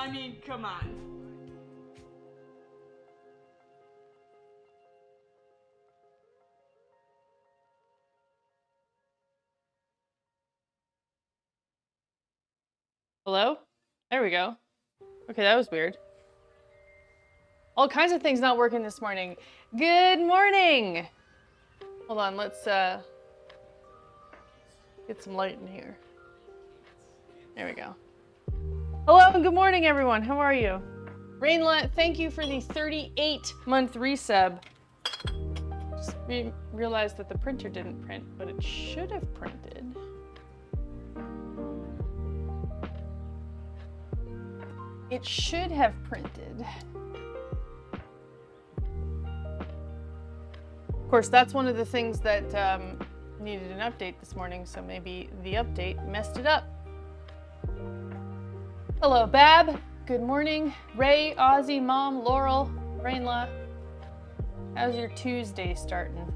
I mean, come on. Hello? There we go. Okay, that was weird. All kinds of things not working this morning. Good morning! Hold on, let's get some light in here. There we go. Hello and good morning, everyone. How are you? Rainla, thank you for the 38-month resub. Just realized that the printer didn't print, but it should have printed. It should have printed. Of course, that's one of the things that needed an update this morning, so maybe the update messed it up. Hello, Bab. Good morning. Ray, Ozzy, Mom, Laurel, Rainla. How's your Tuesday starting?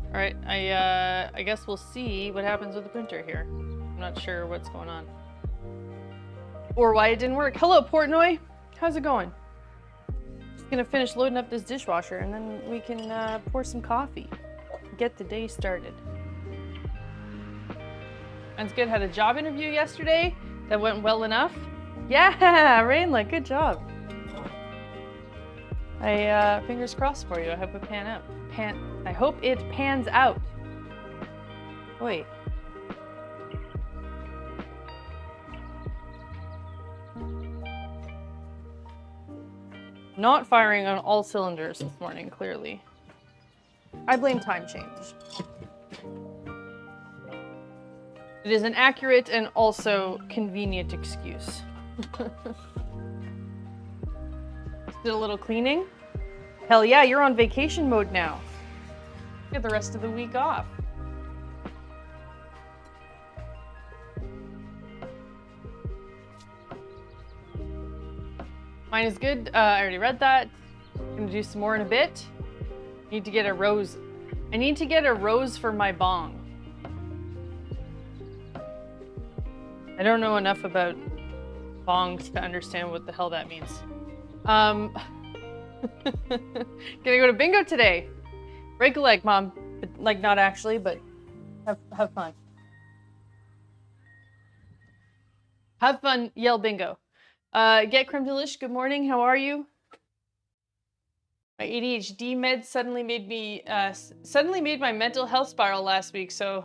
All right, I guess we'll see what happens with the printer here. I'm not sure what's going on. Or why it didn't work. Hello, Portnoy. How's it going? Just gonna finish loading up this dishwasher and then we can pour some coffee. Get the day started. That's good. Had a job interview yesterday that went well enough. Yeah, Rainla, good job. Fingers crossed for you. I hope it I hope it pans out. Wait. Not firing on all cylinders this morning, clearly. I blame time change. It is an accurate and also convenient excuse. Did a little cleaning? Hell yeah, you're on vacation mode now. Get the rest of the week off. Mine is good. I already read that. Gonna do some more in a bit. Need to get a rose. I need to get a rose for my bong. I don't know enough about bongs to understand what the hell that means. Gonna go to bingo today. Break a leg, Mom. Like, not actually, but have fun. Have fun, yell bingo. Get Creme Delish, good morning, how are you? My ADHD meds suddenly made my mental health spiral last week, so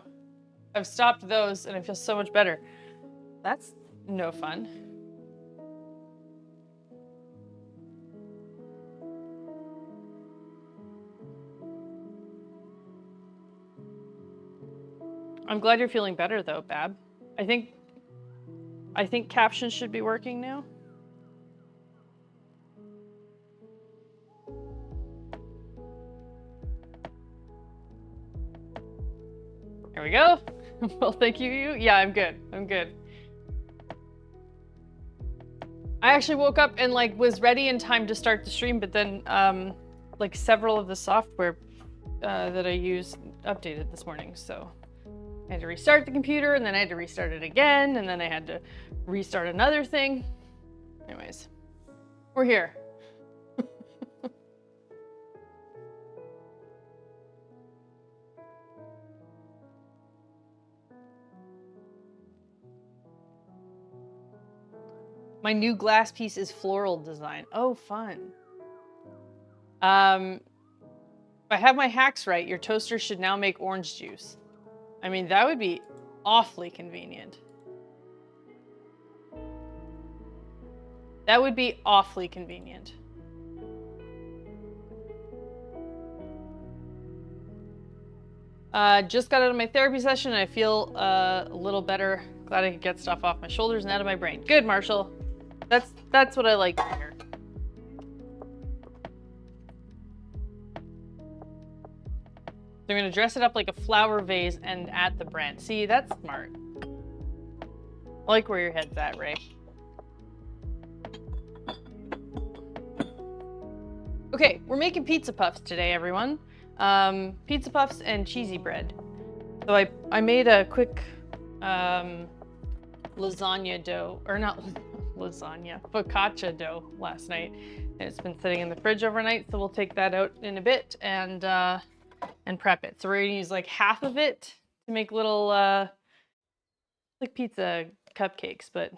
I've stopped those and I feel so much better. That's no fun. I'm glad you're feeling better though, Bab. I think captions should be working now. There we go. Well, thank you. Yeah, I'm good. I'm good. I actually woke up and like was ready in time to start the stream, but then like several of the software that I use updated this morning, so I had to restart the computer and then I had to restart it again and then I had to restart another thing. Anyways, we're here. My new glass piece is floral design. Oh, fun. If I have my hacks right, your toaster should now make orange juice. I mean, that would be awfully convenient. That would be awfully convenient. Just got out of my therapy session and I feel a little better. Glad I could get stuff off my shoulders and out of my brain. Good, Marshall. That's what I like to hear. They're gonna dress it up like a flower vase and add the brand. See, that's smart. I like where your head's at, Ray. Okay, we're making pizza puffs today, everyone. Pizza puffs and cheesy bread. So I made a quick lasagna dough, or not lasagna, focaccia dough last night. And it's been sitting in the fridge overnight, so we'll take that out in a bit and prep it. So we're gonna use like half of it to make little like pizza cupcakes, but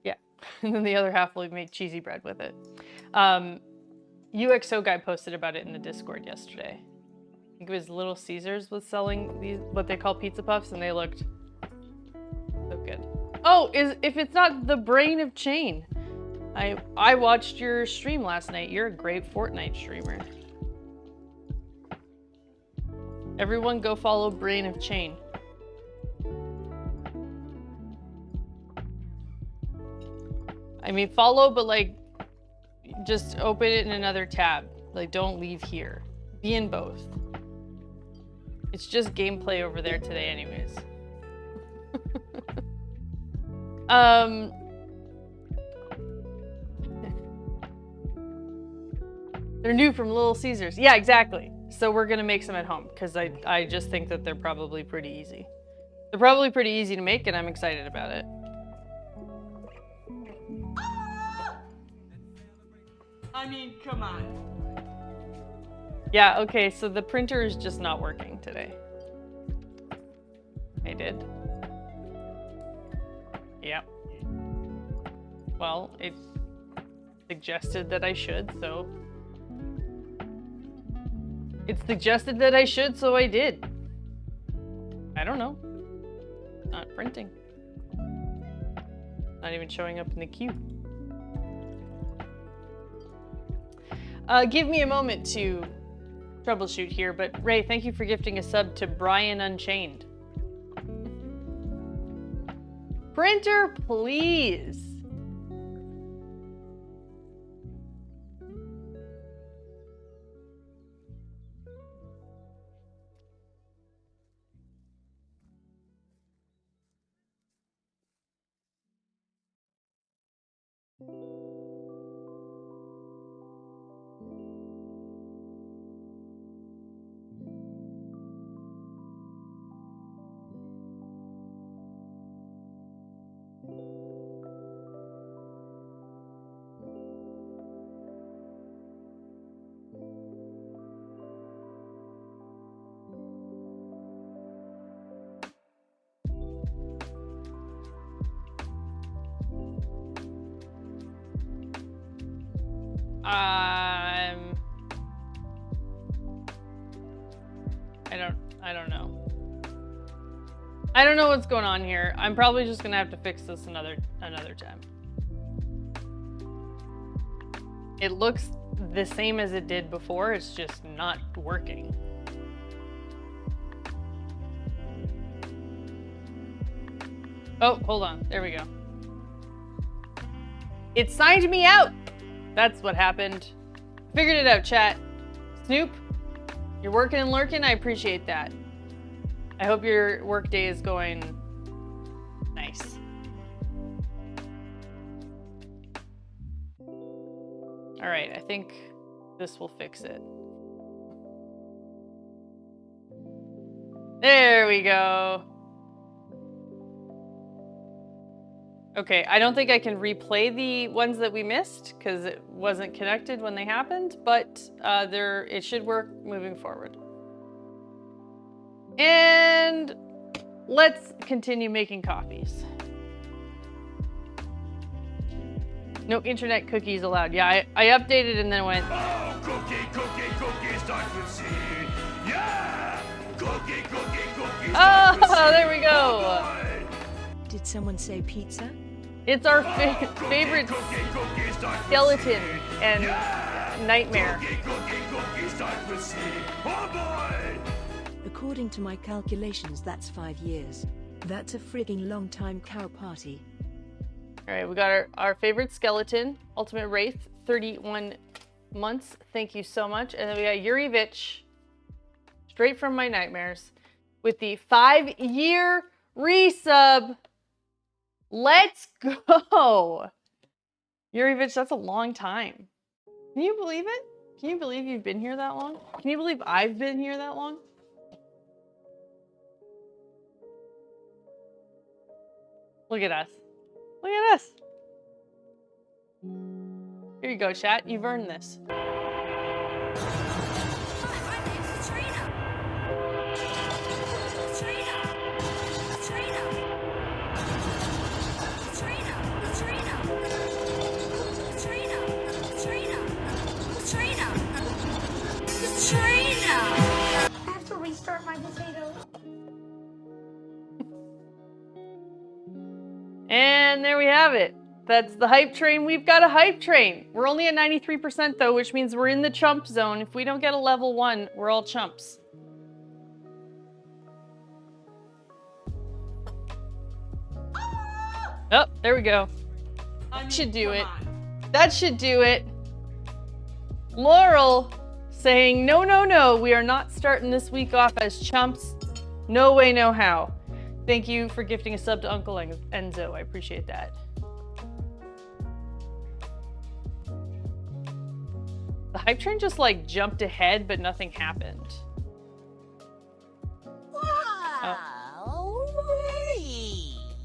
yeah. And then the other half will make cheesy bread with it. UXO guy posted about it in the Discord yesterday. I think it was Little Caesars was selling these, what they call pizza puffs, and they looked so good. Oh, if it's not the brain of Chain. I watched your stream last night. You're a great Fortnite streamer. Everyone go follow Brain of Chain. I mean, follow, but like, just open it in another tab. Like, don't leave here. Be in both. It's just gameplay over there today anyways. They're new from Little Caesars. Yeah, exactly. So we're gonna make some at home because I just think that they're probably pretty easy. They're probably pretty easy to make and I'm excited about it. I mean, come on. Yeah, okay, so the printer is just not working today. I did. Yep. Well, it suggested that I should, so... It suggested that I should, so I did. I don't know. Not printing. Not even showing up in the queue. Give me a moment to troubleshoot here, but Ray, thank you for gifting a sub to Brian Unchained. Printer, please. I don't know. I don't know what's going on here. I'm probably just gonna have to fix this another time. It looks the same as it did before, it's just not working. Oh, hold on, there we go. It signed me out! That's what happened. Figured it out, chat. Snoop, you're working and lurking, I appreciate that. I hope your work day is going nice. All right, I think this will fix it. There we go. Okay, I don't think I can replay the ones that we missed because it wasn't connected when they happened, but it should work moving forward. And let's continue making coffees. No internet cookies allowed. Yeah, I updated and then went. Oh, cookie, start with C. Yeah! Cookie, start with C. Oh, there we go. Did someone say pizza? It's our favorite skeleton and nightmare. Cookie, start with C. Oh boy! According to my calculations, that's 5 years. That's a frigging long time cow party. All right, we got our favorite skeleton, Ultimate Wraith, 31 months. Thank you so much. And then we got Yurevich, straight from my nightmares, with the 5-year resub. Let's go. Yurevich, that's a long time. Can you believe it? Can you believe you've been here that long? Can you believe I've been here that long? Look at us. Look at us. Here you go, chat. You've earned this. I have to restart my potato. And there we have it. That's the hype train. We've got a hype train. We're only at 93% though, which means we're in the chump zone. If we don't get a level 1, we're all chumps. Oh, there we go. I mean, Should do come it. on. That should do it. Laurel saying, no, no, no, we are not starting this week off as chumps. No way, no how. Thank you for gifting a sub to Uncle Enzo. I appreciate that. The hype train just like jumped ahead, but nothing happened. Wow!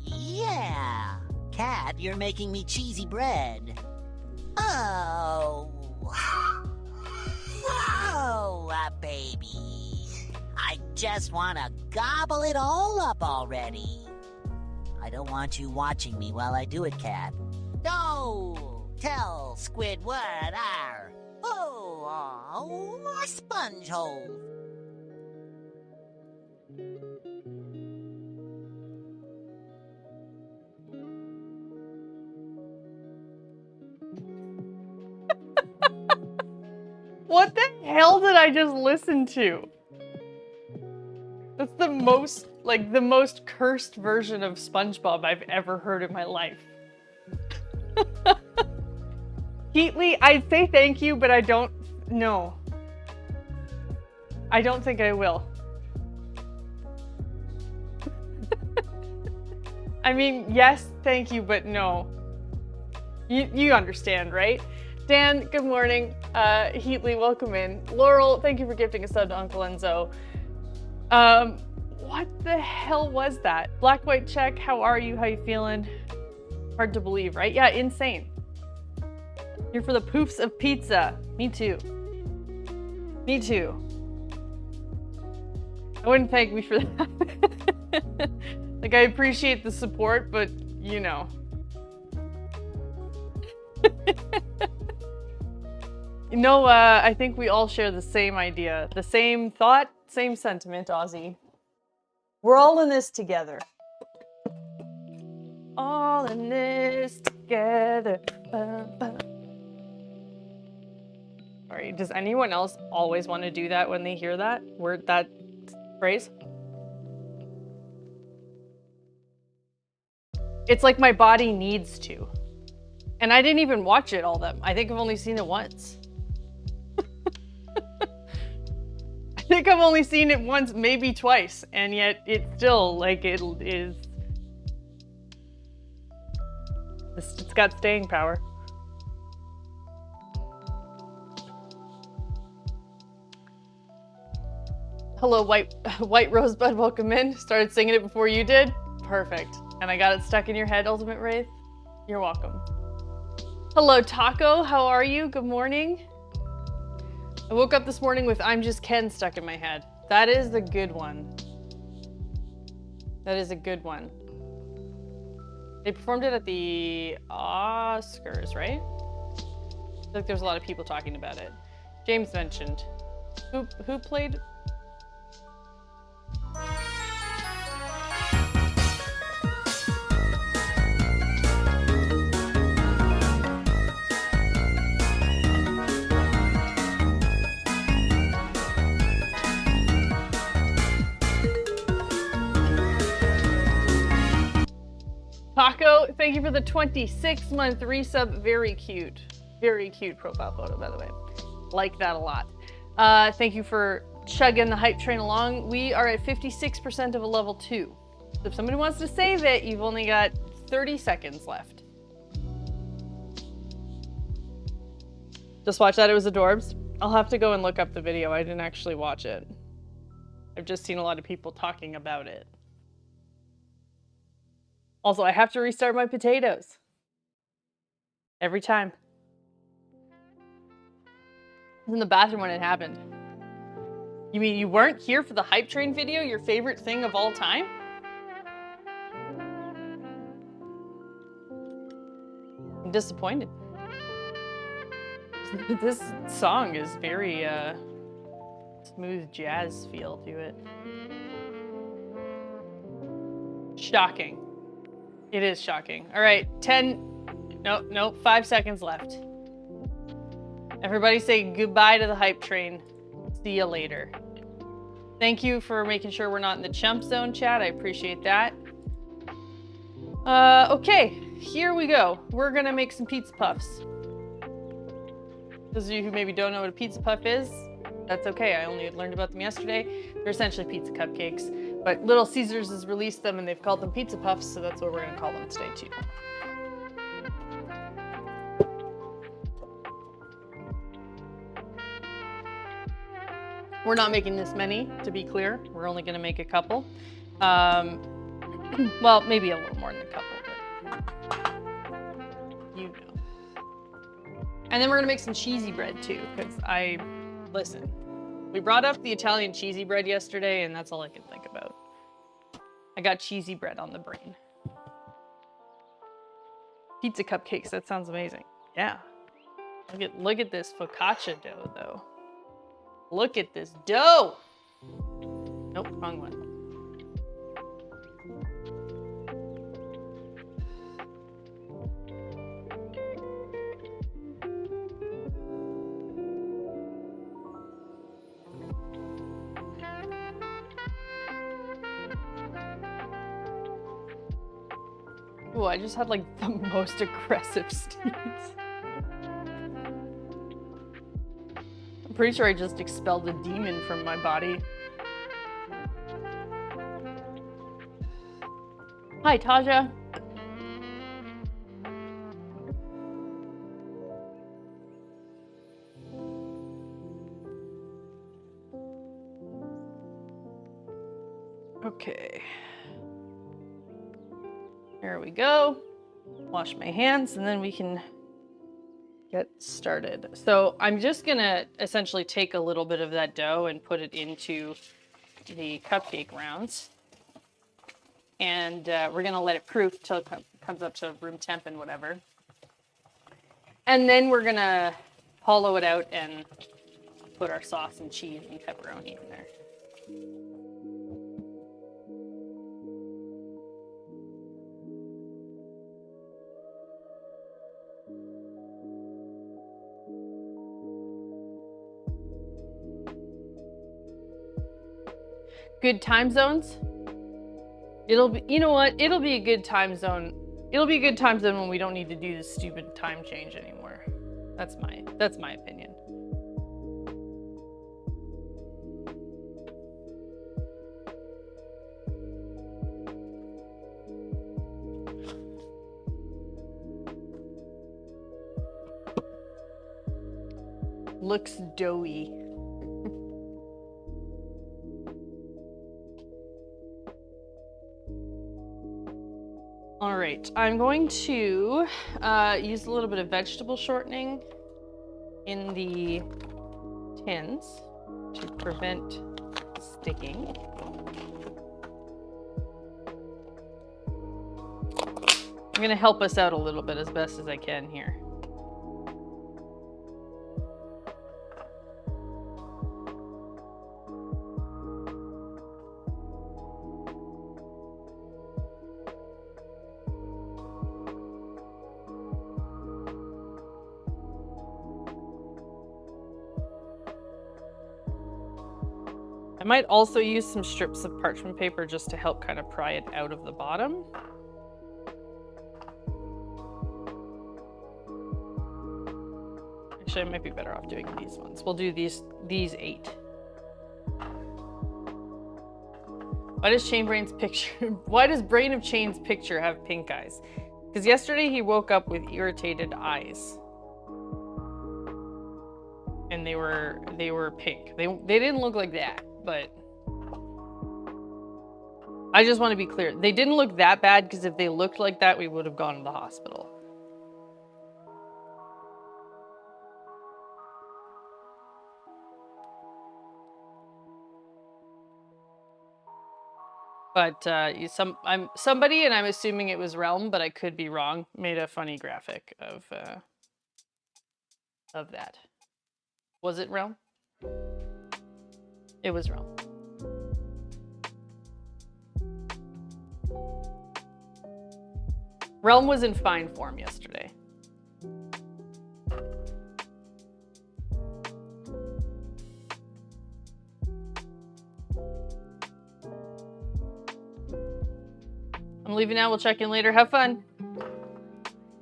Yeah! Cat, you're making me cheesy bread. Oh! Whoa, baby! I just want to gobble it all up already. I don't want you watching me while I do it, Cat. No! Tell Squidward, arr! Oh, my sponge hole. What the hell did I just listen to? That's the most, like, the most cursed version of SpongeBob I've ever heard in my life. Heatley, I'd say thank you, but I don't know. I don't think I will. I mean, yes, thank you, but no. You understand, right? Dan, good morning. Heatley, welcome in. Laurel, thank you for gifting a sub to Uncle Enzo. What the hell was that? Black White Check, how are you? How you feeling? Hard to believe, right? Yeah, insane. Here for the poofs of pizza. Me too. Me too. I wouldn't thank me for that. Like, I appreciate the support, but you know. You know, I think we all share the same idea, the same thought, same sentiment, Ozzy. We're all in this together. All in this together. Sorry, does anyone else always want to do that when they hear that word, that phrase? It's like my body needs to. And I didn't even watch it all them. I think I've only seen it once. I think I've only seen it once, maybe twice, and yet it's still like it is. It's got staying power. Hello, White Rosebud, welcome in. Started singing it before you did. Perfect. And I got it stuck in your head, Ultimate Wraith. You're welcome. Hello, Taco. How are you? Good morning. I woke up this morning with I'm Just Ken stuck in my head. That is a good one. That is a good one. They performed it at the Oscars, right? I feel like there's a lot of people talking about it. James mentioned. Who played? Paco, thank you for the 26-month resub. Very cute profile photo, by the way. Like that a lot. Thank you for chugging the hype train along. We are at 56% of a level 2. So if somebody wants to save it, you've only got 30 seconds left. Just watch that, it was adorbs. I'll have to go and look up the video. I didn't actually watch it. I've just seen a lot of people talking about it. Also, I have to restart my potatoes. Every time. I was in the bathroom when it happened. You mean you weren't here for the hype train video, your favorite thing of all time? I'm disappointed. This song is very smooth jazz feel to it. Shocking. It is shocking. All right, 5 seconds left. Everybody say goodbye to the hype train. See you later. Thank you for making sure we're not in the chump zone, chat. I appreciate that. Okay, here we go. We're gonna make some pizza puffs. Those of you who maybe don't know what a pizza puff is, that's okay. I only learned about them yesterday. They're essentially pizza cupcakes, but Little Caesars has released them and they've called them pizza puffs, so that's what we're gonna call them today too. We're not making this many, to be clear. We're only gonna make a couple. Well, maybe a little more than a couple, but you know. And then we're gonna make some cheesy bread too, because listen, we brought up the Italian cheesy bread yesterday and that's all I could think about. I got cheesy bread on the brain. Pizza cupcakes, that sounds amazing. Yeah. Look at this focaccia dough though. Look at this dough. Nope, wrong one. Ooh, I just had like the most aggressive sneeze. I'm pretty sure I just expelled a demon from my body. Hi, Taja. Okay. There we go. Wash my hands and then we can get started. So I'm just gonna essentially take a little bit of that dough and put it into the cupcake rounds. And we're gonna let it proof till it comes up to room temp and whatever. And then we're gonna hollow it out and put our sauce and cheese and pepperoni in there. Good time zones. It'll be, you know what? It'll be a good time zone. It'll be a good time zone when we don't need to do this stupid time change anymore. That's my opinion. Looks doughy. All right, I'm going to use a little bit of vegetable shortening in the tins to prevent sticking. I'm gonna help us out a little bit as best as I can here. I might also use some strips of parchment paper just to help kind of pry it out of the bottom. Actually, I might be better off doing these ones. We'll do these 8. Why does Chainbrain's picture, why does Brain of Chain's picture have pink eyes? Because yesterday he woke up with irritated eyes. And they were pink. They didn't look like that, but I just want to be clear. They didn't look that bad because if they looked like that, we would have gone to the hospital. But I'm somebody, and I'm assuming it was Realm, but I could be wrong. Made a funny graphic of that. Was it Realm? It was Realm. Realm was in fine form yesterday. I'm leaving now. We'll check in later. Have fun.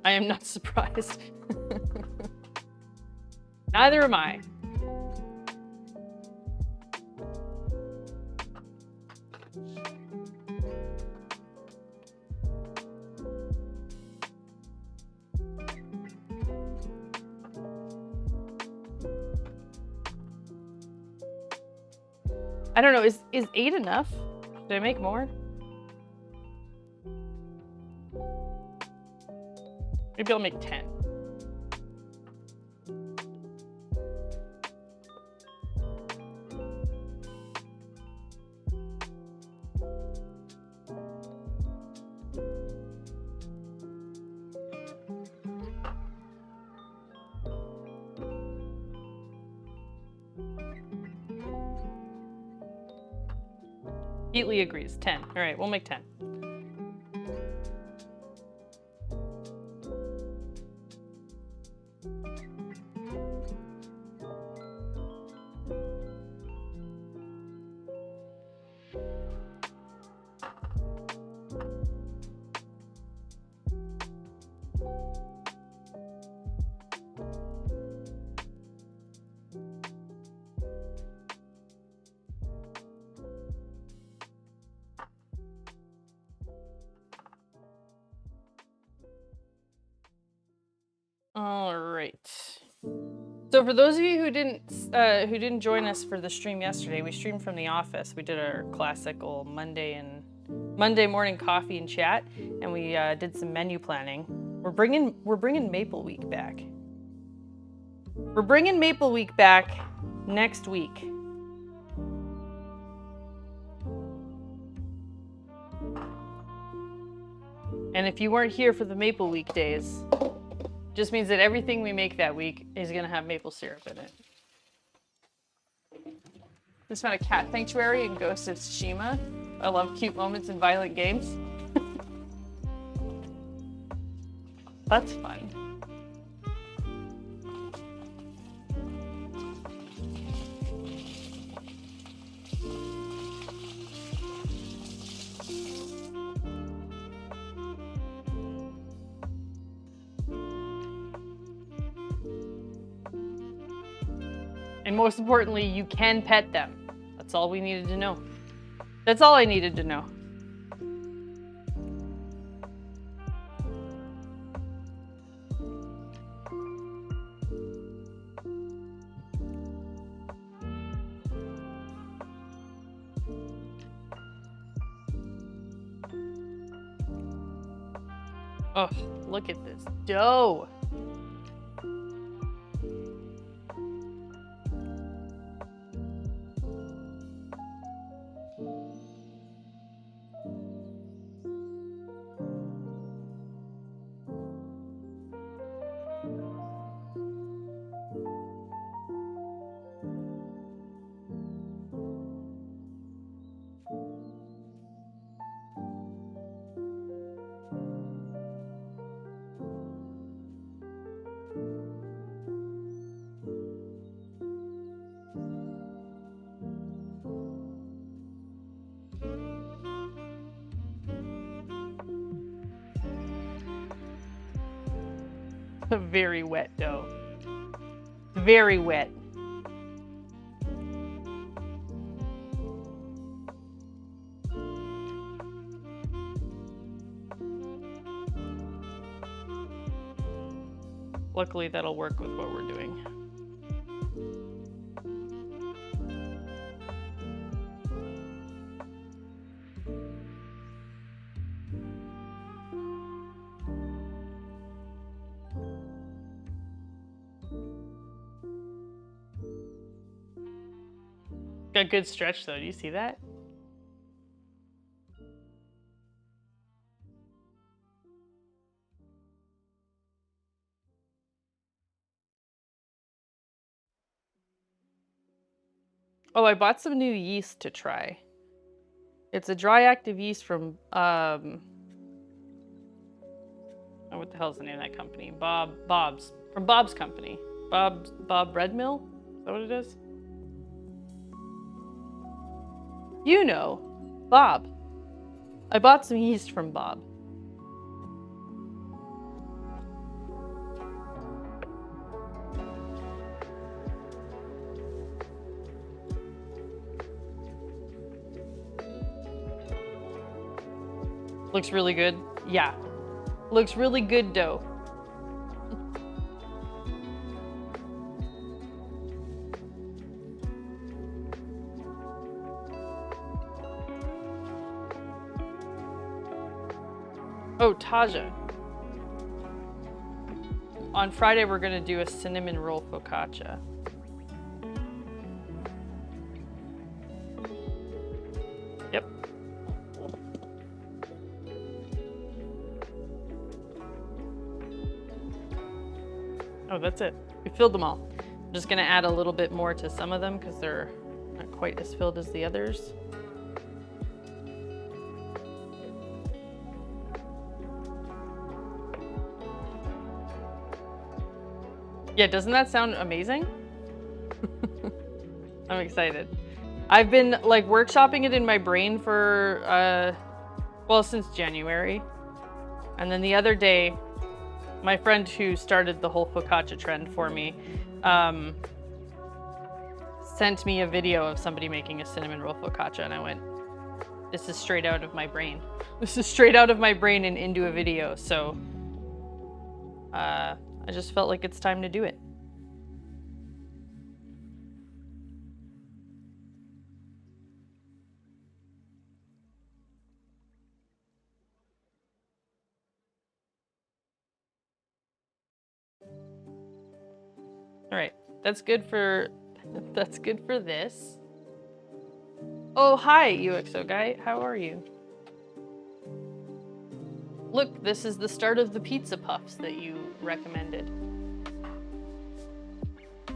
I am not surprised. Neither am I. I don't know. Is 8 enough? Did I make more? Maybe I'll make 10. Heatley agrees. 10. All right, we'll make 10. All right. So for those of you who didn't join us for the stream yesterday, we streamed from the office. We did our classical Monday morning coffee and chat, and we did some menu planning. We're bringing Maple Week back. We're bringing Maple Week back next week. And if you weren't here for the Maple Week days, just means that everything we make that week is gonna have maple syrup in it. Just found a cat sanctuary in Ghost of Tsushima. I love cute moments in violent games. That's fun. And most importantly, you can pet them. That's all we needed to know. That's all I needed to know. Oh, look at this dough. Very wet dough. Very wet. Luckily, that'll work with what we're doing. Got good stretch though. Do you see that? Oh, I bought some new yeast to try. It's a dry active yeast from oh, what the hell's the name of that company? Bob's. From Bob's company. Bob Bread Mill? Is that what it is? You know, Bob. I bought some yeast from Bob. Looks really good. Yeah. Looks really good dough. Oh, Taja. On Friday, we're gonna do a cinnamon roll focaccia. Yep. Oh, that's it. We filled them all. I'm just gonna add a little bit more to some of them because they're not quite as filled as the others. Yeah, doesn't that sound amazing? I'm excited. I've been like workshopping it in my brain for, well, since January. And then the other day, my friend who started the whole focaccia trend for me, sent me a video of somebody making a cinnamon roll focaccia, and I went, this is straight out of my brain. This is straight out of my brain and into a video, so I just felt like it's time to do it. All right, that's good for this. Oh, hi, UXO guy. How are you? Look, this is the start of the pizza puffs that you recommended.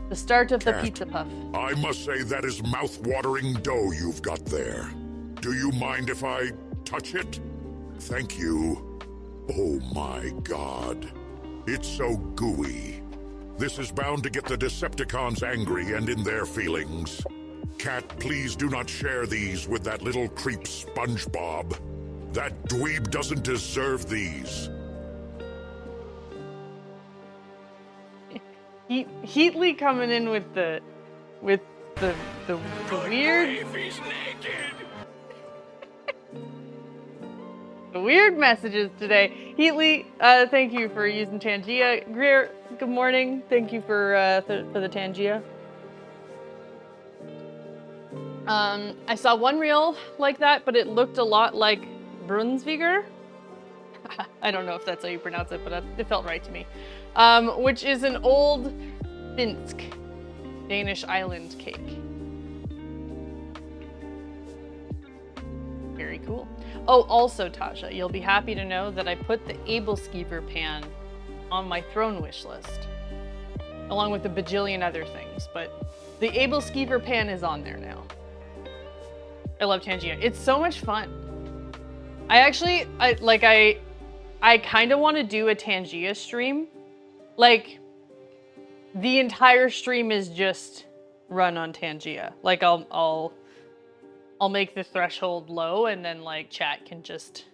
The start of the Cat, pizza puff. I must say that is mouth-watering dough you've got there. Do you mind if I touch it? Thank you. Oh my god. It's so gooey. This is bound to get the Decepticons angry and in their feelings. Cat, please do not share these with that little creep SpongeBob. That dweeb doesn't deserve these. Heatley coming in with the weird. The weird messages today. Heatley, thank you for using Tangia. Greer, good morning. Thank you for the Tangia. I saw one reel like that, but it looked a lot like Brunsviger. I don't know if that's how you pronounce it, but it felt right to me. Which is an old Finsk Danish island cake. Very cool. Oh, also, Tasha, you'll be happy to know that I put the Abelskeeper pan on my throne wish list, along with a bajillion other things, but the Abelskeeper pan is on there now. I love Tangia. It's so much fun. I kind of want to do a Tangia stream. Like, the entire stream is just run on Tangia. Like, I'll make the threshold low, and then like chat can just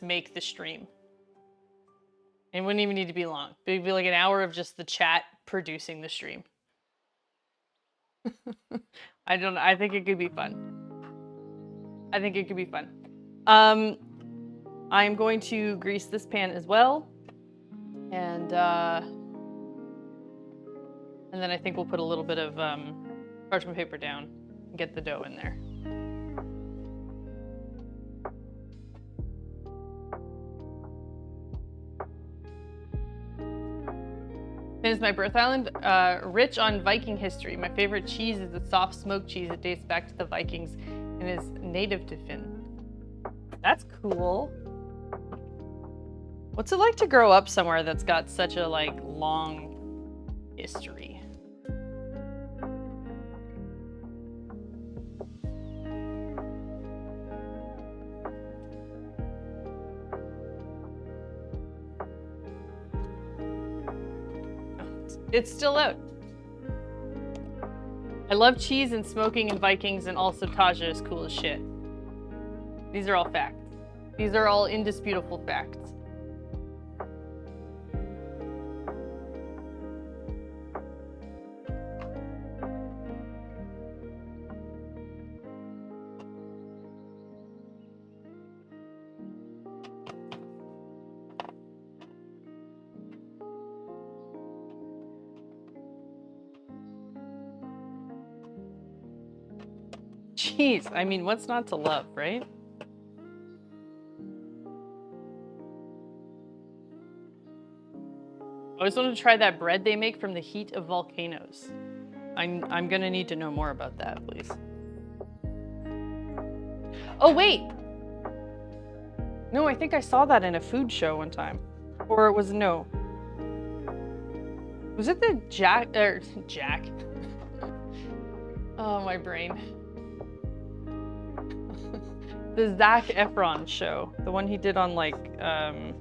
make the stream. It wouldn't even need to be long. It'd be like an hour of just the chat producing the stream. I think it could be fun. I think it could be fun. I'm going to grease this pan as well. And then I think we'll put a little bit of parchment paper down and get the dough in there. Finn is my birth island, rich on Viking history. My favorite cheese is the soft smoked cheese that dates back to the Vikings and is native to Finn. That's cool. What's it like to grow up somewhere that's got such a like long history? It's still out. I love cheese and smoking and Vikings, and also Taja is cool as shit. These are all facts. These are all indisputable facts. Jeez, I mean, what's not to love, right? I always wanted to try that bread they make from the heat of volcanoes. I'm gonna need to know more about that, please. Oh, wait! No, I think I saw that in a food show one time. Or it was, no. Was it the Jack? Oh, my brain. The Zac Efron show. The one he did on, like, On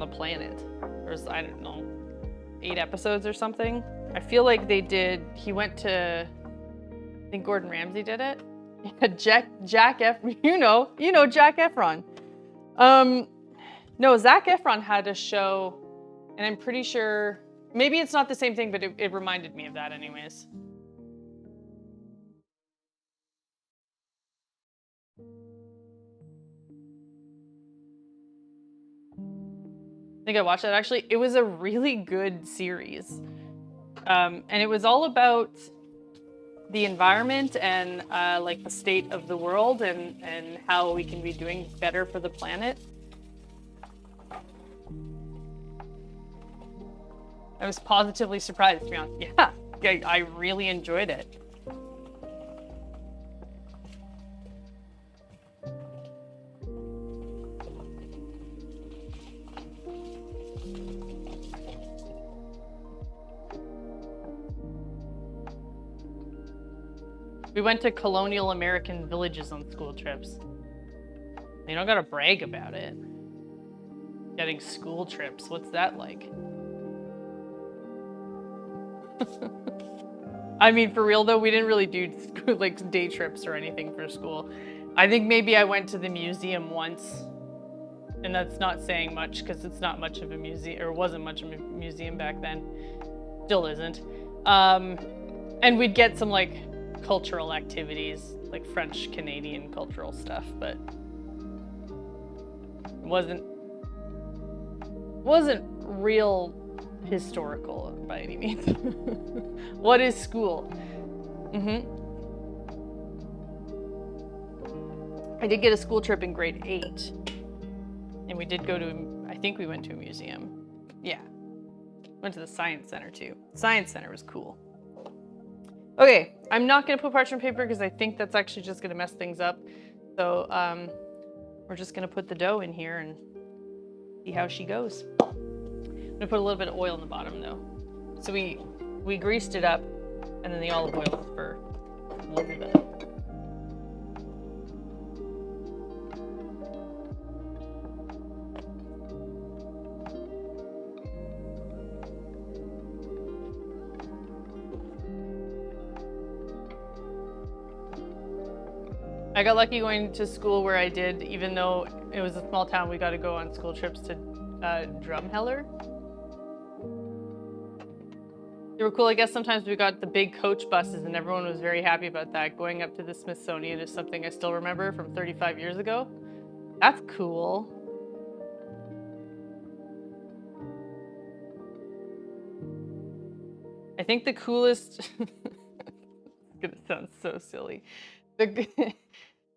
the Planet. There's, I don't know, 8 episodes or something. I feel like they did, he went to, I think Gordon Ramsay did it. Jack Efron, you know Jack Efron. No, Zac Efron had a show, and I'm pretty sure, maybe it's not the same thing, but it reminded me of that anyways. I think I watched that actually. It was a really good series. And it was all about the environment and like the state of the world and how we can be doing better for the planet. I was positively surprised, to be honest. Yeah, I really enjoyed it. We went to colonial American villages on school trips. You don't gotta brag about it. Getting school trips, what's that like? I mean, for real though, we didn't really do like day trips or anything for school. I think maybe I went to the museum once, and that's not saying much because it's not much of a museum, or wasn't much of a museum back then. Still isn't. And we'd get some like cultural activities, like French Canadian cultural stuff, but it wasn't real historical by any means. What is school? I did get a school trip in grade 8, and we did go to, I think we went to a museum. Yeah, went to the science center too. Science center was cool. Okay, I'm not gonna put parchment paper because I think that's actually just gonna mess things up. So we're just gonna put the dough in here and see how she goes. I'm gonna put a little bit of oil in the bottom though. So we greased it up, and then the olive oil is for a little bit. I got lucky going to school where I did, even though it was a small town, we got to go on school trips to Drumheller. They were cool. I guess sometimes we got the big coach buses and everyone was very happy about that. Going up to the Smithsonian is something I still remember from 35 years ago. That's cool. I think the coolest, it's gonna sound so silly.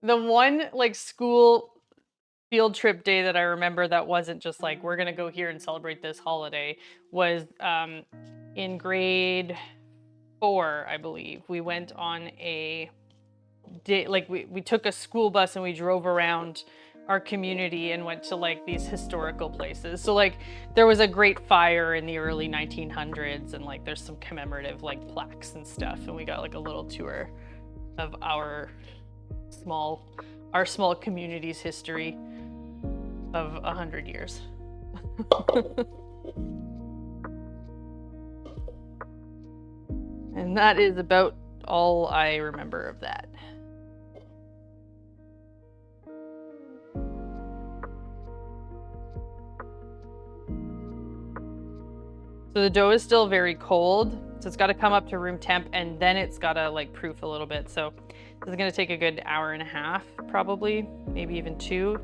The one like school field trip day that I remember that wasn't just like, we're going to go here and celebrate this holiday was in grade 4, I believe. We went on a day, like we took a school bus and we drove around our community and went to like these historical places. So like there was a great fire in the early 1900s and like there's some commemorative like plaques and stuff, and we got like a little tour of our small community's history of 100 years. And that is about all I remember of that. So the dough is still very cold, so it's got to come up to room temp, and then it's got to like proof a little bit. So this is going to take a good hour and a half, probably, maybe even 2,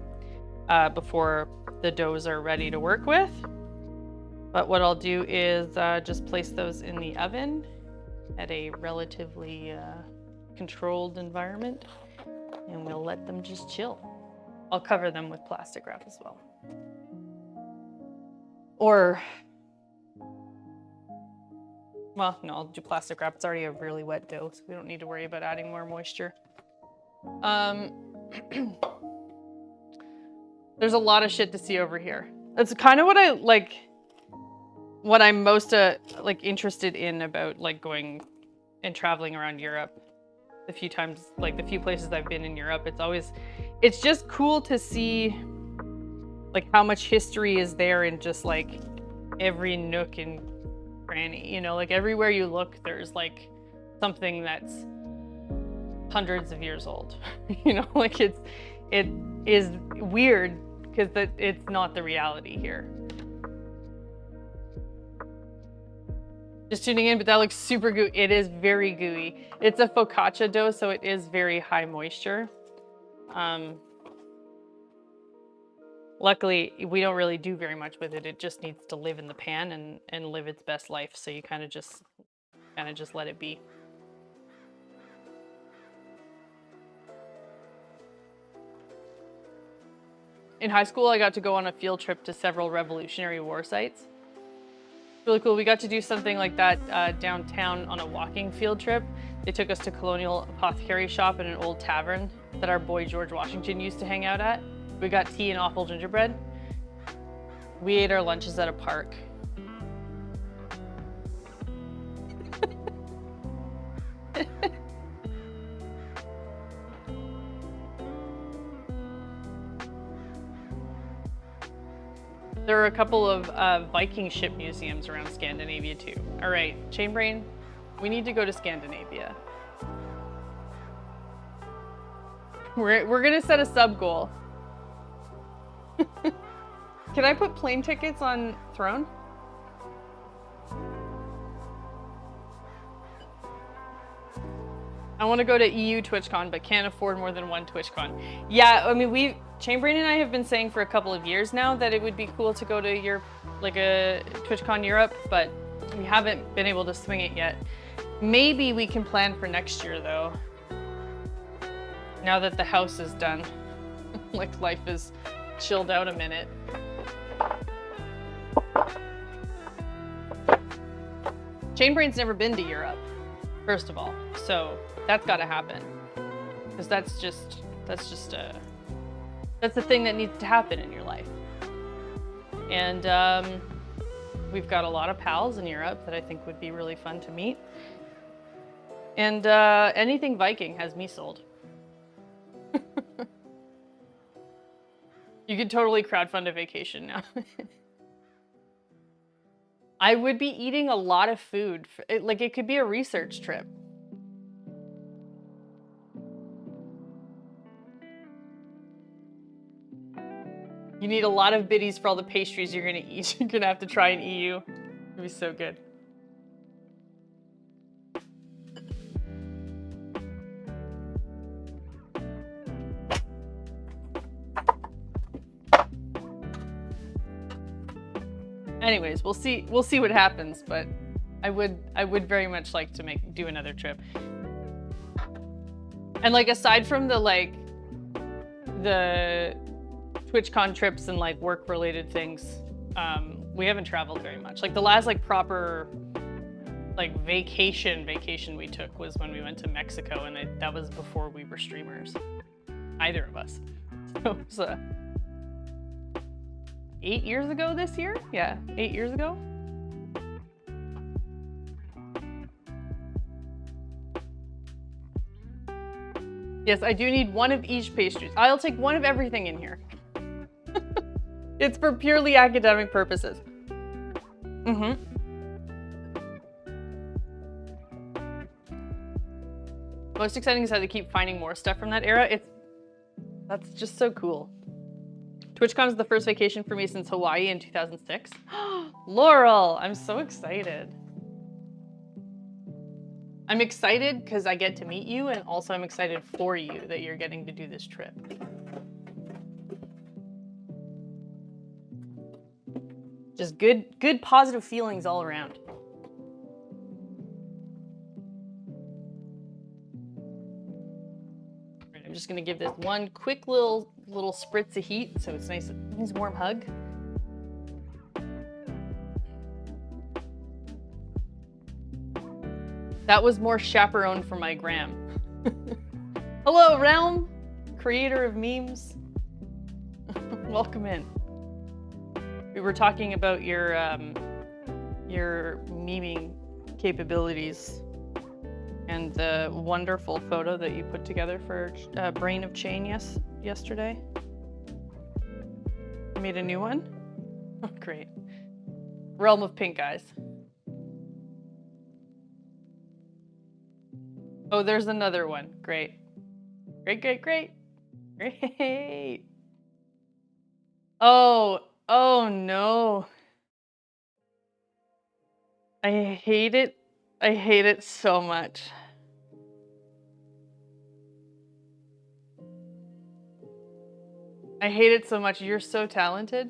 before the doughs are ready to work with. But what I'll do is just place those in the oven at a relatively controlled environment, and we'll let them just chill. I'll cover them with plastic wrap as well. Or, well, no, I'll do plastic wrap. It's already a really wet dough, so we don't need to worry about adding more moisture. There's a lot of shit to see over here. That's kind of what I like, what I'm most like interested in about like going and traveling around Europe. The few times, like the few places I've been in Europe, it's just cool to see like how much history is there in just like every nook and cranny, you know, like everywhere you look, there's like something that's hundreds of years old, you know, like it is weird because it's not the reality here. Just tuning in, but that looks super gooey. It is very gooey. It's a focaccia dough, so it is very high moisture. Luckily, we don't really do very much with it. It just needs to live in the pan and live its best life. So you kind of just let it be. In high school, I got to go on a field trip to several Revolutionary War sites. Really cool. We got to do something like that downtown on a walking field trip. They took us to Colonial Apothecary Shop and an old tavern that our boy George Washington used to hang out at. We got tea and awful gingerbread. We ate our lunches at a park. There are a couple of Viking ship museums around Scandinavia too. All right, Chainbrain, we need to go to Scandinavia. We're gonna set a sub goal. Can I put plane tickets on Throne? I want to go to EU TwitchCon, but can't afford more than one TwitchCon. Yeah, I mean, Chainbrain and I have been saying for a couple of years now that it would be cool to go to Europe, like a TwitchCon Europe, but we haven't been able to swing it yet. Maybe we can plan for next year though. Now that the house is done, like life is chilled out a minute. Chainbrain's never been to Europe, first of all, so that's got to happen, because that's a thing that needs to happen in your life. And we've got a lot of pals in Europe that I think would be really fun to meet. And anything Viking has me sold. You could totally crowdfund a vacation now. I would be eating a lot of food. Like, it could be a research trip. You need a lot of biddies for all the pastries you're gonna eat. You're gonna have to try an EU. It'd be so good. Anyways, we'll see what happens, but I would very much like to do another trip. And like, aside from the TwitchCon trips and like work-related things, we haven't traveled very much. Like the last like proper like vacation we took was when we went to Mexico, and that was before we were streamers, either of us. So it was 8 years ago this year. Yeah, 8 years ago. Yes, I do need one of each pastries. I'll take one of everything in here. It's for purely academic purposes. Most exciting is how they keep finding more stuff from that era. That's just so cool. TwitchCon is the first vacation for me since Hawaii in 2006. Laurel, I'm so excited. I'm excited because I get to meet you, and also I'm excited for you that you're getting to do this trip. Just good positive feelings all around. Right, I'm just gonna give this one quick little spritz of heat so it's nice warm hug. That was more chaperone for my gram. Hello, Realm, creator of memes. Welcome in. We were talking about your memeing capabilities and the wonderful photo that you put together for Brain of Chain yesterday. You made a new one? Oh, great. Realm of Pink Eyes. Oh, there's another one. Great. Great. Oh no. I hate it. I hate it so much. I hate it so much. You're so talented.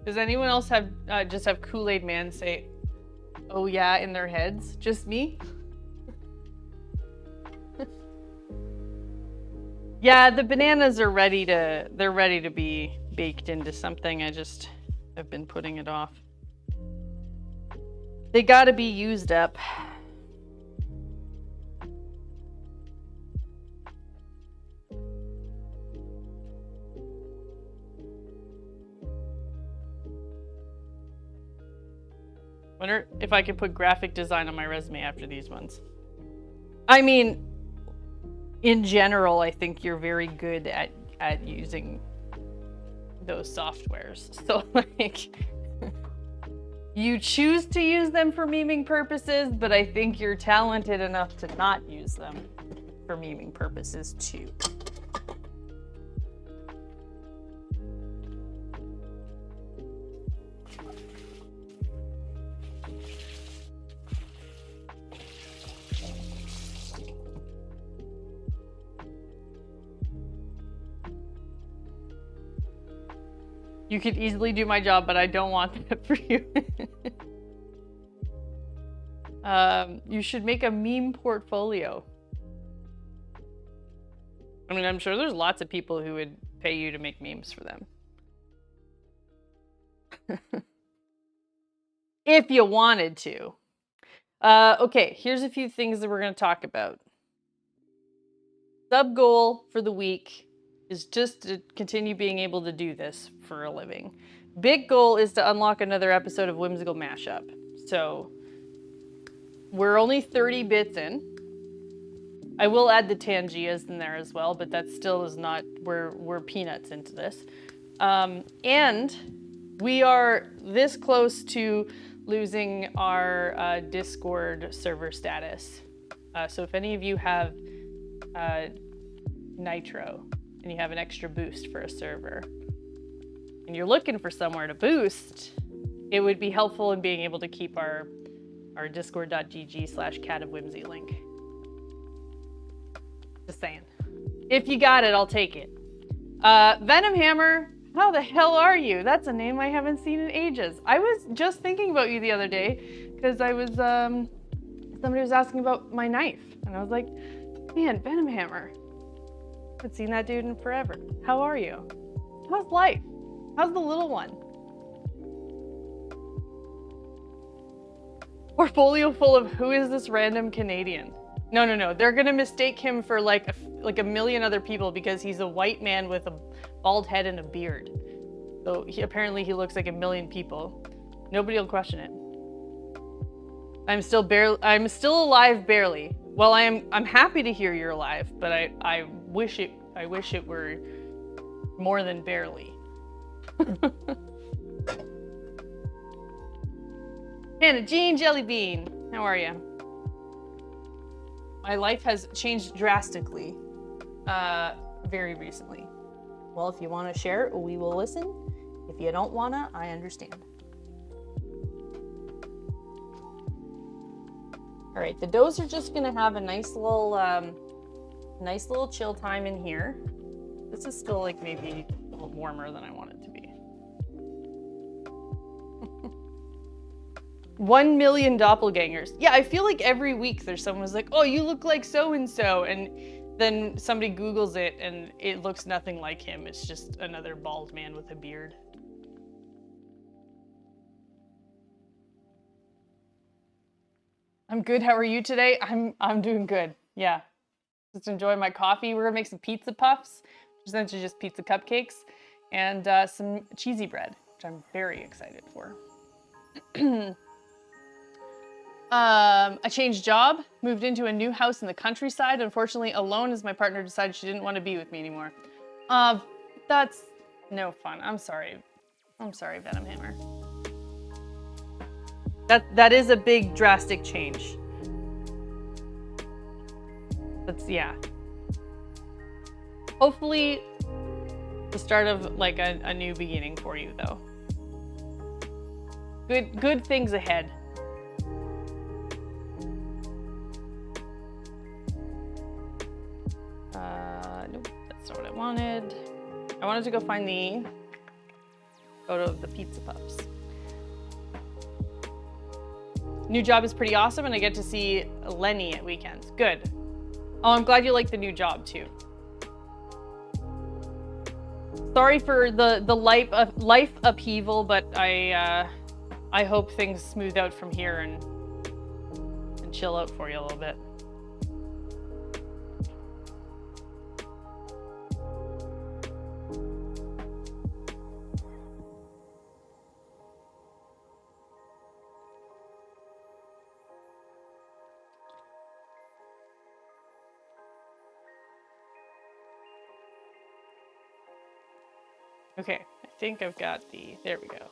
Does anyone else have just have Kool-Aid Man say, "Oh yeah," in their heads? Just me? Yeah, the bananas are ready to be baked into something. I just have been putting it off. They gotta be used up. Wonder if I could put graphic design on my resume after these ones. I mean, in general, I think you're very good at using those softwares. So like, you choose to use them for memeing purposes, but I think you're talented enough to not use them for memeing purposes too. You could easily do my job, but I don't want that for you. You should make a meme portfolio. I mean, I'm sure there's lots of people who would pay you to make memes for them. If you wanted to. Okay, here's a few things that we're going to talk about. Sub goal for the week is just to continue being able to do this for a living. Big goal is to unlock another episode of Whimsical Mashup. So we're only 30 bits in. I will add the Tangias in there as well, but that still is not, we're peanuts into this. And we are this close to losing our Discord server status. So if any of you have Nitro, and you have an extra boost for a server, and you're looking for somewhere to boost, it would be helpful in being able to keep our discord.gg/catofwhimsy link. Just saying. If you got it, I'll take it. Venom Hammer, how the hell are you? That's a name I haven't seen in ages. I was just thinking about you the other day because I was, somebody was asking about my knife. And I was like, man, Venom Hammer. I haven't seen that dude in forever. How are you? How's life? How's the little one? Portfolio full of who is this random Canadian? No. They're gonna mistake him for like a million other people because he's a white man with a bald head and a beard. So apparently he looks like a million people. Nobody will question it. I'm still alive barely. Well, I'm happy to hear you're alive, but I wish it were more than barely. Hannah Jean Jellybean, how are you? My life has changed drastically very recently. Well, if you want to share, we will listen. If you don't wanna, I understand. All right, the does are just gonna have a nice little chill time in here. This is still like maybe a little warmer than I want it to be. 1 million doppelgangers. Yeah, I feel like every week there's someone who's like, oh, you look like so-and-so. And then somebody Googles it and it looks nothing like him. It's just another bald man with a beard. I'm good. How are you today? I'm doing good. Yeah. Just enjoying my coffee. We're gonna make some pizza puffs, which is essentially just pizza cupcakes, and some cheesy bread, which I'm very excited for. I changed job, moved into a new house in the countryside, unfortunately alone as my partner decided she didn't want to be with me anymore. That's no fun. I'm sorry, Venom Hammer. That is a big drastic change. That's, yeah. Hopefully the start of like a new beginning for you though. Good things ahead. Nope, that's not what I wanted. I wanted to go find the photo of the pizza puffs. New job is pretty awesome and I get to see Lenny at weekends. Good. Oh, I'm glad you like the new job too. Sorry for the life upheaval, but I hope things smooth out from here and chill out for you a little bit. Okay, I think I've got there we go.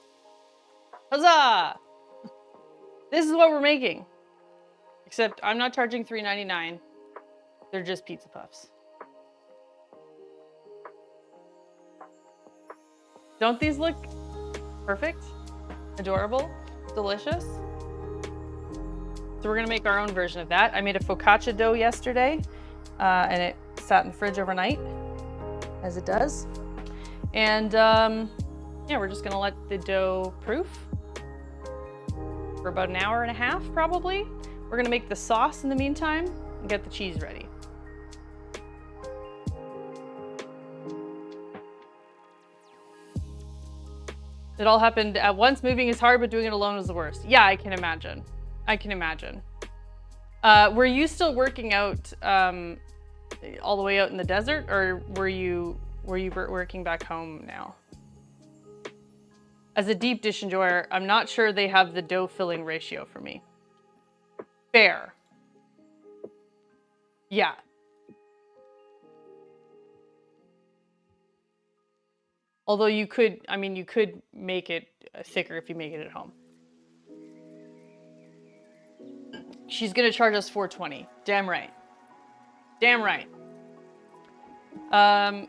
Huzzah! This is what we're making. Except I'm not charging $3.99. They're just pizza puffs. Don't these look perfect? Adorable? Delicious? So we're gonna make our own version of that. I made a focaccia dough yesterday, and it sat in the fridge overnight, as it does. And yeah, we're just gonna let the dough proof for about an hour and a half, probably. We're gonna make the sauce in the meantime and get the cheese ready. It all happened at once. Moving is hard, but doing it alone was the worst. Yeah, I can imagine. I can imagine. Were you still working out all the way out in the desert, or were you working back home now? As a deep dish enjoyer, I'm not sure they have the dough filling ratio for me. Fair. Yeah. Although you could, I mean, you could make it thicker if you make it at home. She's gonna charge us $4.20. Damn right. Damn right.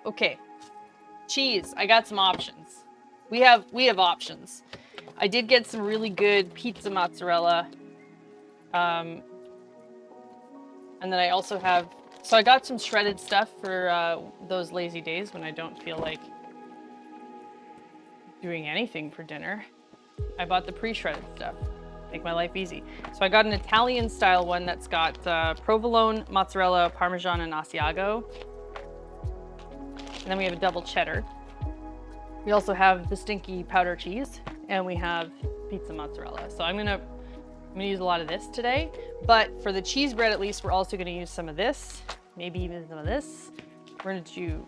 Okay. Cheese. I got some options. We have options. I did get some really good pizza mozzarella. And then I also have, so I got some shredded stuff for those lazy days when I don't feel like doing anything for dinner. I bought the pre-shredded stuff. Make my life easy. So I got an Italian style one that's got provolone, mozzarella, Parmesan, and Asiago. And then we have a double cheddar. We also have the stinky powder cheese, and we have pizza mozzarella. So I'm gonna use a lot of this today, but for the cheese bread at least, we're also gonna use some of this, maybe even some of this. We're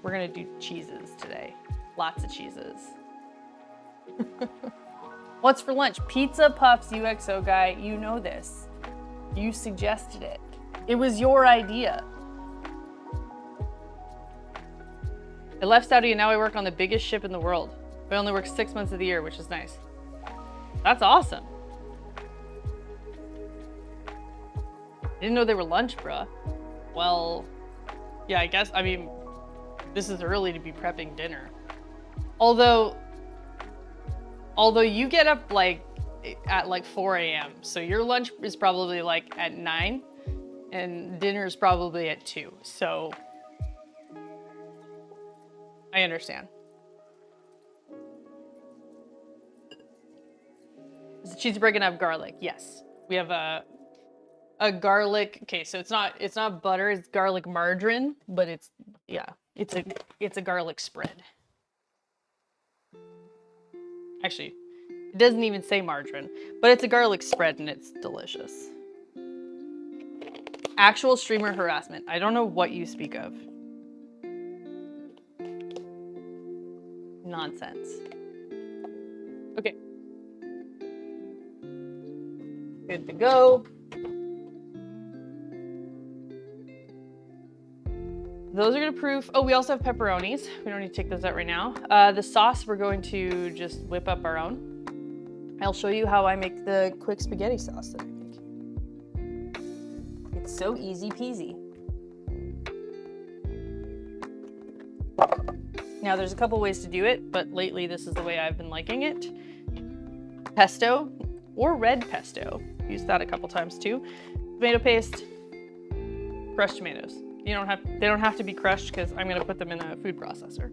gonna do cheeses today. Lots of cheeses. What's for lunch? Pizza puffs, UXO guy. You know this. You suggested it. It was your idea. I left Saudi and now I work on the biggest ship in the world. I only work 6 months of the year, which is nice. That's awesome. Didn't know they were lunch, bruh. Well, yeah, I guess, I mean, this is early to be prepping dinner. Although you get up like at like 4 a.m. So your lunch is probably like at 9 and dinner is probably at 2. So I understand. Is the cheese bread gonna have garlic? Yes. We have a garlic, okay, so it's not butter, it's garlic margarine, but it's a garlic spread. Actually, it doesn't even say margarine, but it's a garlic spread and it's delicious. Actual streamer harassment. I don't know what you speak of. Nonsense. Okay. Good to go. Those are gonna proof. Oh, we also have pepperonis. We don't need to take those out right now. The sauce, we're going to just whip up our own. I'll show you how I make the quick spaghetti sauce that I make. It's so easy peasy. Now there's a couple ways to do it, but lately this is the way I've been liking it. Pesto or red pesto. Used that a couple times too. Tomato paste, crushed tomatoes. They don't have to be crushed because I'm gonna put them in a food processor.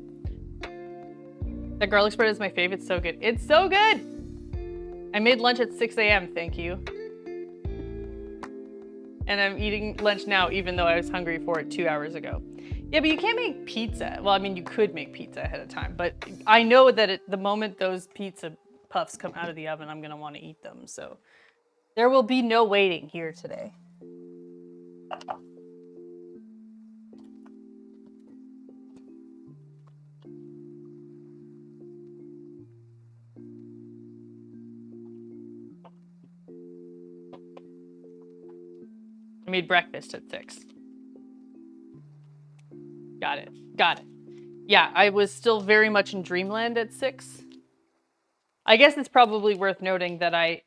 That garlic spread is my favorite. It's so good. It's so good! I made lunch at 6 a.m. Thank you. And I'm eating lunch now even though I was hungry for it 2 hours ago. Yeah, but you can't make pizza. Well, I mean, you could make pizza ahead of time, but I know that the moment those pizza puffs come out of the oven, I'm gonna want to eat them. So there will be no waiting here today. I made breakfast at 6. Got it. Yeah, I was still very much in dreamland at 6. I guess it's probably worth noting that I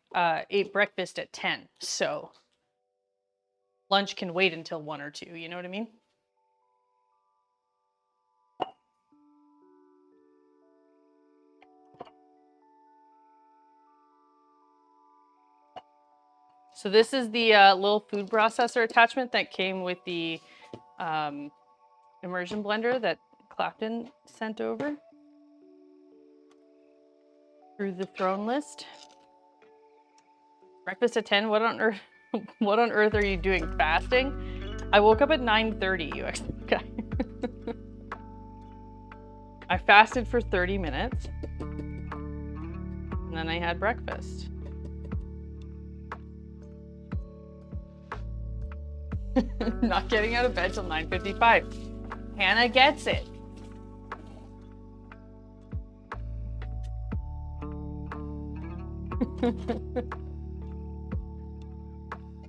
ate breakfast at 10, so lunch can wait until 1 or 2, you know what I mean? So this is the little food processor attachment that came with the immersion blender that Clapton sent over through the throne list. Breakfast at 10? What on earth? What on earth are you doing? Fasting? I woke up at 9:30. You actually guy. I fasted for 30 minutes, and then I had breakfast. Not getting out of bed till 9:55. Hannah gets it.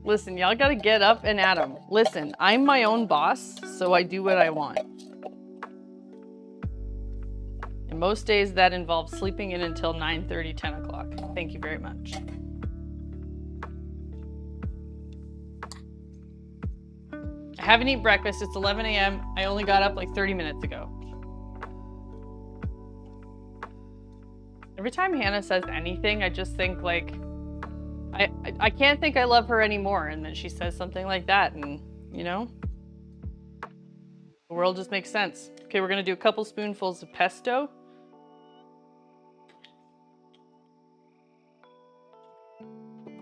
Listen, y'all gotta get up and at 'em. Listen, I'm my own boss, so I do what I want. And most days that involves sleeping in until 9:30, 10 o'clock. Thank you very much. I haven't eaten breakfast. It's 11 a.m. I only got up like 30 minutes ago. Every time Hannah says anything, I just think like, I can't think I love her anymore. And then she says something like that, and you know, the world just makes sense. Okay, we're gonna do a couple spoonfuls of pesto.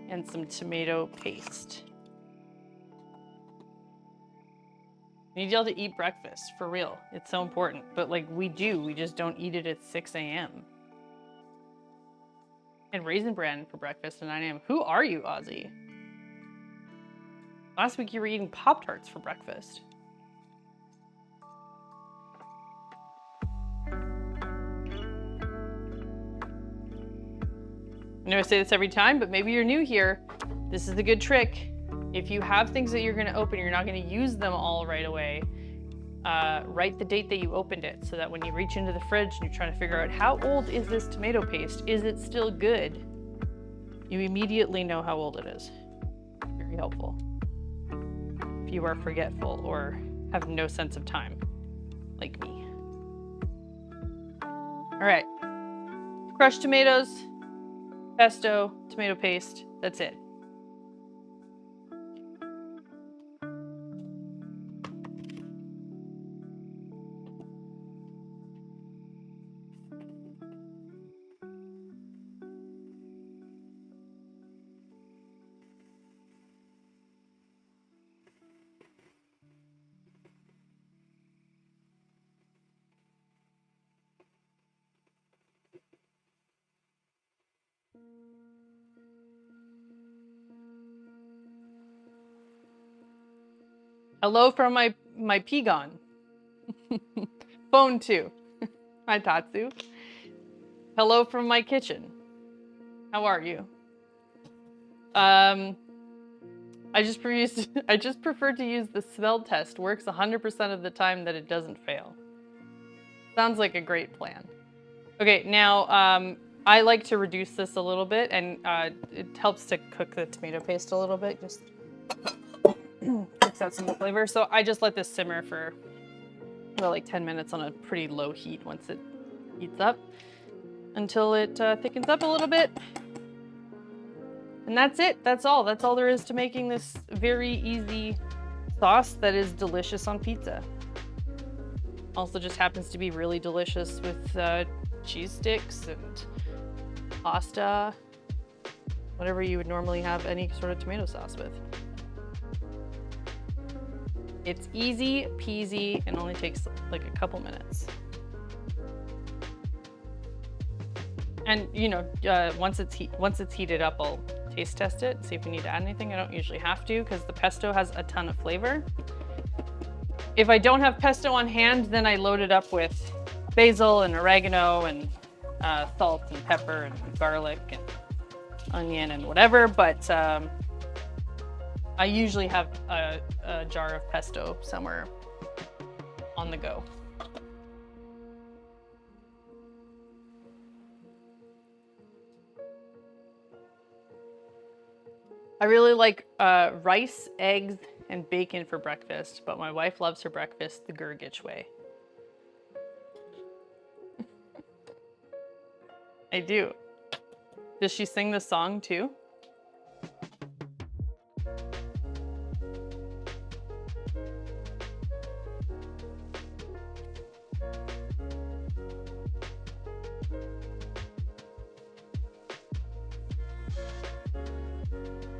And some tomato paste. I need y'all to eat breakfast, for real. It's so important. But like we just don't eat it at 6 a.m. And Raisin Bran for breakfast at 9 a.m. Who are you, Ozzy? Last week you were eating Pop-Tarts for breakfast. I know I say this every time, but maybe you're new here. This is a good trick. If you have things that you're gonna open, you're not gonna use them all right away. Write the date that you opened it so that when you reach into the fridge and you're trying to figure out how old is this tomato paste, is it still good? You immediately know how old it is. Very helpful. If you are forgetful or have no sense of time, like me. All right, crushed tomatoes, pesto, tomato paste, that's it. Hello from my Pigon. Phone 2. Hi Tatsu. Hello from my kitchen. How are you? I just prefer to use the smell test. Works 100% of the time that it doesn't fail. Sounds like a great plan. Okay, now I like to reduce this a little bit, and it helps to cook the tomato paste a little bit. Just fix out some of the flavor. So I just let this simmer for about like 10 minutes on a pretty low heat once it heats up until it thickens up a little bit. And that's it. That's all. That's all there is to making this very easy sauce that is delicious on pizza. Also just happens to be really delicious with cheese sticks and pasta, whatever you would normally have any sort of tomato sauce with. It's easy peasy and only takes like a couple minutes. And you know, once it's heated up, I'll taste test it, see if we need to add anything. I don't usually have to because the pesto has a ton of flavor. If I don't have pesto on hand, then I load it up with basil and oregano and salt and pepper and garlic and onion and whatever, but I usually have a jar of pesto somewhere on the go. I really like rice, eggs, and bacon for breakfast, but my wife loves her breakfast the Gurgich way. I do. Does she sing the song too?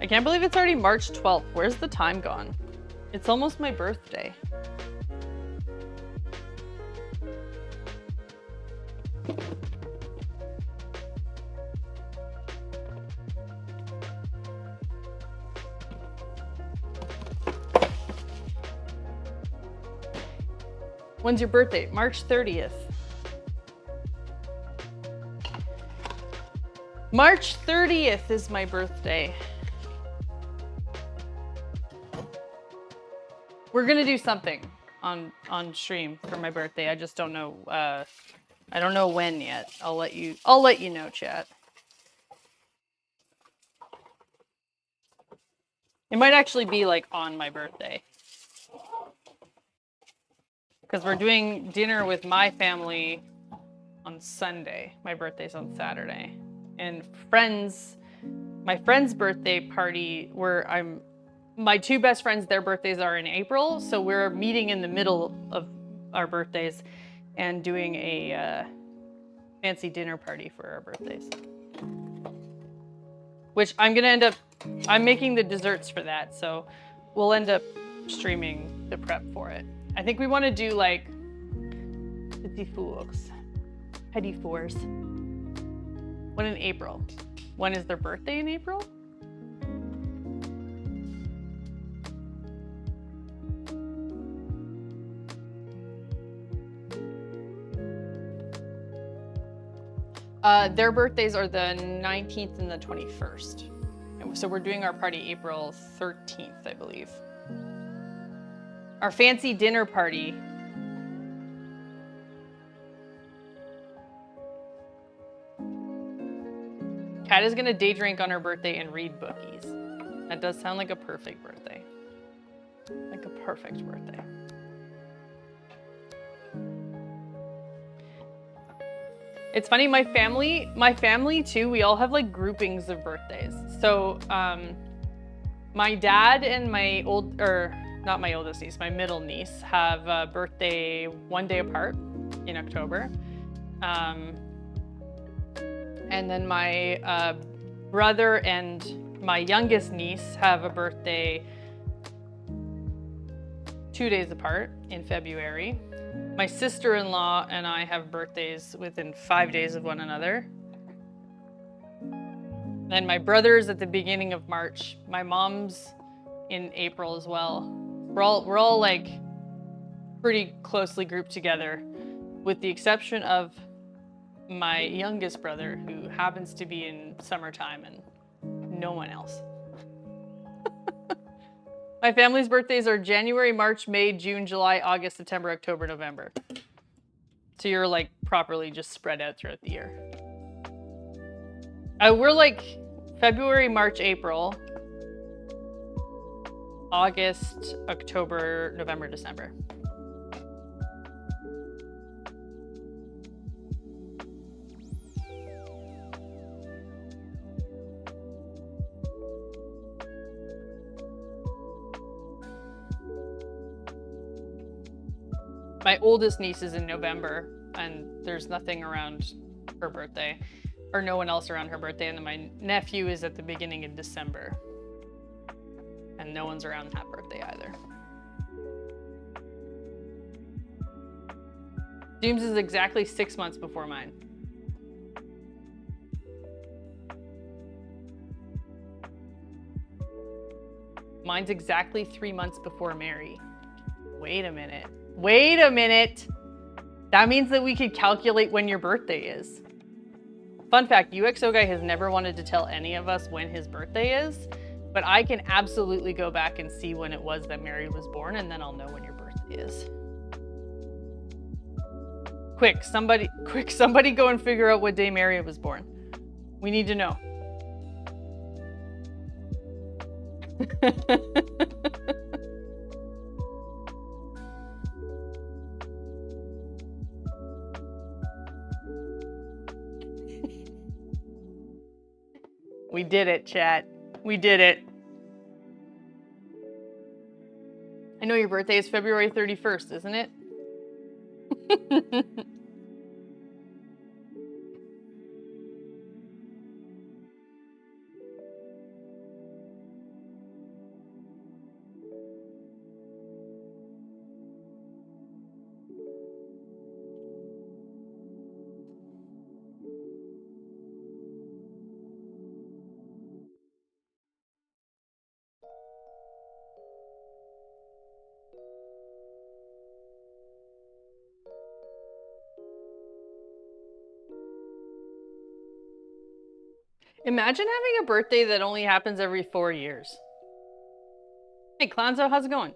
I can't believe it's already March 12th. Where's the time gone? It's almost my birthday. When's your birthday? March 30th. March 30th is my birthday. We're gonna do something on stream for my birthday. I just don't know. I don't know when yet. I'll let you know, chat. It might actually be like on my birthday, because we're doing dinner with my family on Sunday. My birthday's on Saturday. And my friend's birthday party, my two best friends, their birthdays are in April, so we're meeting in the middle of our birthdays and doing a fancy dinner party for our birthdays. Which I'm making the desserts for that, so we'll end up streaming the prep for it. I think we want to do like petit fours. When in April? When is their birthday in April? Their birthdays are the 19th and the 21st. And so we're doing our party April 13th, I believe. Our fancy dinner party. Kat is gonna day drink on her birthday and read bookies. That does sound like a perfect birthday. Like a perfect birthday. It's funny, my family too, we all have like groupings of birthdays. So my dad and not my oldest niece, my middle niece have a birthday one day apart in October. And then my brother and my youngest niece have a birthday 2 days apart in February. My sister-in-law and I have birthdays within 5 days of one another. Then my brother's at the beginning of March. My mom's in April as well. We're all like pretty closely grouped together, with the exception of my youngest brother, who happens to be in summertime, and no one else. My family's birthdays are January, March, May, June, July, August, September, October, November. So you're like properly just spread out throughout the year. We're like February, March, April, August, October, November, December. My oldest niece is in November, and there's nothing around her birthday, or no one else around her birthday. And then my nephew is at the beginning of December, and no one's around that birthday either. James is exactly 6 months before mine. Mine's exactly 3 months before Mary. Wait a minute. Wait a minute. That means that we could calculate when your birthday is. Fun fact, UXO Guy has never wanted to tell any of us when his birthday is, but I can absolutely go back and see when it was that Mary was born, and then I'll know when your birthday is. Quick, somebody go and figure out what day Mary was born. We need to know. We did it, chat. We did it. I know your birthday is February 31st, isn't it? Imagine having a birthday that only happens every 4 years. Hey, Clonzo, how's it going?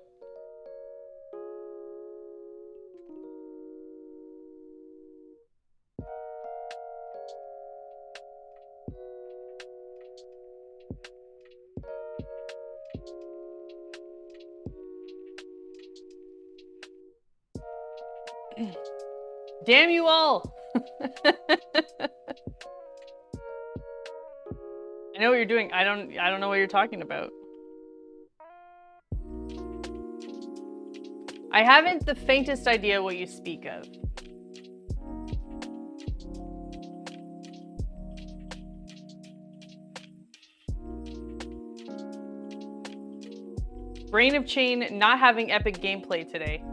Damn you all! I know what you're doing. I don't know what you're talking about. I haven't the faintest idea what you speak of. Brain of Chain not having epic gameplay today.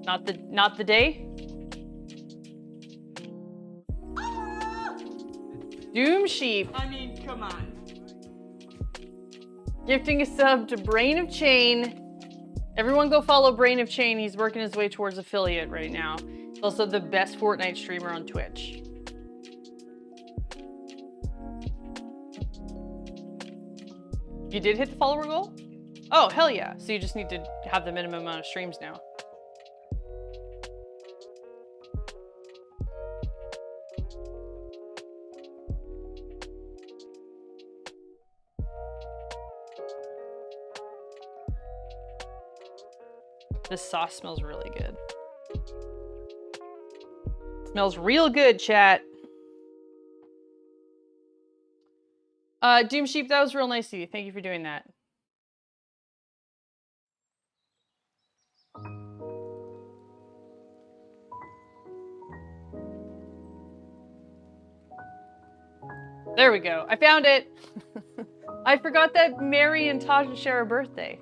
Not the day. Doom Sheep I mean, come on. gifting a sub to Brain of Chain. Everyone go follow Brain of Chain. He's working his way towards affiliate right now. He's also the best Fortnite streamer on Twitch. You did hit the follower goal? Oh, hell yeah. So you just need to have the minimum amount of streams now. This sauce smells really good. Smells real good, chat. Doom Sheep, that was real nice of you. Thank you for doing that. There we go. I found it. I forgot that Mary and Tasha share a birthday.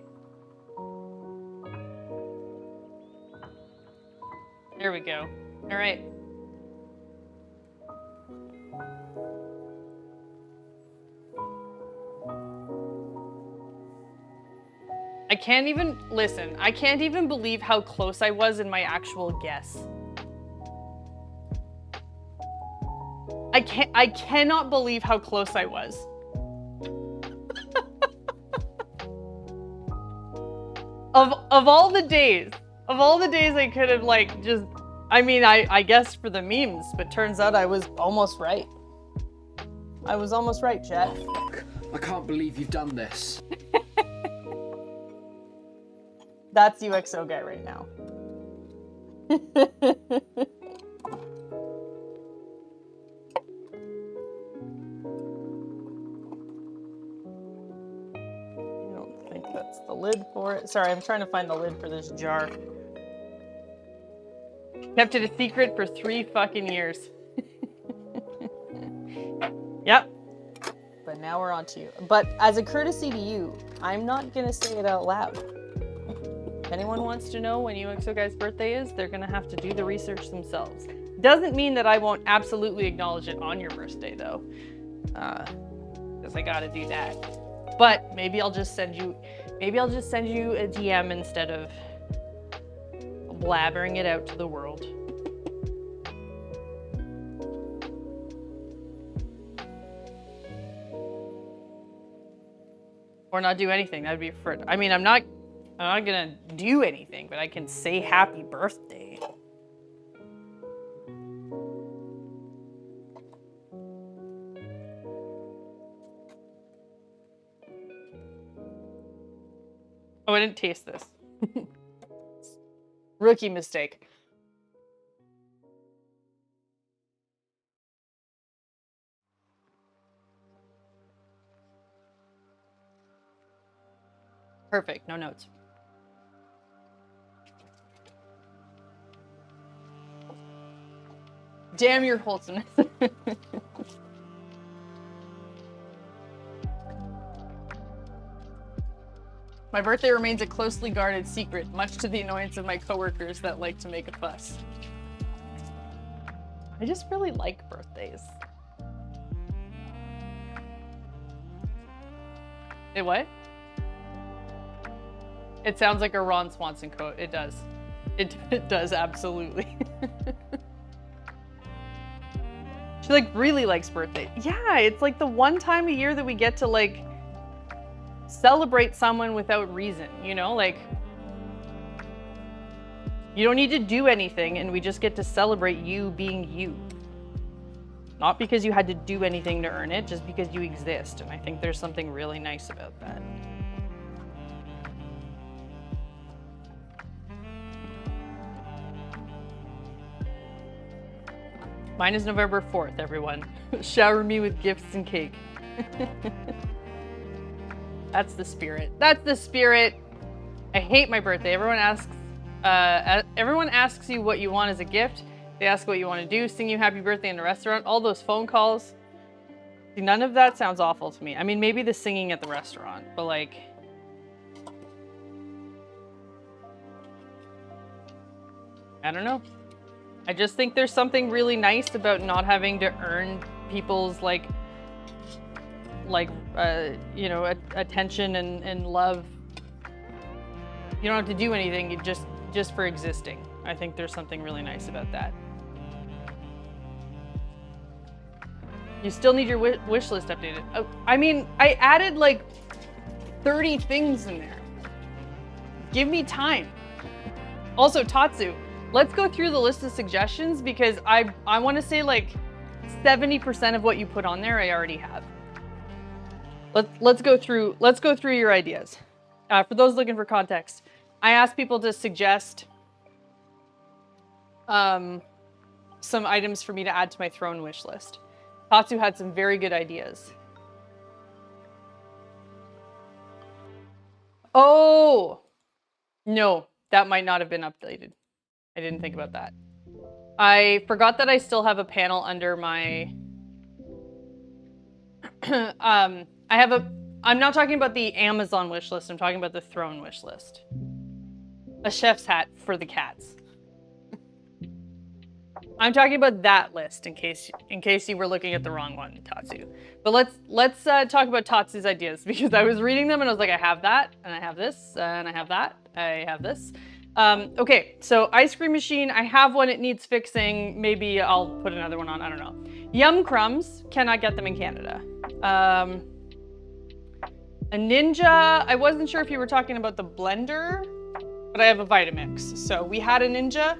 There we go. All right. I can't even, listen, I can't even believe how close I was in my actual guess. I cannot believe how close I was. Of all the days I could have like just, I mean, I guessed for the memes, but turns out I was almost right. I was almost right, chat. Oh, fuck. I can't believe you've done this. That's UXO guy right now. I don't think that's the lid for it. Sorry, I'm trying to find the lid for this jar. Kept it a secret for 3 fucking years. Yep. But now we're on to you. But as a courtesy to you, I'm not gonna say it out loud. If anyone wants to know when UXO Guy's birthday is, they're gonna have to do the research themselves. Doesn't mean that I won't absolutely acknowledge it on your birthday though. Because I gotta do that. But maybe I'll just send you a DM instead of blabbering it out to the world. Or not do anything. That'd be for, I mean, I'm not gonna do anything, but I can say happy birthday. Oh, I didn't taste this. Rookie mistake. Perfect, no notes. Damn your wholesomeness. My birthday remains a closely guarded secret, much to the annoyance of my coworkers that like to make a fuss. I just really like birthdays. It what? It sounds like a Ron Swanson quote. It does. It does, absolutely. She like really likes birthdays. Yeah, it's like the one time a year that we get to like celebrate someone without reason, you know? Like, you don't need to do anything and we just get to celebrate you being you. Not because you had to do anything to earn it, just because you exist. And I think there's something really nice about that. Mine is November 4th, everyone. Shower me with gifts and cake. That's the spirit. That's the spirit. I hate my birthday. Everyone asks you what you want as a gift. They ask what you want to do, sing you happy birthday in the restaurant. All those phone calls. See, none of that sounds awful to me. I mean, maybe the singing at the restaurant, but like... I don't know. I just think there's something really nice about not having to earn people's you know, attention and love. You don't have to do anything, you just for existing. I think there's something really nice about that. You still need your wish list updated. Oh, I mean, I added like 30 things in there. Give me time. Also, Tatsu, let's go through the list of suggestions because I want to say like 70% of what you put on there I already have. Let's go through your ideas. For those looking for context, I asked people to suggest some items for me to add to my throne wish list. Tatsu had some very good ideas. Oh, no, that might not have been updated. I didn't think about that. I forgot that I still have a panel under my... I'm not talking about the Amazon wish list, I'm talking about the throne wish list. A chef's hat for the cats. I'm talking about that list in case you were looking at the wrong one, Tatsu. But let's talk about Tatsu's ideas because I was reading them and I was like, I have that, and I have this, and I have that, I have this. Okay, so ice cream machine, I have one, it needs fixing. Maybe I'll put another one on, I don't know. Yum crumbs, cannot get them in Canada. A Ninja, I wasn't sure if you were talking about the blender, but I have a Vitamix. So we had a Ninja,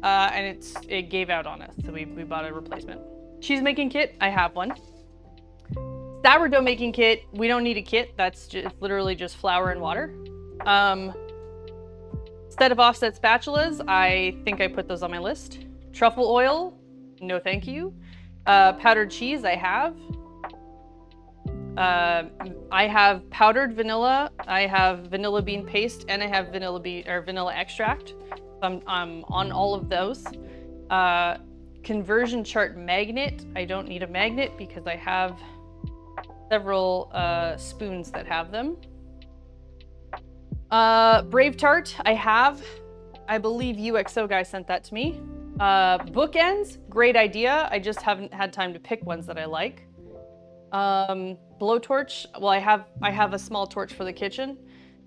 and it gave out on us, so we bought a replacement. Cheese making kit, I have one. Sourdough making kit, we don't need a kit, that's just literally just flour and water. Set of offset spatulas, I think I put those on my list. Truffle oil, no thank you. Powdered cheese, I have. I have powdered vanilla, I have vanilla bean paste, and I have vanilla extract. I'm on all of those. Conversion chart magnet, I don't need a magnet because I have several spoons that have them. Brave Tart, I have. I believe UXO guy sent that to me. Bookends, great idea. I just haven't had time to pick ones that I like. Blowtorch, well, I have a small torch for the kitchen.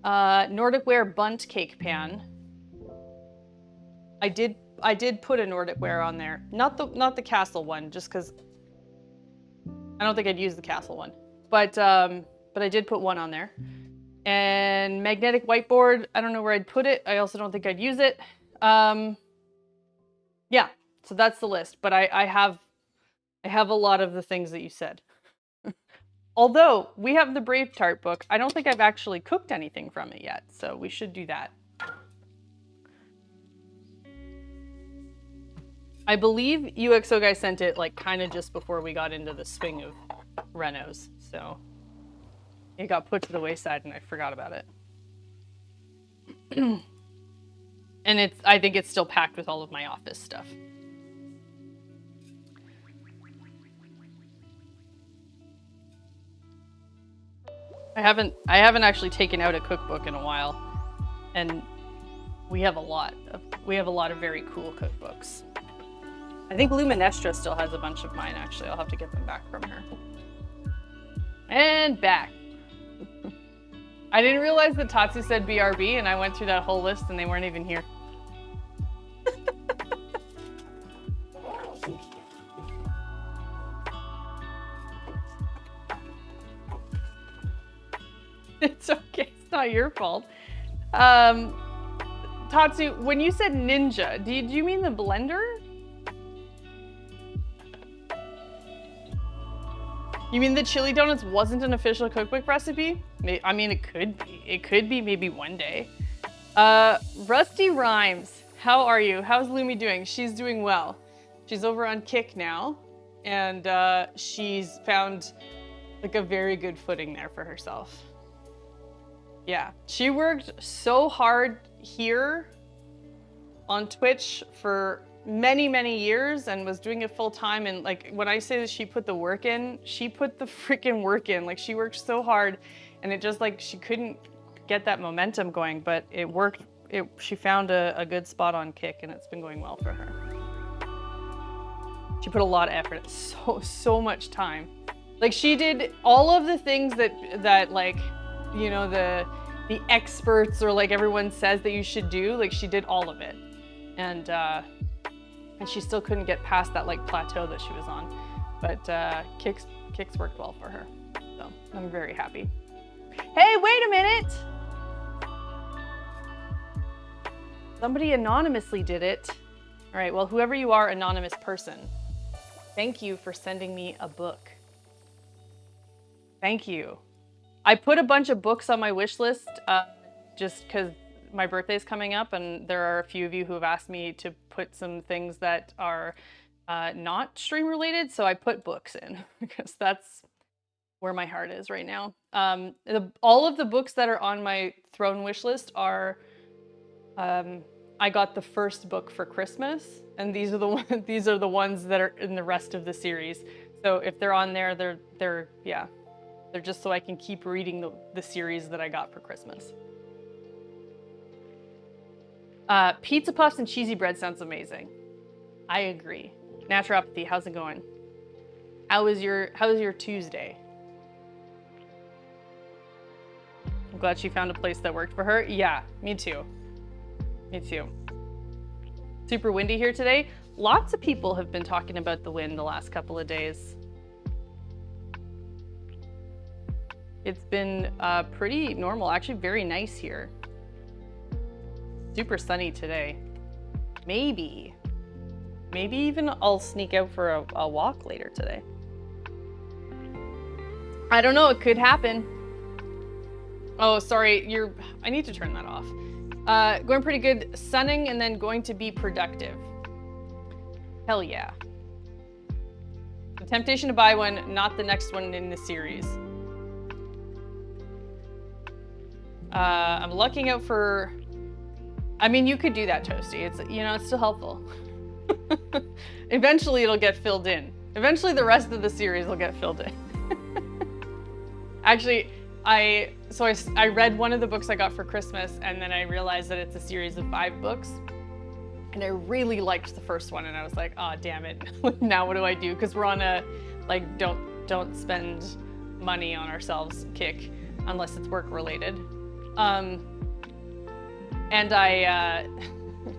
Nordic Ware Bundt cake pan. I did put a Nordic Ware on there. Not the castle one, just because I don't think I'd use the castle one. But I did put one on there. And magnetic whiteboard, I don't know where I'd put it. I also don't think I'd use it. Yeah, so that's the list. But I have a lot of the things that you said. Although we have the Brave Tart book, I don't think I've actually cooked anything from it yet, so we should do that. I believe UXO guy sent it like kind of just before we got into the swing of renos, so it got put to the wayside and I forgot about it. And I think it's still packed with all of my office stuff. I haven't actually taken out a cookbook in a while, and we have a lot of very cool cookbooks. I think Luminestra still has a bunch of mine, actually. I'll have to get them back from her. And back. I didn't realize that Tatsu said BRB, and I went through that whole list and they weren't even here. It's okay, it's not your fault. Tatsu, when you said Ninja, did you mean the blender? You mean the chili donuts wasn't an official cookbook recipe? I mean, it could be. It could be maybe one day. Rusty Rhymes, how are you? How's Lumi doing? She's doing well. She's over on Kick now, and she's found like a very good footing there for herself. Yeah, she worked so hard here on Twitch for many, many years and was doing it full time. And like, when I say that she put the work in, she put the freaking work in. Like, she worked so hard, and it just like, she couldn't get that momentum going, but it worked. She found a good spot on Kick, and it's been going well for her. She put a lot of effort, so much time. Like, she did all of the things that like, you know, the experts or like everyone says that you should do. Like, she did all of it, and she still couldn't get past that like plateau that she was on. But Kicks worked well for her, so I'm very happy. Hey, wait a minute! Somebody anonymously did it. All right, well, whoever you are, anonymous person, thank you for sending me a book. Thank you. I put a bunch of books on my wish list just because my birthday's coming up, and there are a few of you who have asked me to put some things that are not stream related, so I put books in because that's where my heart is right now. All of the books that are on my throne wish list are I got the first book for Christmas, and these are the ones that are in the rest of the series. So if they're on there, they're just so I can keep reading the series that I got for Christmas. Pizza puffs and cheesy bread sounds amazing. I agree. Naturopathy, how's it going? How was your Tuesday? I'm glad she found a place that worked for her. Yeah, me too. Me too. Super windy here today. Lots of people have been talking about the wind the last couple of days. It's been pretty normal, actually very nice here. Super sunny today. Maybe even I'll sneak out for a walk later today. I don't know, it could happen. Oh, sorry, I need to turn that off. Going pretty good, sunning, and then going to be productive. Hell yeah. The temptation to buy one, not the next one in the series. I'm looking out for, I mean, you could do that, Toasty. It's, you know, it's still helpful. Eventually it'll get filled in. Eventually the rest of the series will get filled in. Actually, I read one of the books I got for Christmas, and then I realized that it's a series of 5 books. And I really liked the first one, and I was like, oh, damn it. Now what do I do? Because we're on a, like, don't spend money on ourselves kick unless it's work related. And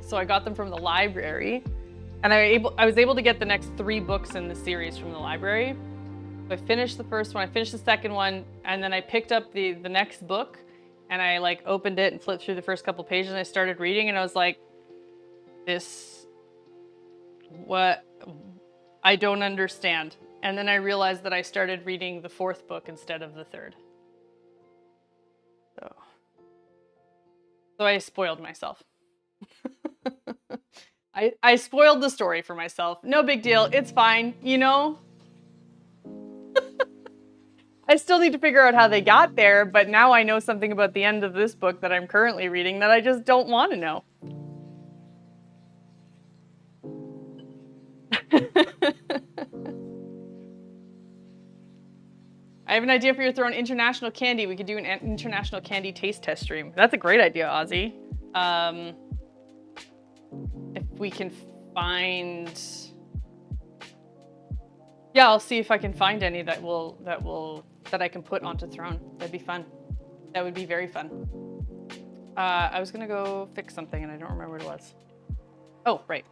so I got them from the library, and I was able to get the next 3 books in the series from the library. So I finished the first one, I finished the second one, and then I picked up the next book, and I like opened it and flipped through the first couple pages, and I started reading, and I was like, what? I don't understand. And then I realized that I started reading the 4th book instead of the 3rd. So I spoiled myself. I spoiled the story for myself. No big deal. It's fine, you know? I still need to figure out how they got there, but now I know something about the end of this book that I'm currently reading that I just don't want to know. I have an idea for your throne, international candy. We could do an international candy taste test stream. That's a great idea, Ozzy. If we can find, yeah, I'll see if I can find any that I can put onto throne. That'd be fun. That would be very fun. I was gonna go fix something and I don't remember what it was. Oh, right.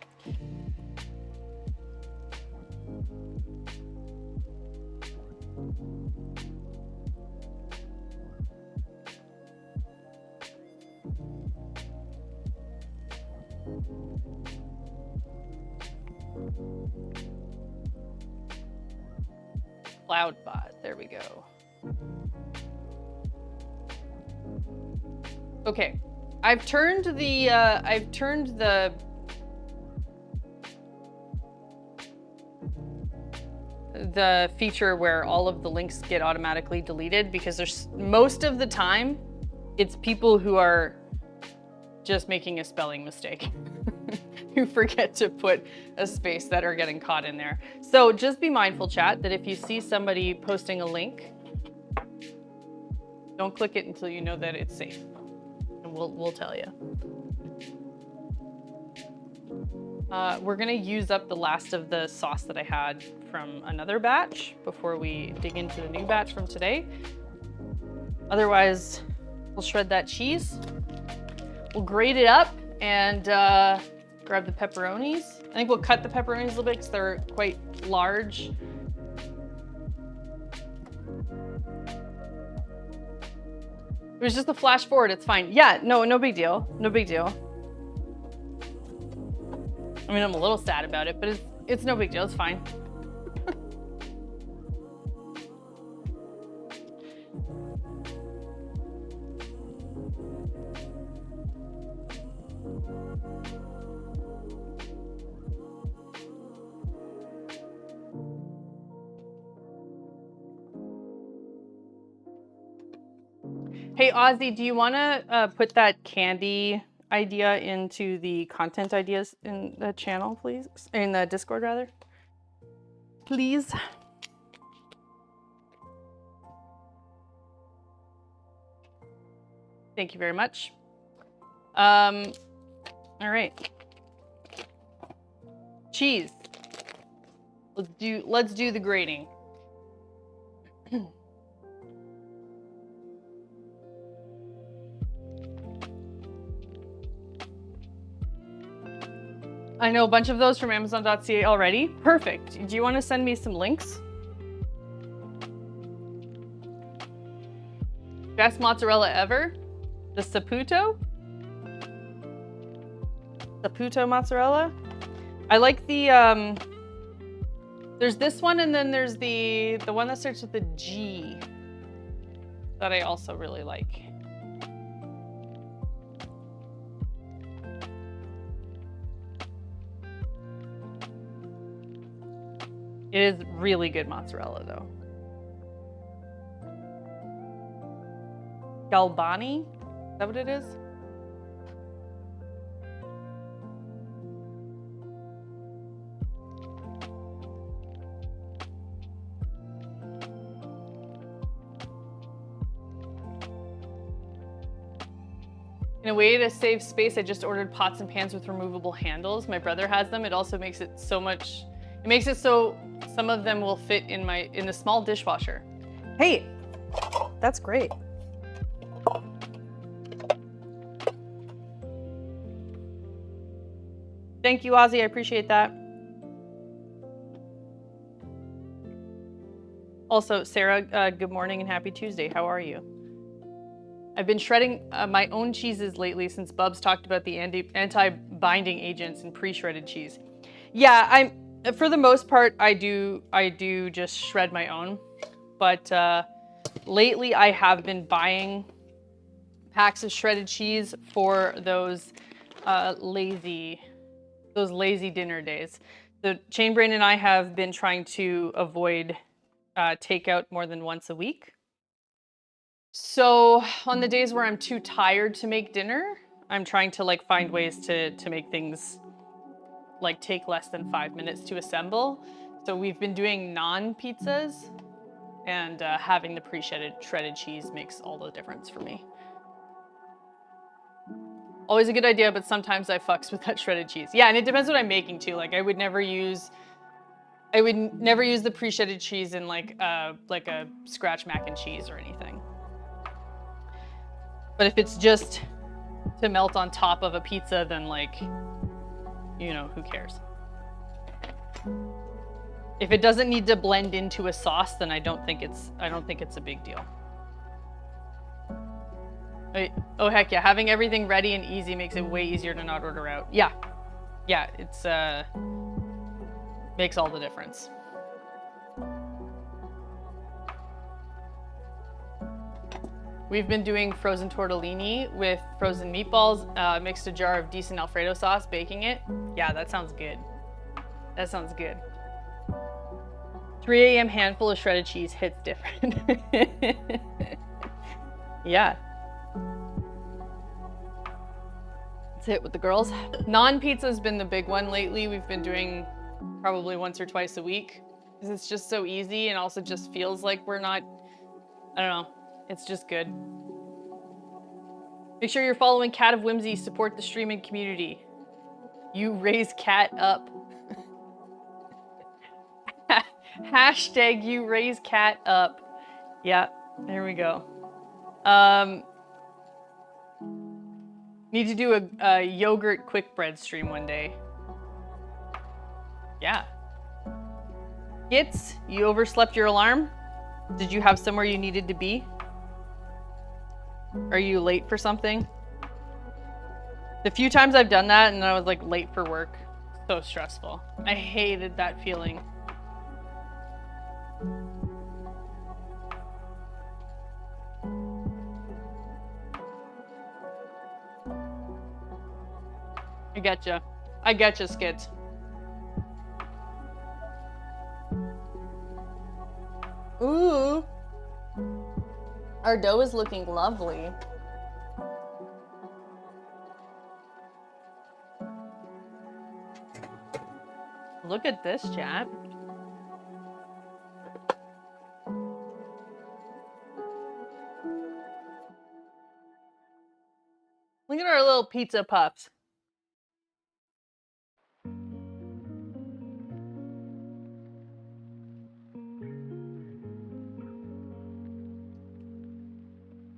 Cloudbot, there we go. Okay, I've turned the the feature where all of the links get automatically deleted, because there's most of the time it's people who are just making a spelling mistake who forget to put a space that are getting caught in there. So just be mindful, chat, that if you see somebody posting a link, don't click it until you know that it's safe, and we'll tell you. We're gonna use up the last of the sauce that I had from another batch before we dig into the new batch from today. Otherwise, we'll shred that cheese. We'll grate it up and grab the pepperonis. I think we'll cut the pepperonis a little bit because they're quite large. It was just a flash forward, it's fine. Yeah, no big deal, no big deal. I mean, I'm a little sad about it, but it's no big deal, it's fine. Hey, Ozzy, do you want to put that candy idea into the content ideas in the channel, please? In the Discord, rather? Please. Thank you very much. All right. Cheese. Let's do the grating. I know a bunch of those from Amazon.ca already. Perfect. Do you want to send me some links? Best mozzarella ever? The Saputo? Saputo mozzarella? I like the, there's this one, and then there's the one that starts with a G that I also really like. It is really good mozzarella, though. Galbani? Is that what it is? In a way to save space, I just ordered pots and pans with removable handles. My brother has them. It also makes it so much, it makes it so some of them will fit in the small dishwasher. Hey, that's great. Thank you, Ozzy. I appreciate that. Also, Sarah, good morning and happy Tuesday. How are you? I've been shredding my own cheeses lately since Bubs talked about the anti-binding agents in pre-shredded cheese. Yeah, for the most part, I do just shred my own, but lately I have been buying packs of shredded cheese for those lazy dinner days. The Chain Brain and I have been trying to avoid takeout more than once a week. So on the days where I'm too tired to make dinner, I'm trying to like find ways to make things like take less than 5 minutes to assemble. So we've been doing naan pizzas, and having the shredded cheese makes all the difference for me. Always a good idea, but sometimes I fucks with that shredded cheese. Yeah, and it depends what I'm making too. Like I would never use the pre-shredded cheese in like a scratch mac and cheese or anything. But if it's just to melt on top of a pizza, then like, you know, who cares? If it doesn't need to blend into a sauce, then I don't think it's a big deal. Wait, oh heck yeah, having everything ready and easy makes it way easier to not order out. Yeah, it's makes all the difference. We've been doing frozen tortellini with frozen meatballs, mixed a jar of decent Alfredo sauce, baking it. Yeah, that sounds good. That sounds good. 3 a.m. handful of shredded cheese hits different. Yeah. That's it with the girls. Non-pizza's been the big one lately. We've been doing probably once or twice a week. Because it's just so easy and also just feels like we're not, I don't know, it's just good. Make sure you're following Cat of Whimsy, support the streaming community. You raise cat up. Hashtag you raise cat up. Yeah, there we go. Need to do a yogurt quick bread stream one day. Yeah. Gits, you overslept your alarm? Did you have somewhere you needed to be? Are you late for something? The few times I've done that and I was like late for work, so stressful. I hated that feeling. I getcha, Skids. Ooh. Our dough is looking lovely. Look at this, chat. Look at our little pizza puffs.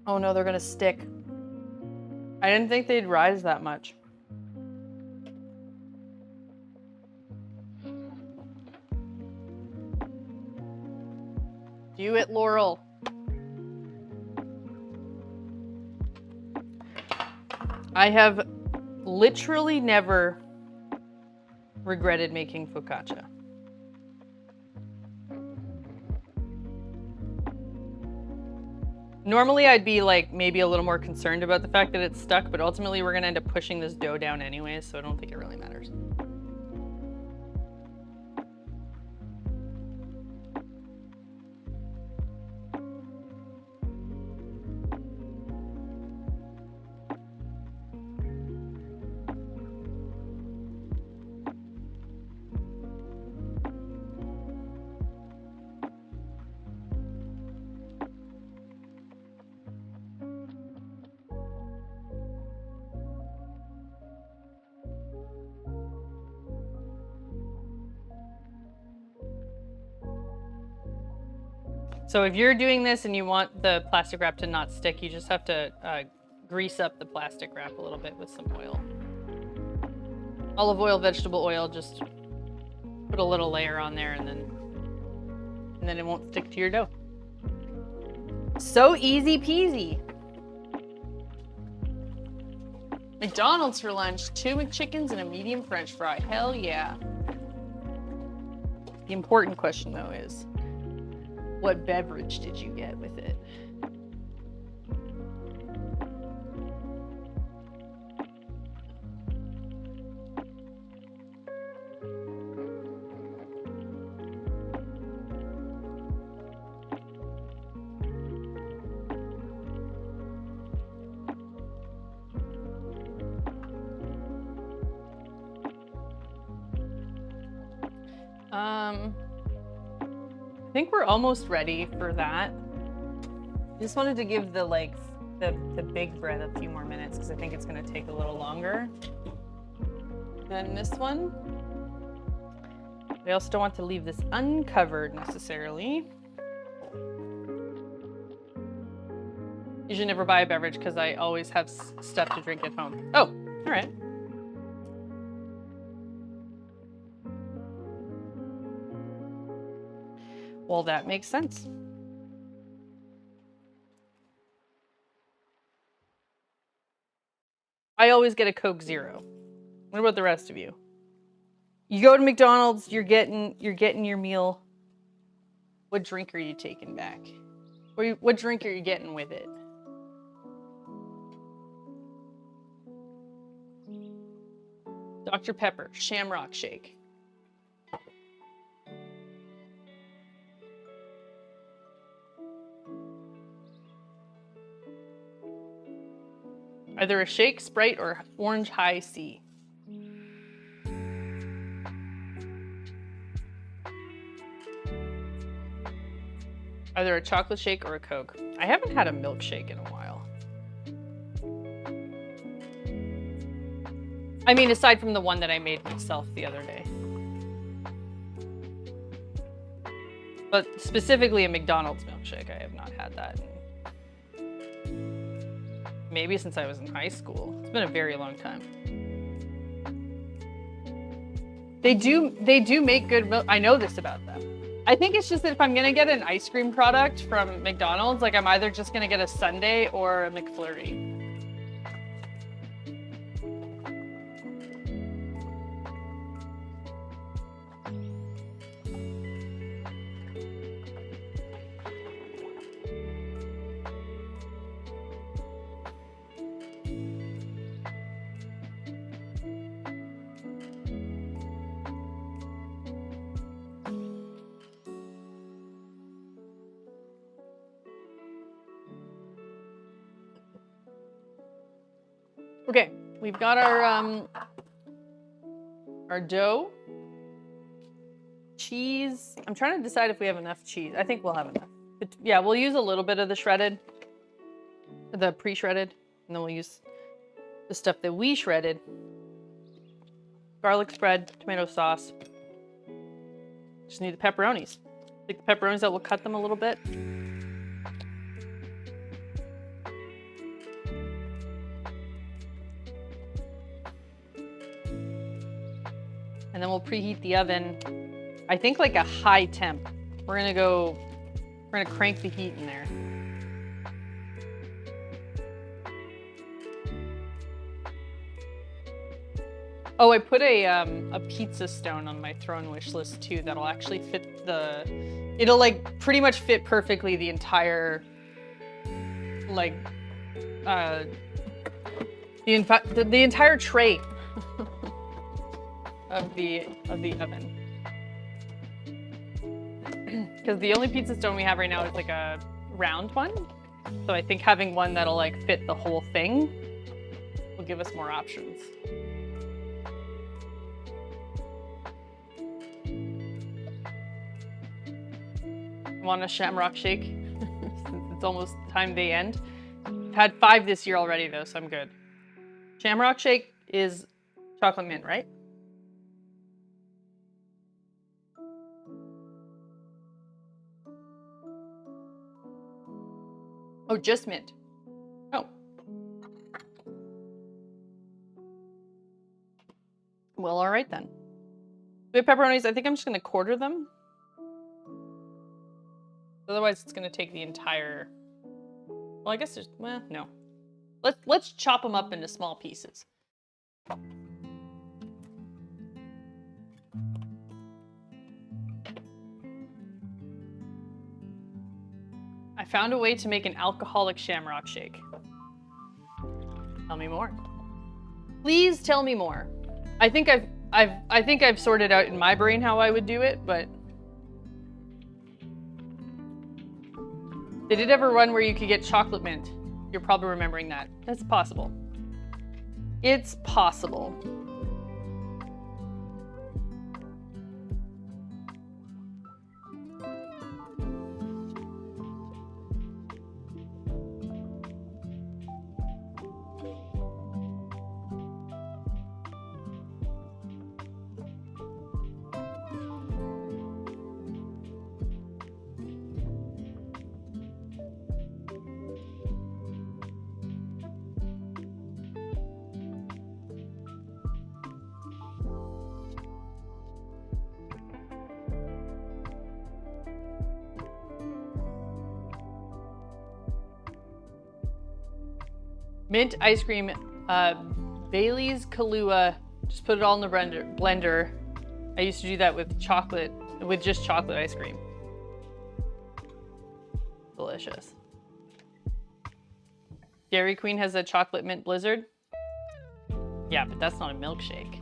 Oh no, they're gonna stick. I didn't think they'd rise that much. Do it, Laurel. I have literally never regretted making focaccia. Normally I'd be like maybe a little more concerned about the fact that it's stuck, but ultimately we're gonna end up pushing this dough down anyways, so I don't think it really matters. So if you're doing this and you want the plastic wrap to not stick, you just have to grease up the plastic wrap a little bit with some oil. Olive oil, vegetable oil, just put a little layer on there and then it won't stick to your dough. So easy peasy. McDonald's for lunch, 2 McChickens and a medium French fry. Hell yeah. The important question though is, what beverage did you get with it? I think we're almost ready for that. I just wanted to give the big bread a few more minutes because I think it's going to take a little longer than this one. I also don't want to leave this uncovered necessarily. You should never buy a beverage because I always have stuff to drink at home. Oh, all right. Well, that makes sense. I always get a Coke Zero. What about the rest of you? You go to McDonald's, you're getting your meal. What drink are you taking back? What drink are you getting with it? Dr. Pepper, Shamrock Shake. Either a shake, Sprite, or orange high C. Either a chocolate shake or a Coke. I haven't had a milkshake in a while. I mean, aside from the one that I made myself the other day. But specifically a McDonald's milkshake, I have not had that maybe since I was in high school. It's been a very long time. They do make good milk. I know this about them. I think it's just that if I'm gonna get an ice cream product from McDonald's, like I'm either just gonna get a sundae or a McFlurry. Okay, we've got our dough, cheese. I'm trying to decide if we have enough cheese. I think we'll have enough. But yeah, we'll use a little bit of the pre-shredded, and then we'll use the stuff that we shredded. Garlic spread, tomato sauce. Just need the pepperonis. Take the pepperonis out, we'll cut them a little bit. And then we'll preheat the oven. I think like a high temp. We're gonna crank the heat in there. Oh, I put a pizza stone on my throne wish list too. That'll actually fit it'll like pretty much fit perfectly the entire, like, the entire tray. of the oven. Because the only pizza stone we have right now is like a round one. So I think having one that'll like fit the whole thing will give us more options. Want a shamrock shake? Since it's almost time they end. I've had 5 this year already though, so I'm good. Shamrock shake is chocolate mint, right? Oh, just mint. Oh. Well, all right then. We have pepperonis. I think I'm just going to quarter them. Otherwise, it's going to take the entire... Well, I guess there's... Well, no. Let's chop them up into small pieces. I found a way to make an alcoholic shamrock shake. Tell me more. Please tell me more. I think I've sorted out in my brain how I would do it, but they did have a run where you could get chocolate mint. You're probably remembering that. That's possible. It's possible. Mint ice cream, Bailey's Kahlua. Just put it all in the blender. I used to do that with just chocolate ice cream. Delicious. Dairy Queen has a chocolate mint blizzard. Yeah, but that's not a milkshake.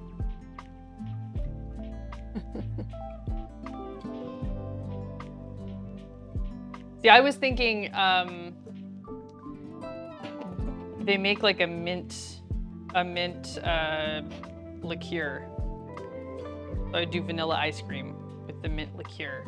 See, I was thinking they make like a mint liqueur. So I do vanilla ice cream with the mint liqueur.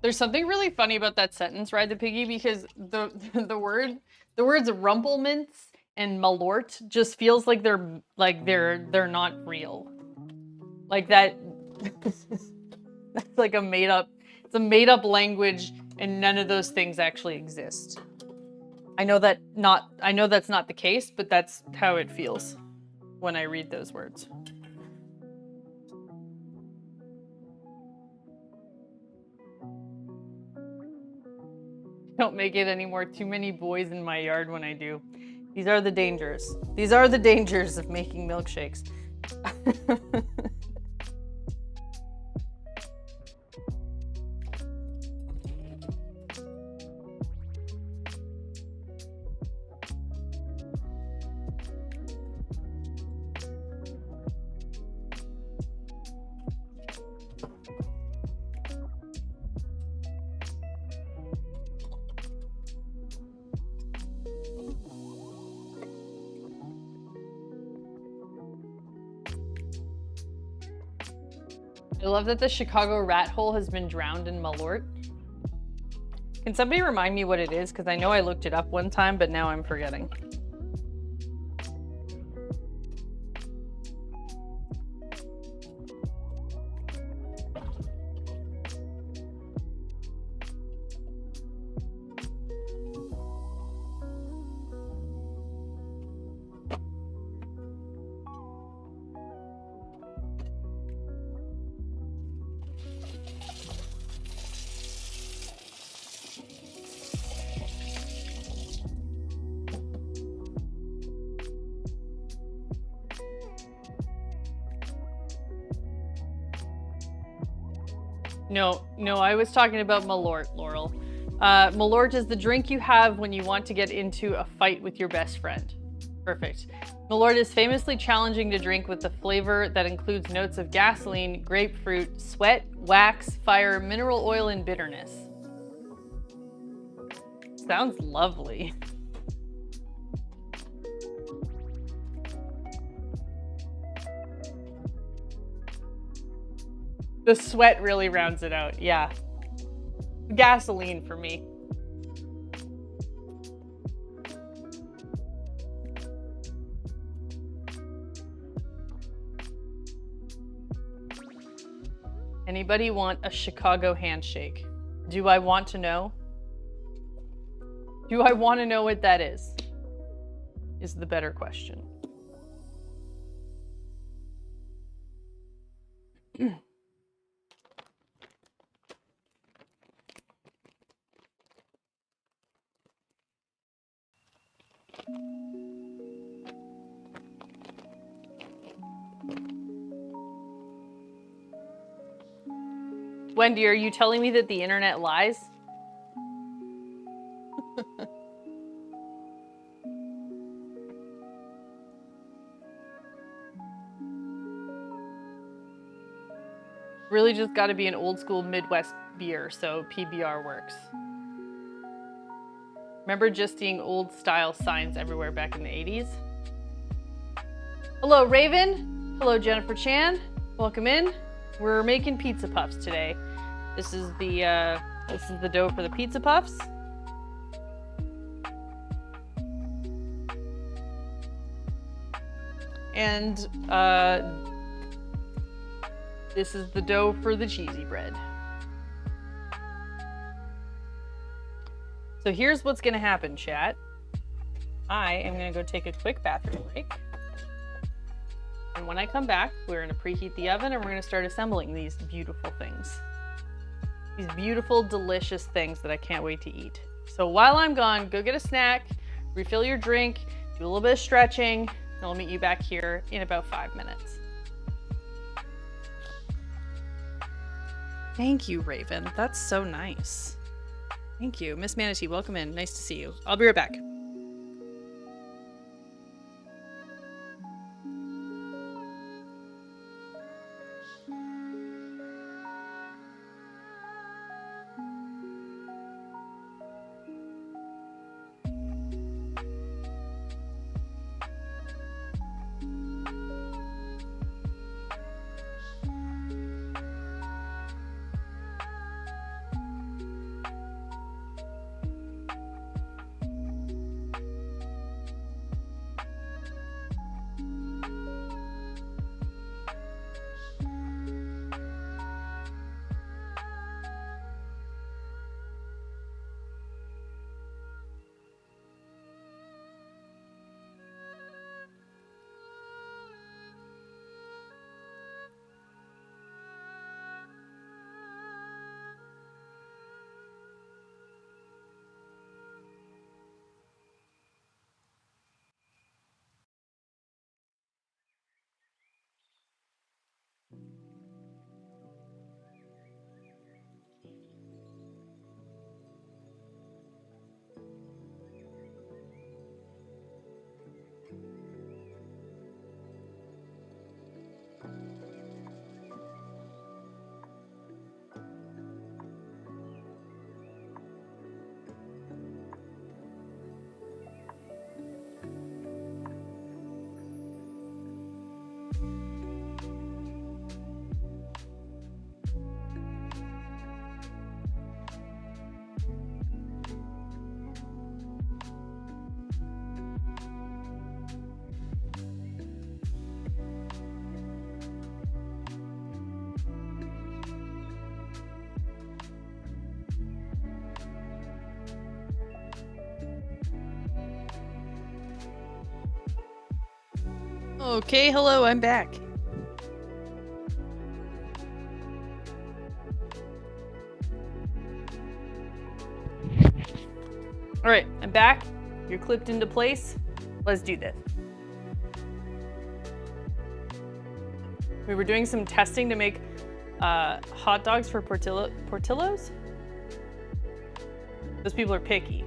There's something really funny about that sentence, Ride the Piggy, because the words Rumplemints and Malort just feels like they're not real. Like that that's like it's a made up language, and none of those things actually exist. I know that's not the case, but that's how it feels when I read those words. Don't make it anymore. Too many boys in my yard when I do. These are the dangers. These are the dangers of making milkshakes. I love that the Chicago rat hole has been drowned in Malort. Can somebody remind me what it is? Because I know I looked it up one time, but now I'm forgetting. No, I was talking about Malort, Laurel. Malort is the drink you have when you want to get into a fight with your best friend. Perfect. Malort is famously challenging to drink with a flavor that includes notes of gasoline, grapefruit, sweat, wax, fire, mineral oil, and bitterness. Sounds lovely. The sweat really rounds it out, yeah. Gasoline for me. Anybody want a Chicago handshake? Do I want to know? Do I want to know what that is? Is the better question. Wendy, are you telling me that the internet lies? Really just got to be an old school Midwest beer, so PBR works. Remember just seeing old style signs everywhere back in the 80s? Hello, Raven. Hello, Jennifer Chan. Welcome in. We're making pizza puffs today. This is the dough for the pizza puffs. And this is the dough for the cheesy bread. So here's what's gonna happen, chat. I am gonna go take a quick bathroom break. And when I come back, we're gonna preheat the oven and we're gonna start assembling these beautiful things. These beautiful, delicious things that I can't wait to eat. So while I'm gone, go get a snack, refill your drink, do a little bit of stretching, and I'll meet you back here in about 5 minutes. Thank you, Raven. That's so nice. Thank you. Miss Manatee, welcome in. Nice to see you. I'll be right back. Okay, hello, I'm back. Alright, I'm back. You're clipped into place. Let's do this. We were doing some testing to make hot dogs for Portillo's. Those people are picky.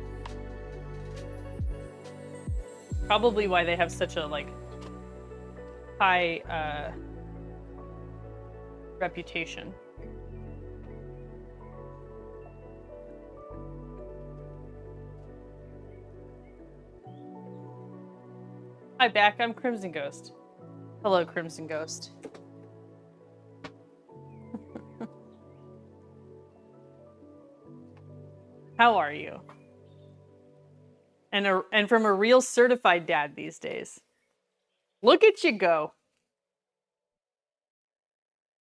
Probably why they have such a like high reputation. Hi, back. I'm Crimson Ghost. Hello, Crimson Ghost. How are you? And from a real certified dad these days. Look at you go.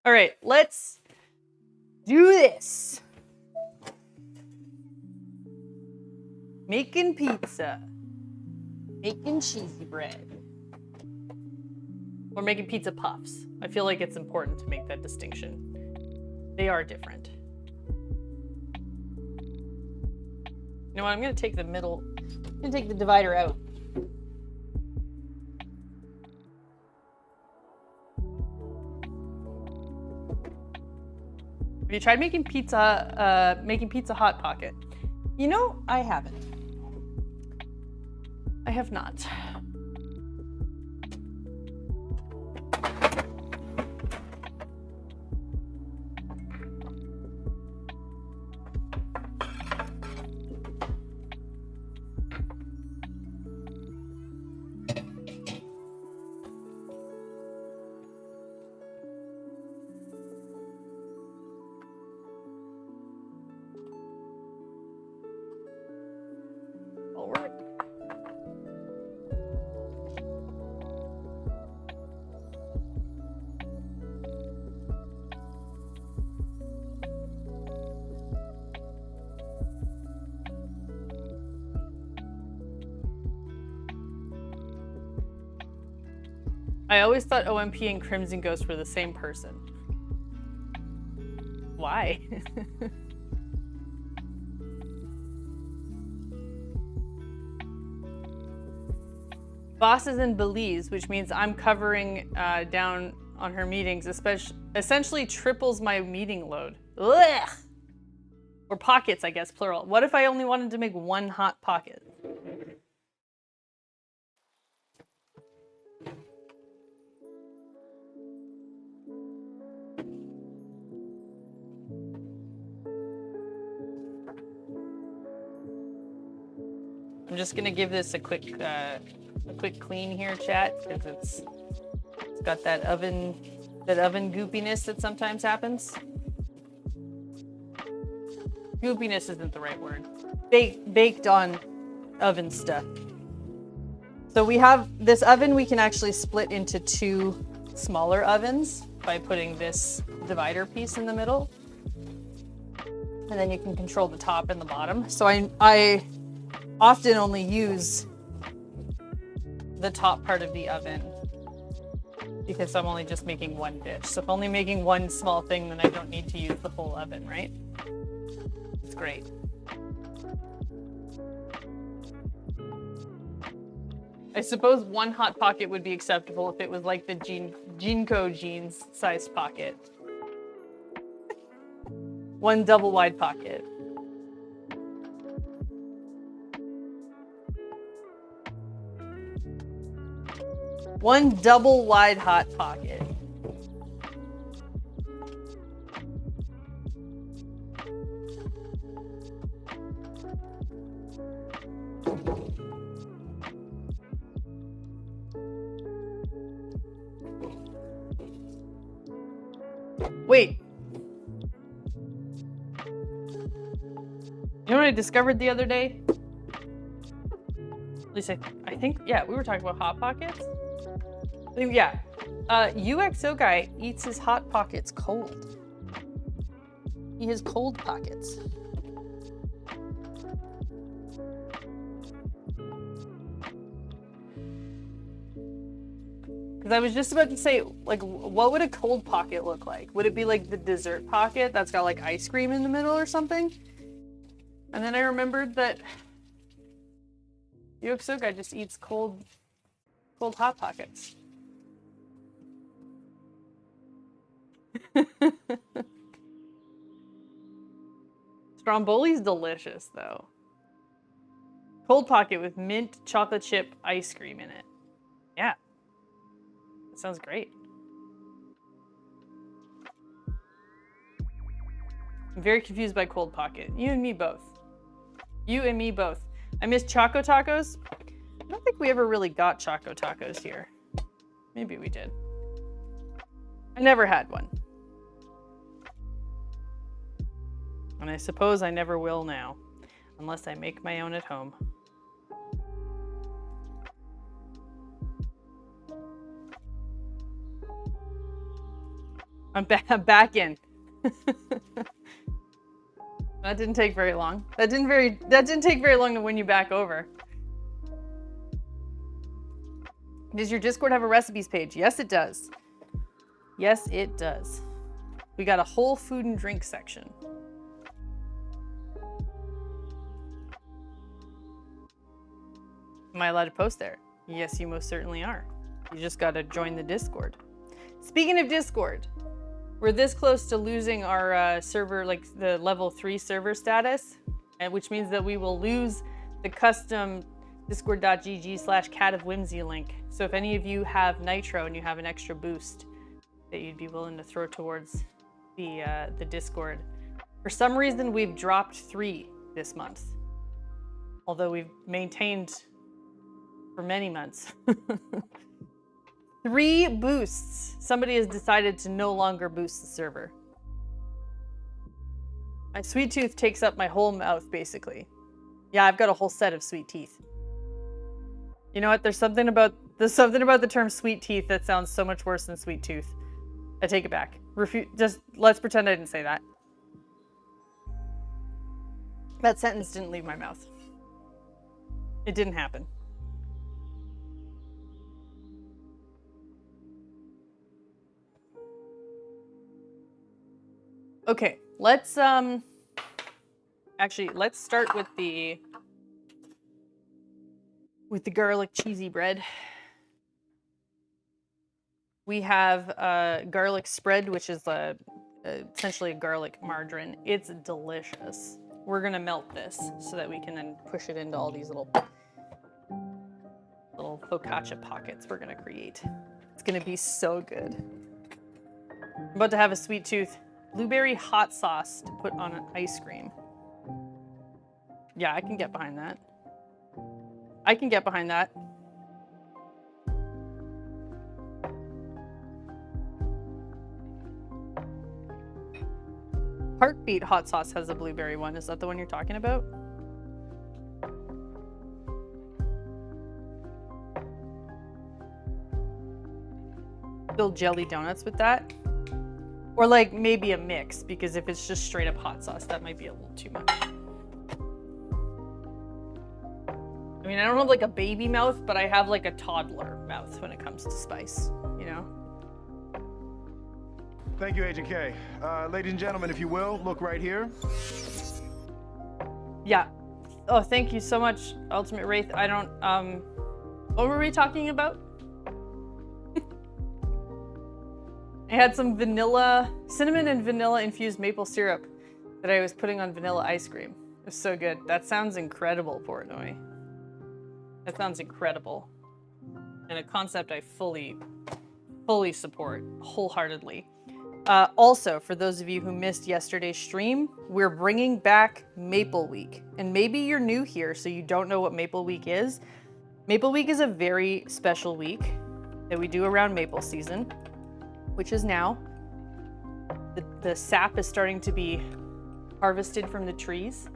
All right, let's do this. Making pizza. Making cheesy bread. Or making pizza puffs. I feel like it's important to make that distinction. They are different. You know what? I'm gonna take the middle. I'm gonna take the divider out. Have you tried making pizza Hot Pocket? You know, I haven't. I have not. I always thought OMP and Crimson Ghost were the same person. Why? Boss is in Belize, which means I'm covering down on her meetings, essentially triples my meeting load. Ugh! Or pockets, I guess, plural. What if I only wanted to make one hot pocket? I'm just gonna give this a quick clean here, chat, because it's got that oven goopiness that sometimes happens. Goopiness isn't the right word. Baked on oven stuff. So we have this oven we can actually split into two smaller ovens by putting this divider piece in the middle. And then you can control the top and the bottom. So I often only use the top part of the oven because I'm only just making one dish. So if I'm only making one small thing, then I don't need to use the whole oven, right? It's great. I suppose one hot pocket would be acceptable if it was like the Jinko jeans sized pocket. One double wide pocket. One double wide hot pocket. Wait. You know what I discovered the other day? At least I think, yeah, we were talking about Hot Pockets. Yeah, UXO guy eats his Hot Pockets cold. He has cold pockets. Because I was just about to say, like, what would a cold pocket look like? Would it be like the dessert pocket that's got like ice cream in the middle or something? And then I remembered that Yolk guy just eats cold Hot Pockets. Stromboli's delicious though. Cold Pocket with mint chocolate chip ice cream in it. Yeah. That sounds great. I'm very confused by Cold Pocket. You and me both. You and me both. I miss Choco Tacos. I don't think we ever really got Choco Tacos here. Maybe we did. I never had one. And I suppose I never will now, unless I make my own at home. I'm back in. That didn't take very long. That didn't take very long to win you back over. Does your Discord have a recipes page? Yes, it does. Yes, it does. We got a whole food and drink section. Am I allowed to post there? Yes, you most certainly are. You just got to join the Discord. Speaking of Discord, we're this close to losing our server, like the level 3 server status, and which means that we will lose the custom discord.gg/catofwhimsy link. So if any of you have Nitro and you have an extra boost that you'd be willing to throw towards the Discord. For some reason, we've dropped 3 this month, although we've maintained for many months. 3 boosts. Somebody has decided to no longer boost the server. My sweet tooth takes up my whole mouth, basically. Yeah, I've got a whole set of sweet teeth. You know what? There's something about the term sweet teeth that sounds so much worse than sweet tooth. I take it back. Just let's pretend I didn't say that. That sentence didn't leave my mouth. It didn't happen. Okay, let's actually let's start with the garlic cheesy bread. We have garlic spread, which is essentially a garlic margarine. It's delicious. We're gonna melt this so that we can then push it into all these little focaccia pockets we're gonna create. It's gonna be so good. I'm about to have a sweet tooth. Blueberry hot sauce to put on an ice cream. Yeah, I can get behind that. I can get behind that. Heartbeat hot sauce has a blueberry one. Is that the one you're talking about? Build jelly donuts with that. Or like maybe a mix, because if it's just straight up hot sauce, that might be a little too much. I mean, I don't have like a baby mouth, but I have like a toddler mouth when it comes to spice, you know? Thank you, Agent K. Ladies and gentlemen, if you will, look right here. Yeah. Oh, thank you so much, Ultimate Wraith. I don't, what were we talking about? I had some cinnamon and vanilla infused maple syrup that I was putting on vanilla ice cream. It was so good. That sounds incredible, Portnoy. That sounds incredible. And a concept I fully support wholeheartedly. Also, for those of you who missed yesterday's stream, we're bringing back Maple Week. And maybe you're new here, so you don't know what Maple Week is. Maple Week is a very special week that we do around maple season, which is now. The sap is starting to be harvested from the trees,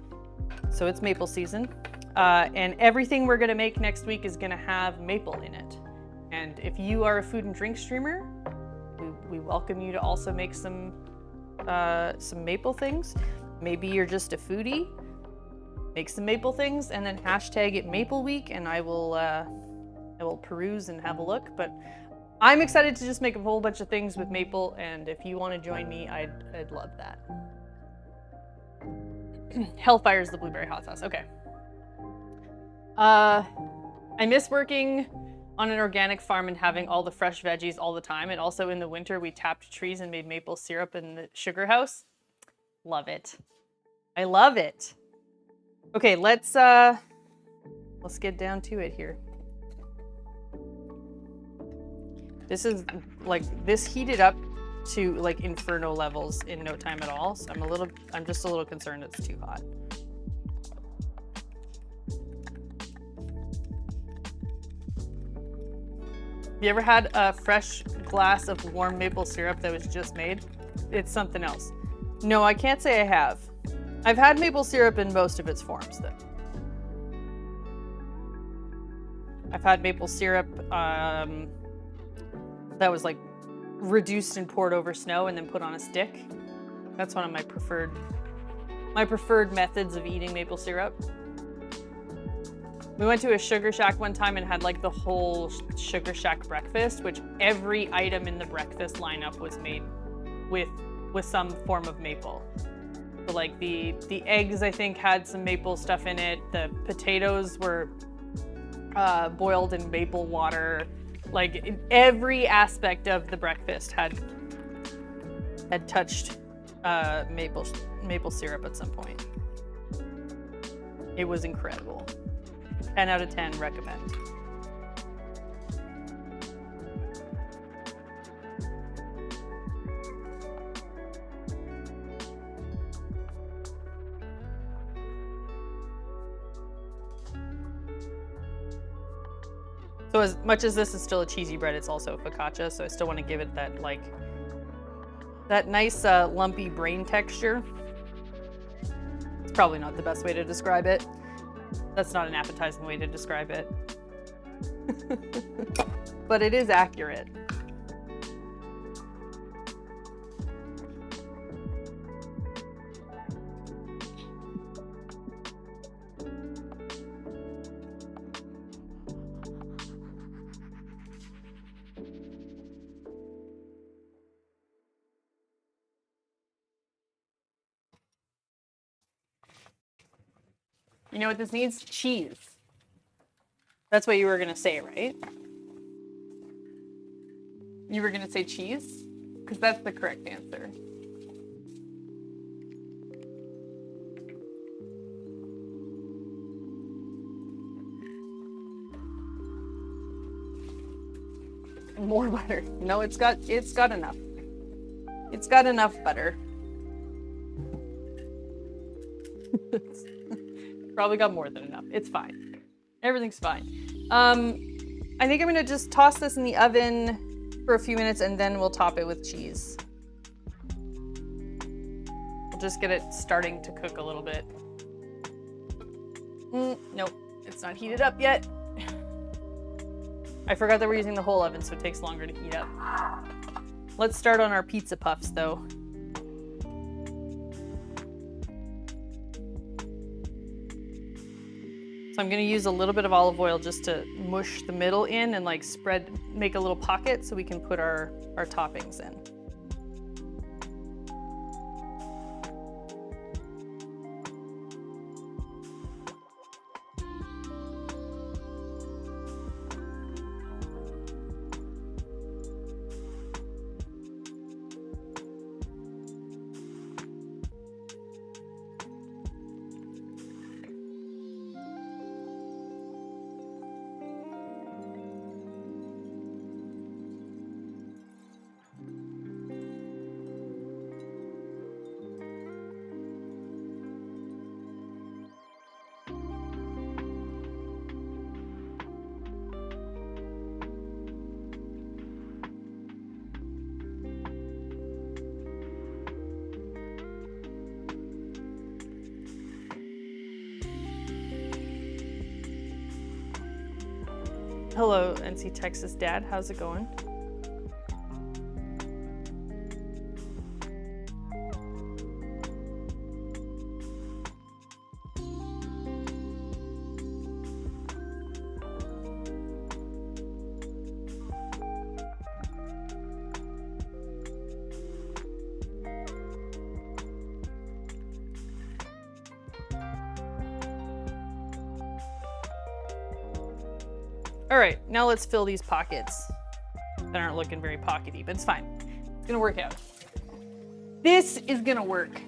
so it's maple season. And everything we're gonna make next week is gonna have maple in it. And if you are a food and drink streamer, we welcome you to also make some maple things. Maybe you're just a foodie, make some maple things, and then hashtag it Maple Week, and I will peruse and have a look. But I'm excited to just make a whole bunch of things with maple, and if you want to join me, I'd love that. Hellfire's the blueberry hot sauce. Okay. I miss working on an organic farm and having all the fresh veggies all the time. And also in the winter, we tapped trees and made maple syrup in the sugar house. Love it. I love it. Okay, let's get down to it here. This is like, this heated up to like inferno levels in no time at all. So I'm just a little concerned it's too hot. Have you ever had a fresh glass of warm maple syrup that was just made? It's something else. No, I can't say I have. I've had maple syrup in most of its forms though. I've had maple syrup that was like reduced and poured over snow and then put on a stick. That's one of my preferred methods of eating maple syrup. We went to a Sugar Shack one time and had like the whole Sugar Shack breakfast, which every item in the breakfast lineup was made with some form of maple. So like the eggs, I think, had some maple stuff in it. The potatoes were boiled in maple water. Like every aspect of the breakfast had touched maple syrup at some point. It was incredible. 10 out of 10 recommend. So as much as this is still a cheesy bread, it's also focaccia, so I still want to give it that like that nice lumpy brain texture. It's probably not the best way to describe it. That's not an appetizing way to describe it. But it is accurate. You know what this needs? Cheese. That's what you were gonna say, right? You were gonna say cheese? Because that's the correct answer. More butter. No, it's got enough. It's got enough butter. Probably got more than enough. It's fine. Everything's fine. I think I'm gonna just toss this in the oven for a few minutes and then we'll top it with cheese. We'll just get it starting to cook a little bit. Nope, it's not heated up yet. I forgot that we're using the whole oven, so it takes longer to heat up. Let's start on our pizza puffs though. So I'm gonna use a little bit of olive oil just to mush the middle in and like make a little pocket so we can put our toppings in. Hello, NC Texas Dad. How's it going? All right, now let's fill these pockets that aren't looking very pockety, but it's fine. It's gonna work out. This is gonna work.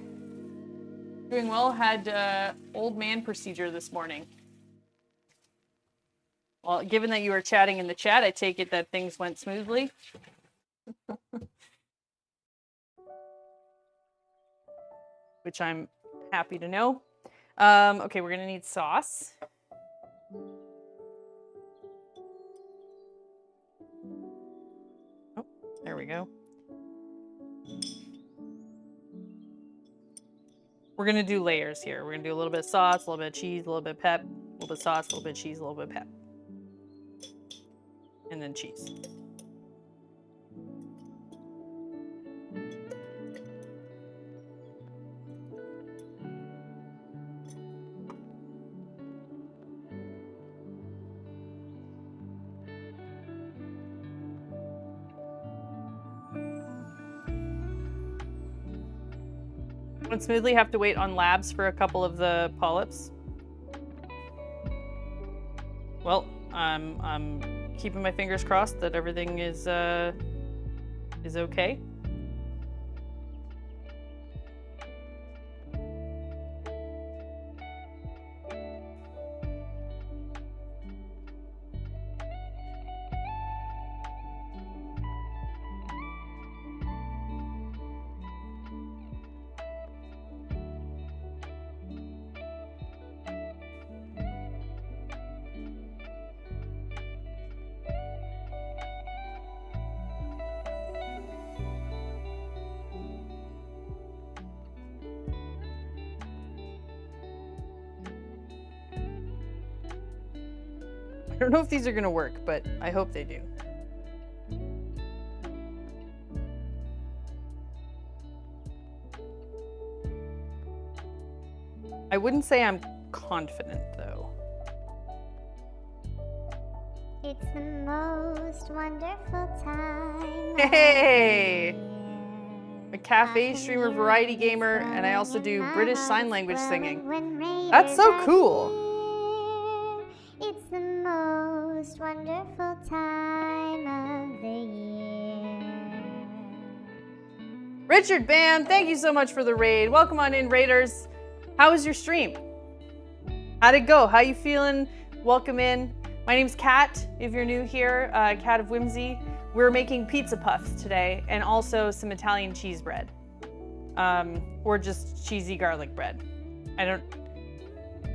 Doing well. Had old man procedure this morning. Well, given that you were chatting in the chat, I take it that things went smoothly. Which I'm happy to know. Okay, we're gonna need sauce. Oh, there we go. We're gonna do layers here. We're gonna do a little bit of sauce, a little bit of cheese, a little bit of pep, a little bit of sauce, a little bit of cheese, a little bit of pep. And then cheese. Went smoothly. Have to wait on labs for a couple of the polyps. Well, I'm keeping my fingers crossed that everything is okay. I don't know if these are gonna work, but I hope they do. I wouldn't say I'm confident, though. It's the most wonderful time. Hey! A cafe streamer, variety gamer, and I also do British Sign Language singing. That's so cool. It's the most wonderful time of the year. Richard Bam, thank you so much for the raid. Welcome on in, Raiders. How was your stream? How'd it go? How you feeling? Welcome in. My name's Kat, if you're new here, Kat of Whimsy. We're making pizza puffs today and also some Italian cheese bread. Or just cheesy garlic bread.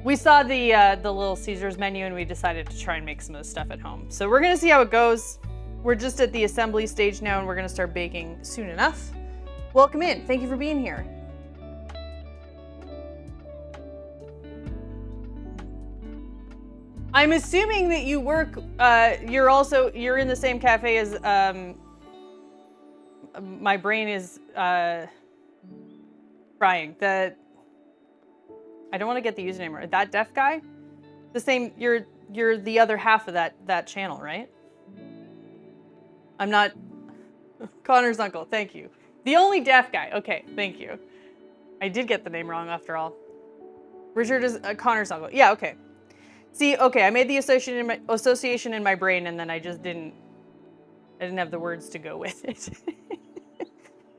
We saw the Little Caesars menu and we decided to try and make some of the stuff at home. So we're gonna see how it goes. We're just at the assembly stage now and we're gonna start baking soon enough. Welcome in, thank you for being here. I'm assuming that you work, you're in the same cafe as, my brain is frying. I don't want to get the username right. That deaf guy? The same, you're the other half of that channel, right? I'm not, Connor's uncle, thank you. The only deaf guy, okay, thank you. I did get the name wrong after all. Richard is Connor's uncle, yeah, okay. See, okay, I made the association in my brain and then I didn't have the words to go with it.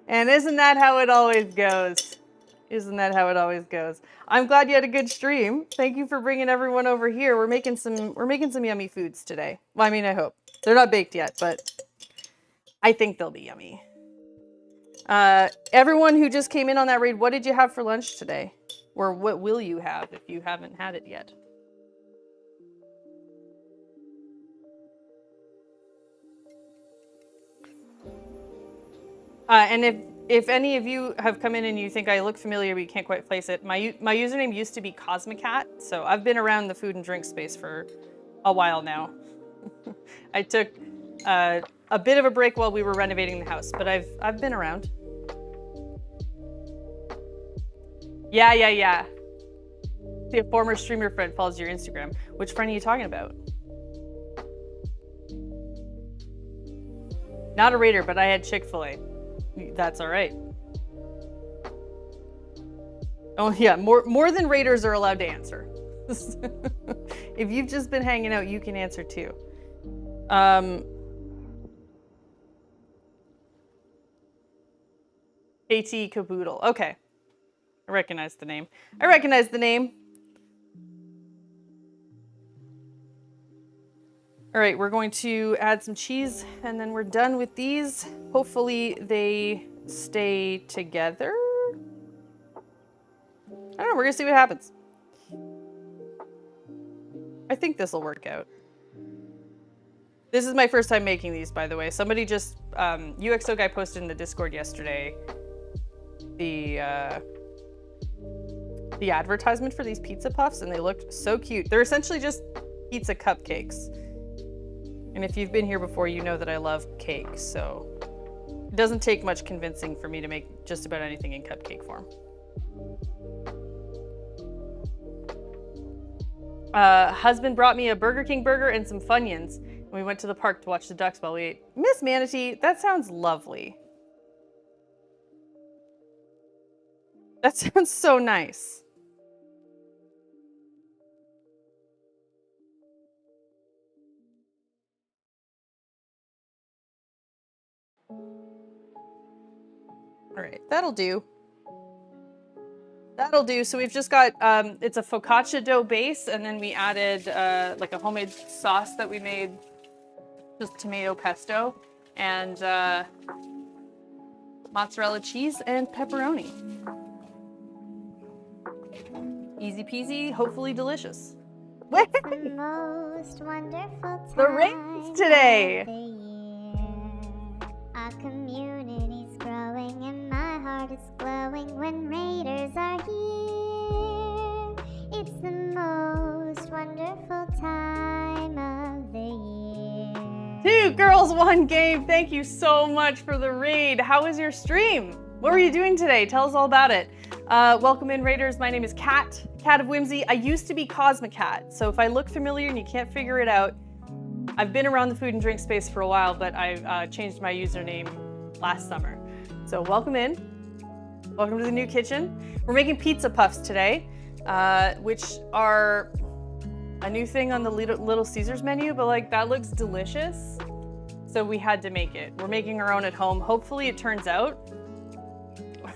And isn't that how it always goes? Isn't that how it always goes? I'm glad you had a good stream. Thank you for bringing everyone over here. We're making some yummy foods today. Well, I mean, I hope. They're not baked yet, but I think they'll be yummy. Everyone who just came in on that raid, what did you have for lunch today? Or what will you have if you haven't had it yet? And if any of you have come in and you think I look familiar but you can't quite place it, my username used to be Cosmicat, so I've been around the food and drink space for a while now. I took a bit of a break while we were renovating the house, but I've been around. Yeah. See, a former streamer friend follows your Instagram. Which friend are you talking about? Not a raider, but I had Chick-fil-A. That's all right. Oh yeah, more than raiders are allowed to answer. If you've just been hanging out, you can answer too. KT Caboodle. Okay. I recognize the name. I recognize the name. All right, we're going to add some cheese and then we're done with these. Hopefully they stay together. I don't know, we're gonna see what happens. I think this will work out. This is my first time making these, by the way. Somebody just, UXO guy posted in the Discord yesterday the advertisement for these pizza puffs, and they looked so cute. They're essentially just pizza cupcakes. And if you've been here before, you know that I love cake, so it doesn't take much convincing for me to make just about anything in cupcake form. Husband brought me a Burger King burger and some Funyuns. And we went to the park to watch the ducks while we ate. Miss Manatee, that sounds lovely. That sounds so nice. All right, that'll do. That'll do. So we've just got, it's a focaccia dough base, and then we added like a homemade sauce that we made, just tomato pesto, and mozzarella cheese and pepperoni. Easy peasy, hopefully delicious. It's the most wonderful time The rains today. of the year. Our community's growing and my heart is glowing when raiders are here. It's the most wonderful time of the year. 2 girls, 1 game. Thank you so much for the raid. How was your stream? What were you doing today? Tell us all about it. Welcome in, Raiders. My name is Kat, Cat of Whimsy. I used to be Cosmicat, so if I look familiar and you can't figure it out, I've been around the food and drink space for a while, but I changed my username last summer. So welcome in. Welcome to the new kitchen. We're making pizza puffs today, which are a new thing on the Little Caesars menu, but like that looks delicious. So we had to make it. We're making our own at home. Hopefully it turns out.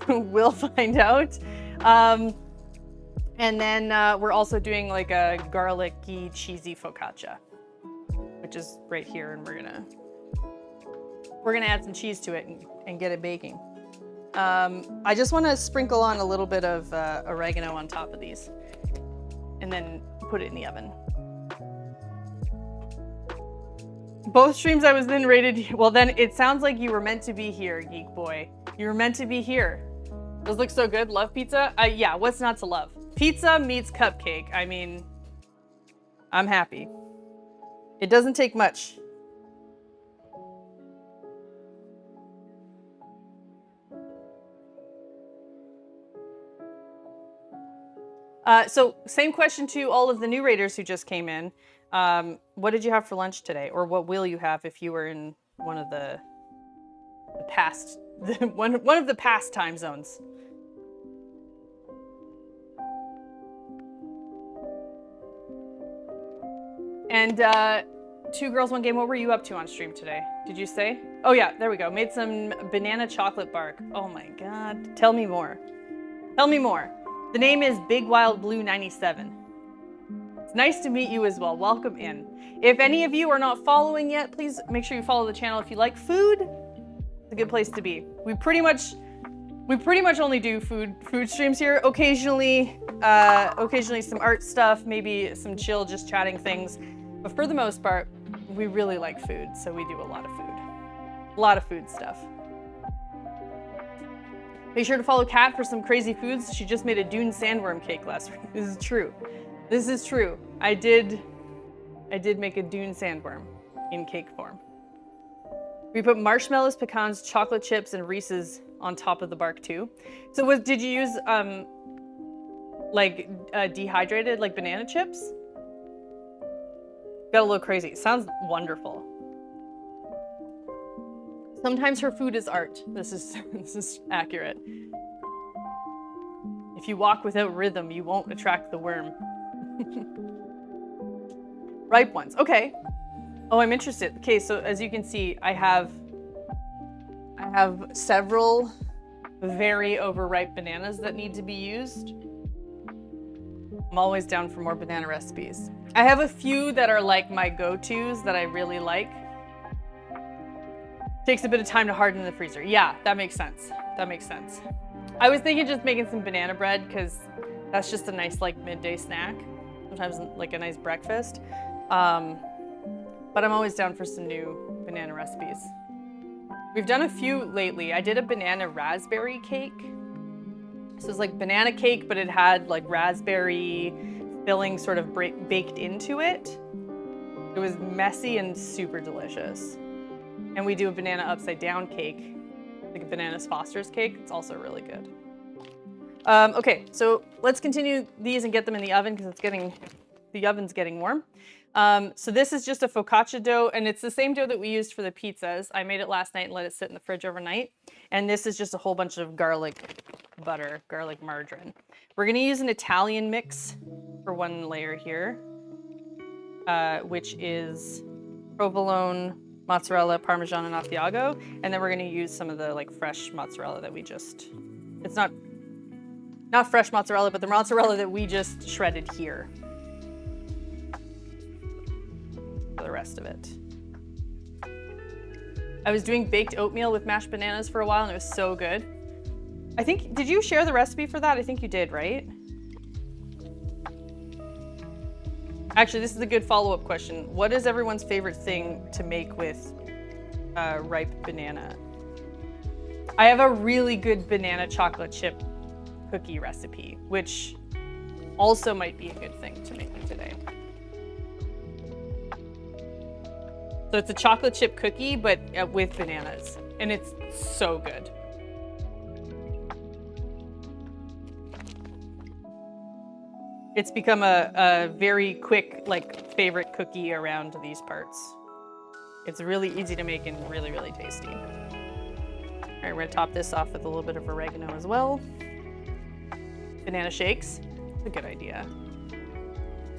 We'll find out. And then we're also doing like a garlicky, cheesy focaccia, which is right here, and we're gonna add some cheese to it and get it baking. I just want to sprinkle on a little bit of oregano on top of these, and then put it in the oven. Both streams I was in rated. Well, then it sounds like you were meant to be here, Geek Boy. You were meant to be here. Those look so good. Love pizza. Yeah, what's not to love? Pizza meets cupcake. I mean, I'm happy. It doesn't take much. So same question to all of the new raiders who just came in. What did you have for lunch today? Or what will you have if you were in one of the past, one of the past time zones? And 2 girls, 1 game, what were you up to on stream today? Did you say? Oh yeah, there we go. Made some banana chocolate bark. Oh my God. Tell me more. Tell me more. The name is Big Wild Blue 97. It's nice to meet you as well. Welcome in. If any of you are not following yet, please make sure you follow the channel. If you like food, it's a good place to be. We pretty much only do food streams here. Occasionally some art stuff, maybe some chill, just chatting things. But for the most part, we really like food, so we do a lot of food. A lot of food stuff. Make sure to follow Kat for some crazy foods. She just made a Dune sandworm cake last week. This is true. This is true. I did make a Dune sandworm in cake form. We put marshmallows, pecans, chocolate chips, and Reese's on top of the bark too. So did you use dehydrated like banana chips? Got a little crazy. Sounds wonderful. Sometimes her food is art. This is accurate. If you walk without rhythm, you won't attract the worm. Ripe ones. Okay. Oh, I'm interested. Okay, so as you can see, I have several very overripe bananas that need to be used. I'm always down for more banana recipes. I have a few that are like my go-tos that I really like. Takes a bit of time to harden in the freezer. Yeah, that makes sense. That makes sense. I was thinking just making some banana bread because that's just a nice like midday snack. Sometimes like a nice breakfast. But I'm always down for some new banana recipes. We've done a few lately. I did a banana raspberry cake. So it's like banana cake, but it had like raspberry filling sort of baked into it. It was messy and super delicious. And we do a banana upside down cake, like a Bananas Foster's cake. It's also really good. Okay, so let's continue these and get them in the oven because the oven's getting warm. So this is just a focaccia dough, and it's the same dough that we used for the pizzas. I made it last night and let it sit in the fridge overnight. And this is just a whole bunch of garlic butter, garlic margarine. We're gonna use an Italian mix for one layer here, which is provolone, mozzarella, Parmesan, and Asiago. And then we're gonna use some of the like fresh mozzarella that we just, it's not fresh mozzarella, but the mozzarella that we just shredded here. For the rest of it. I was doing baked oatmeal with mashed bananas for a while and it was so good. I think, did you share the recipe for that? I think you did, right? Actually, this is a good follow-up question. What is everyone's favorite thing to make with ripe banana? I have a really good banana chocolate chip cookie recipe, which also might be a good thing to make today. So it's a chocolate chip cookie, but with bananas, and it's so good. It's become a very quick, like, favorite cookie around these parts. It's really easy to make and really, really tasty. All right, we're gonna top this off with a little bit of oregano as well. Banana shakes, it's a good idea.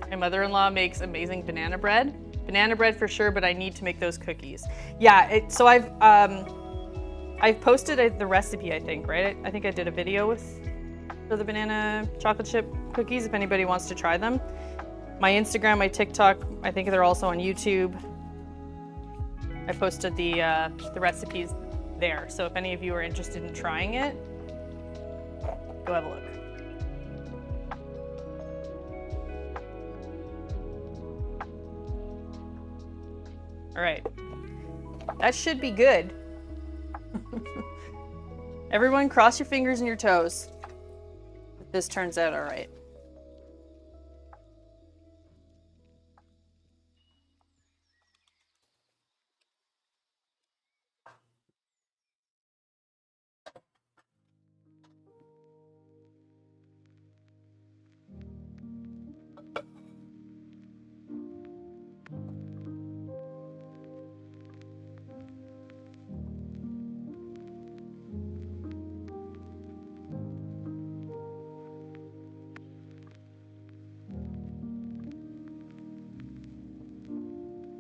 My mother-in-law makes amazing banana bread. Banana bread for sure, but I need to make those cookies. Yeah, so I've posted the recipe, I think, right? I think I did a video for the banana chocolate chip cookies, if anybody wants to try them. My Instagram, my TikTok, I think they're also on YouTube. I posted the recipes there, so if any of you are interested in trying it, go have a look. All right, that should be good. Everyone cross your fingers and your toes. If this turns out all right.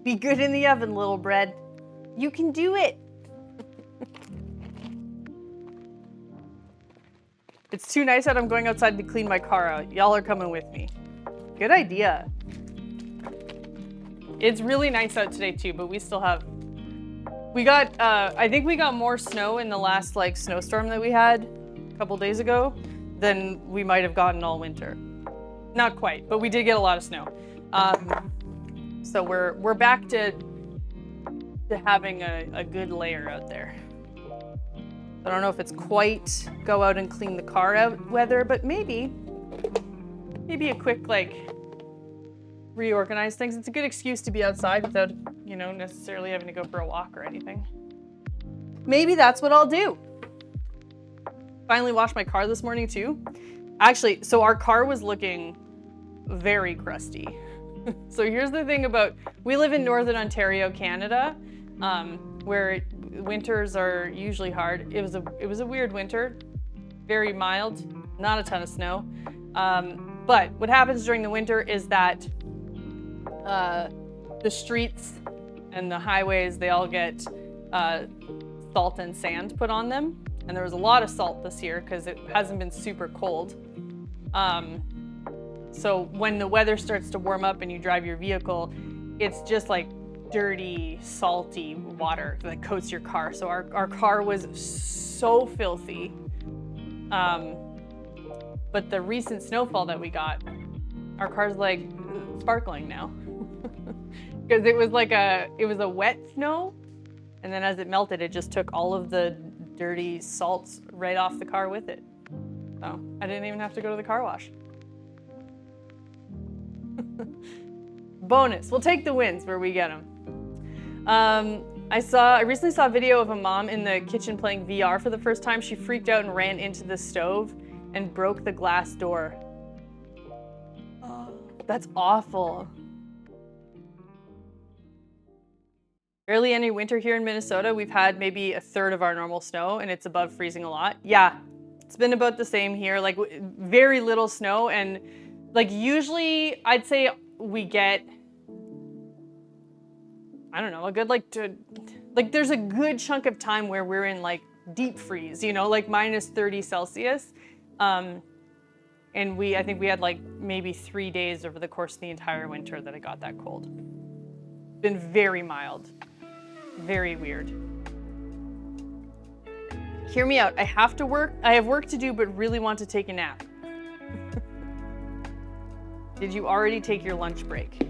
Be good in the oven, little bread. You can do it. It's too nice out. I'm going outside to clean my car out. Y'all are coming with me. Good idea. It's really nice out today too, but we still have, I think we got more snow in the last like snowstorm that we had a couple days ago than we might have gotten all winter. Not quite, but we did get a lot of snow. So we're back to having a good layer out there. I don't know if it's quite go out and clean the car out weather, but maybe a quick like reorganize things. It's a good excuse to be outside without, you know, necessarily having to go for a walk or anything. Maybe that's what I'll do. Finally washed my car this morning too. Actually, so our car was looking very crusty. So here's the thing about, we live in Northern Ontario, Canada, where winters are usually hard. It was a weird winter, very mild, not a ton of snow. But what happens during the winter is that the streets and the highways, they all get salt and sand put on them. And there was a lot of salt this year because it hasn't been super cold. So when the weather starts to warm up and you drive your vehicle, it's just like dirty, salty water that coats your car. So our car was so filthy. But the recent snowfall that we got, our car's like sparkling now. Because it was a wet snow, and then as it melted, it just took all of the dirty salts right off the car with it. So I didn't even have to go to the car wash. Bonus, we'll take the wins where we get them. I recently saw a video of a mom in the kitchen playing VR for the first time. She freaked out and ran into the stove and broke the glass door. Oh, that's awful. Barely any winter here in Minnesota. We've had maybe a third of our normal snow and it's above freezing a lot. Yeah, it's been about the same here, like very little snow, and like usually I'd say we get, I don't know, a good like there's a good chunk of time where we're in like deep freeze, you know, like minus 30 Celsius. And I think we had like maybe 3 days over the course of the entire winter that it got that cold. Been very mild, very weird. Hear me out, I have work to do, but really want to take a nap. Did you already take your lunch break?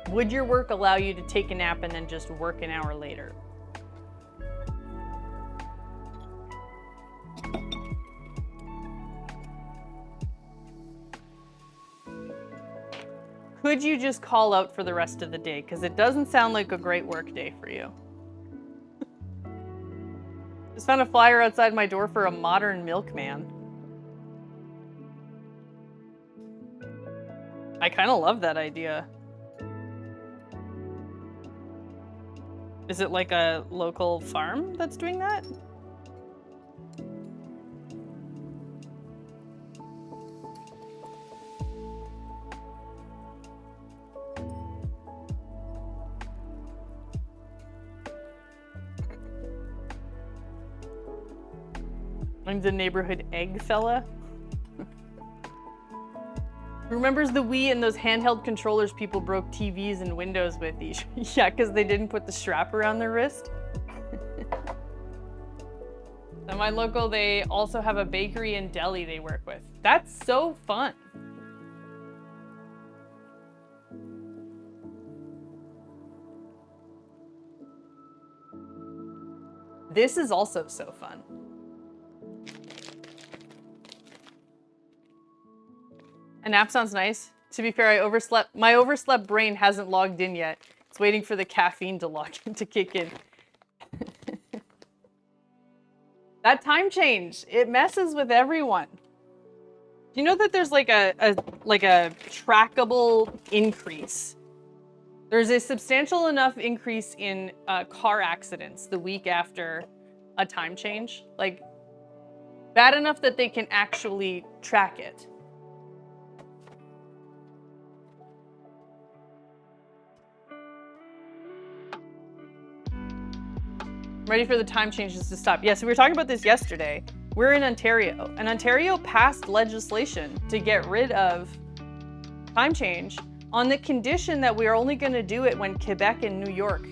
Would your work allow you to take a nap and then just work an hour later? Could you just call out for the rest of the day? Because it doesn't sound like a great work day for you. Just found a flyer outside my door for a modern milkman. I kind of love that idea. Is it like a local farm that's doing that? I'm the neighborhood egg fella. Remembers the Wii and those handheld controllers people broke TVs and windows with each? Yeah, because they didn't put the strap around their wrist. So my local, they also have a bakery and deli they work with. That's so fun. This is also so fun. A nap sounds nice. To be fair, I overslept. My overslept brain hasn't logged in yet. It's waiting for the caffeine to log in, to kick in. That time change, it messes with everyone. Do you know that there's like a trackable increase? There's a substantial enough increase in car accidents the week after a time change. Like, bad enough that they can actually track it. Ready for the time changes to stop. Yeah, so we were talking about this yesterday. We're in Ontario, and Ontario passed legislation to get rid of time change on the condition that we are only going to do it when Quebec and New York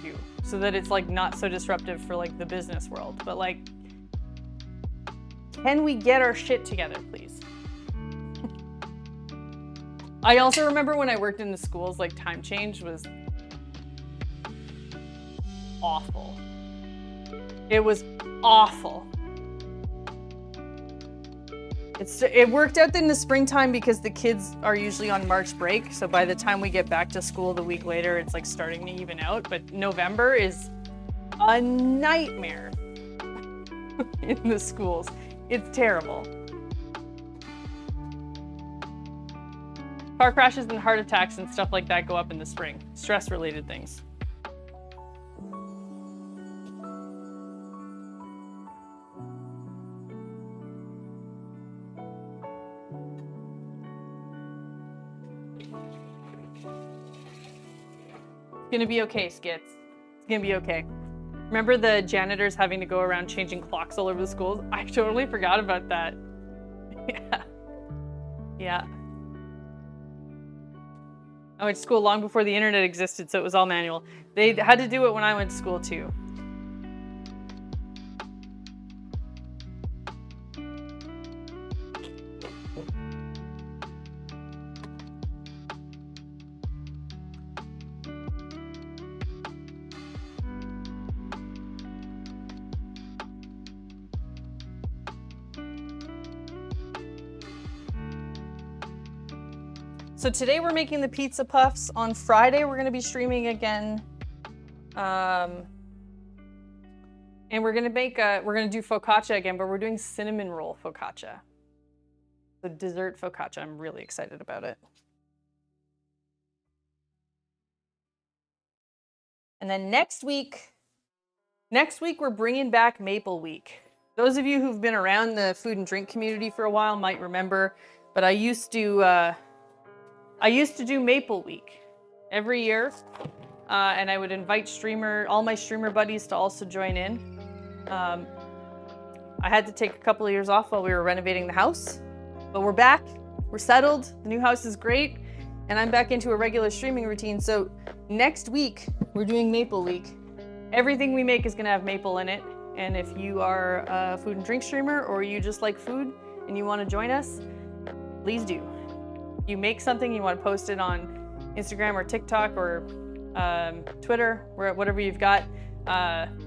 do, so that it's like not so disruptive for like the business world. But like, can we get our shit together, please? I also remember when I worked in the schools, like time change was awful. It was awful. It worked out in the springtime because the kids are usually on March break. So by the time we get back to school the week later, it's like starting to even out. But November is a nightmare in the schools. It's terrible. Car crashes and heart attacks and stuff like that go up in the spring. Stress-related things. Gonna be okay, Skits. It's gonna be okay. Remember the janitors having to go around changing clocks all over the schools? I totally forgot about that. Yeah. Yeah. I went to school long before the internet existed, so it was all manual. They had to do it when I went to school too. So today we're making the pizza puffs. On Friday we're gonna be streaming again. And we're gonna do focaccia again, but we're doing cinnamon roll focaccia. The dessert focaccia, I'm really excited about it. And then next week we're bringing back Maple Week. Those of you who've been around the food and drink community for a while might remember, but I used to do Maple Week every year, and I would invite all my streamer buddies to also join in. I had to take a couple of years off while we were renovating the house, but we're back, we're settled, the new house is great, and I'm back into a regular streaming routine. So next week, we're doing Maple Week. Everything we make is gonna have maple in it, and if you are a food and drink streamer, or you just like food and you wanna join us, please do. You make something, you want to post it on Instagram or TikTok or Twitter, whatever you've got,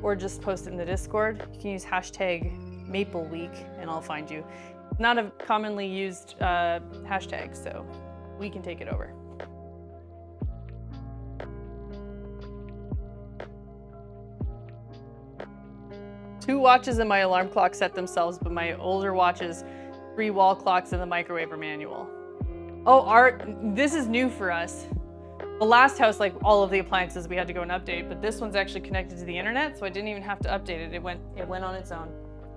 or just post it in the Discord. You can use hashtag MapleWeek and I'll find you. Not a commonly used hashtag, so we can take it over. Two watches and my alarm clock set themselves, but my older watches, 3 wall clocks and the microwave are manual. Oh, Art, this is new for us. The last house, like all of the appliances, we had to go and update, but this one's actually connected to the internet, so I didn't even have to update it. It went on its own.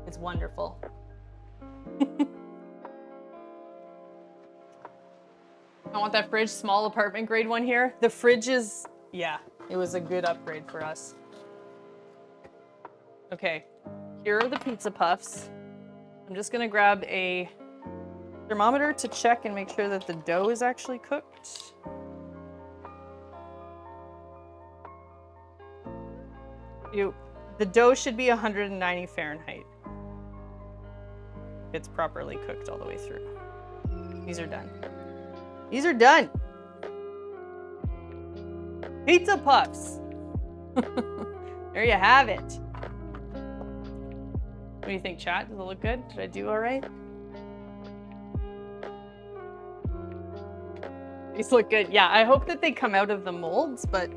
It's wonderful. I want that fridge, small apartment grade one here. The fridge is, yeah, it was a good upgrade for us. Okay, here are the pizza puffs. I'm just gonna grab a thermometer to check and make sure that the dough is actually cooked. The dough should be 190 Fahrenheit. It's properly cooked all the way through. These are done. These are done. Pizza puffs. There you have it. What do you think, chat? Does it look good? Did I do all right? These look good. Yeah, I hope that they come out of the molds, but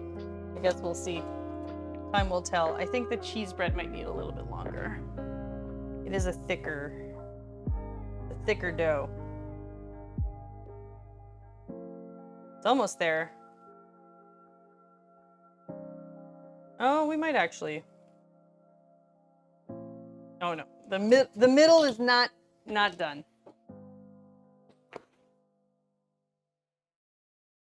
I guess we'll see. Time will tell. I think the cheese bread might need a little bit longer. It is a thicker dough. It's almost there. Oh, we might actually. Oh no, the middle is not done.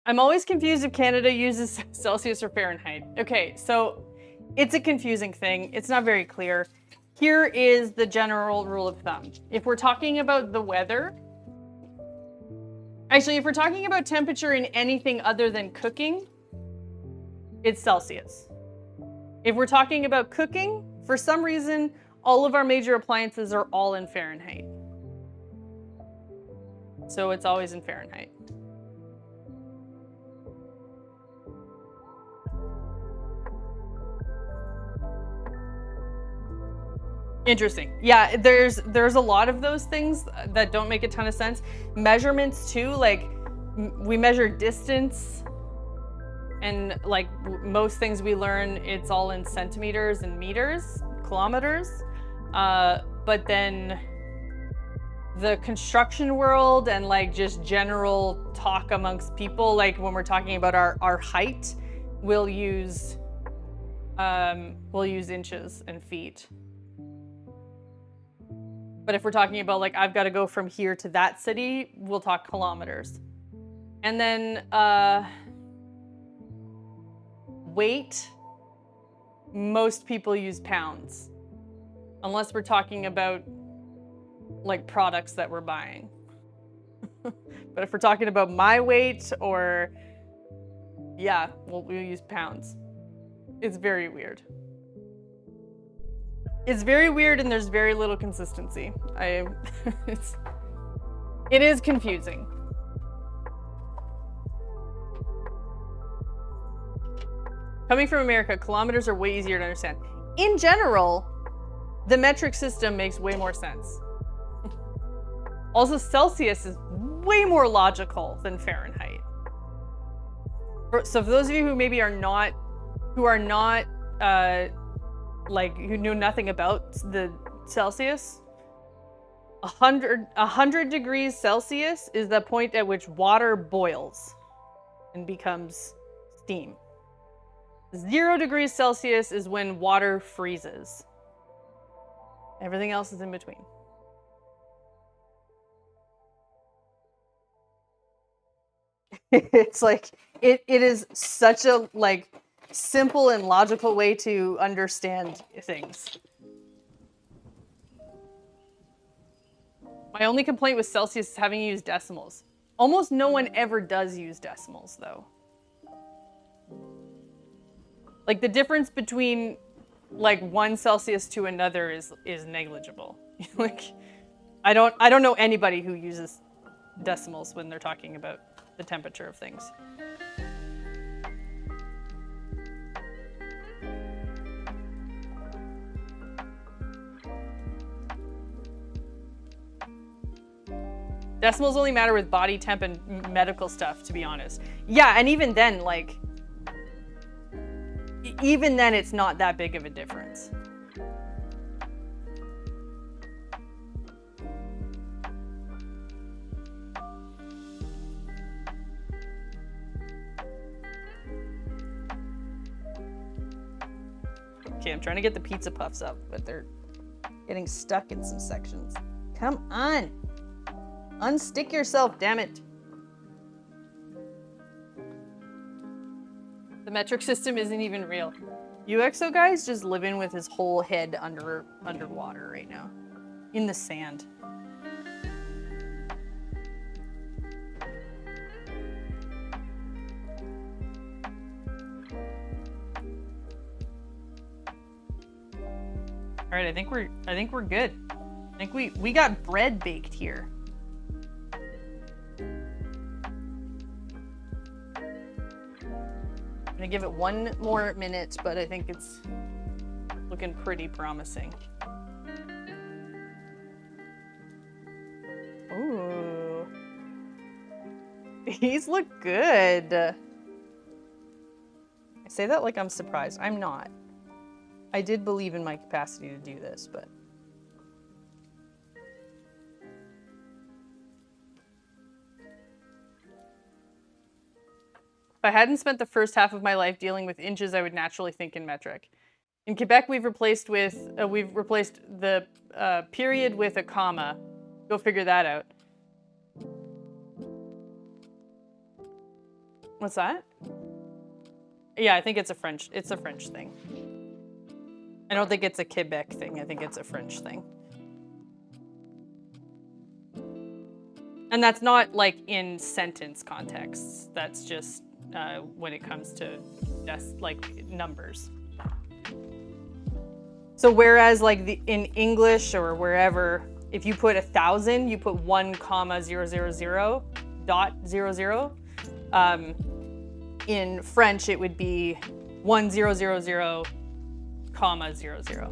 I'm always confused if Canada uses Celsius or Fahrenheit. Okay, so it's a confusing thing. It's not very clear. Here is the general rule of thumb. If we're talking about the weather, actually, if we're talking about temperature in anything other than cooking, it's Celsius. If we're talking about cooking, for some reason, all of our major appliances are all in Fahrenheit. So it's always in Fahrenheit. Interesting. Yeah, there's a lot of those things that don't make a ton of sense. Measurements too, like we measure distance, and like most things we learn, it's all in centimeters and meters, kilometers. But then the construction world and like just general talk amongst people, like when we're talking about our height, we'll use inches and feet. But if we're talking about like, I've got to go from here to that city, we'll talk kilometers. And then weight, most people use pounds. Unless we're talking about like products that we're buying. But if we're talking about my weight or, yeah, well, we use pounds. It's very weird. It's very weird and there's very little consistency. It is confusing. Coming from America, kilometers are way easier to understand. In general, the metric system makes way more sense. Also, Celsius is way more logical than Fahrenheit. So for those of you who maybe are not, who know nothing about the Celsius, 100 degrees Celsius is the point at which water boils and becomes steam. 0 degrees Celsius is when water freezes. Everything else is in between. It's like, it is such a like simple and logical way to understand things. My only complaint with Celsius is having used decimals. Almost no one ever does use decimals though. Like the difference between like 1 Celsius to another is negligible. Like I don't know anybody who uses decimals when they're talking about the temperature of things. Decimals only matter with body temp and medical stuff, to be honest. Yeah, and even then, like, even then it's not that big of a difference. Okay, I'm trying to get the pizza puffs up, but they're getting stuck in some sections. Come on! Unstick yourself, damn it. The metric system isn't even real. UXO guy's just living with his whole head underwater right now. In the sand. All right, I think we're good. I think we got bread baked here. I'm gonna give it 1 more minute, but I think it's looking pretty promising. Ooh. These look good. I say that like I'm surprised. I'm not. I did believe in my capacity to do this, but... If I hadn't spent the first half of my life dealing with inches, I would naturally think in metric. In Quebec, we've replaced the period with a comma. Go figure that out. What's that? Yeah, I think it's a French thing. I don't think it's a Quebec thing. I think it's a French thing. And that's not like in sentence contexts. That's just when it comes to just like numbers. So whereas like in English or wherever, if you put 1,000, you put 1,000.00. In French, it would be 1000, comma 00.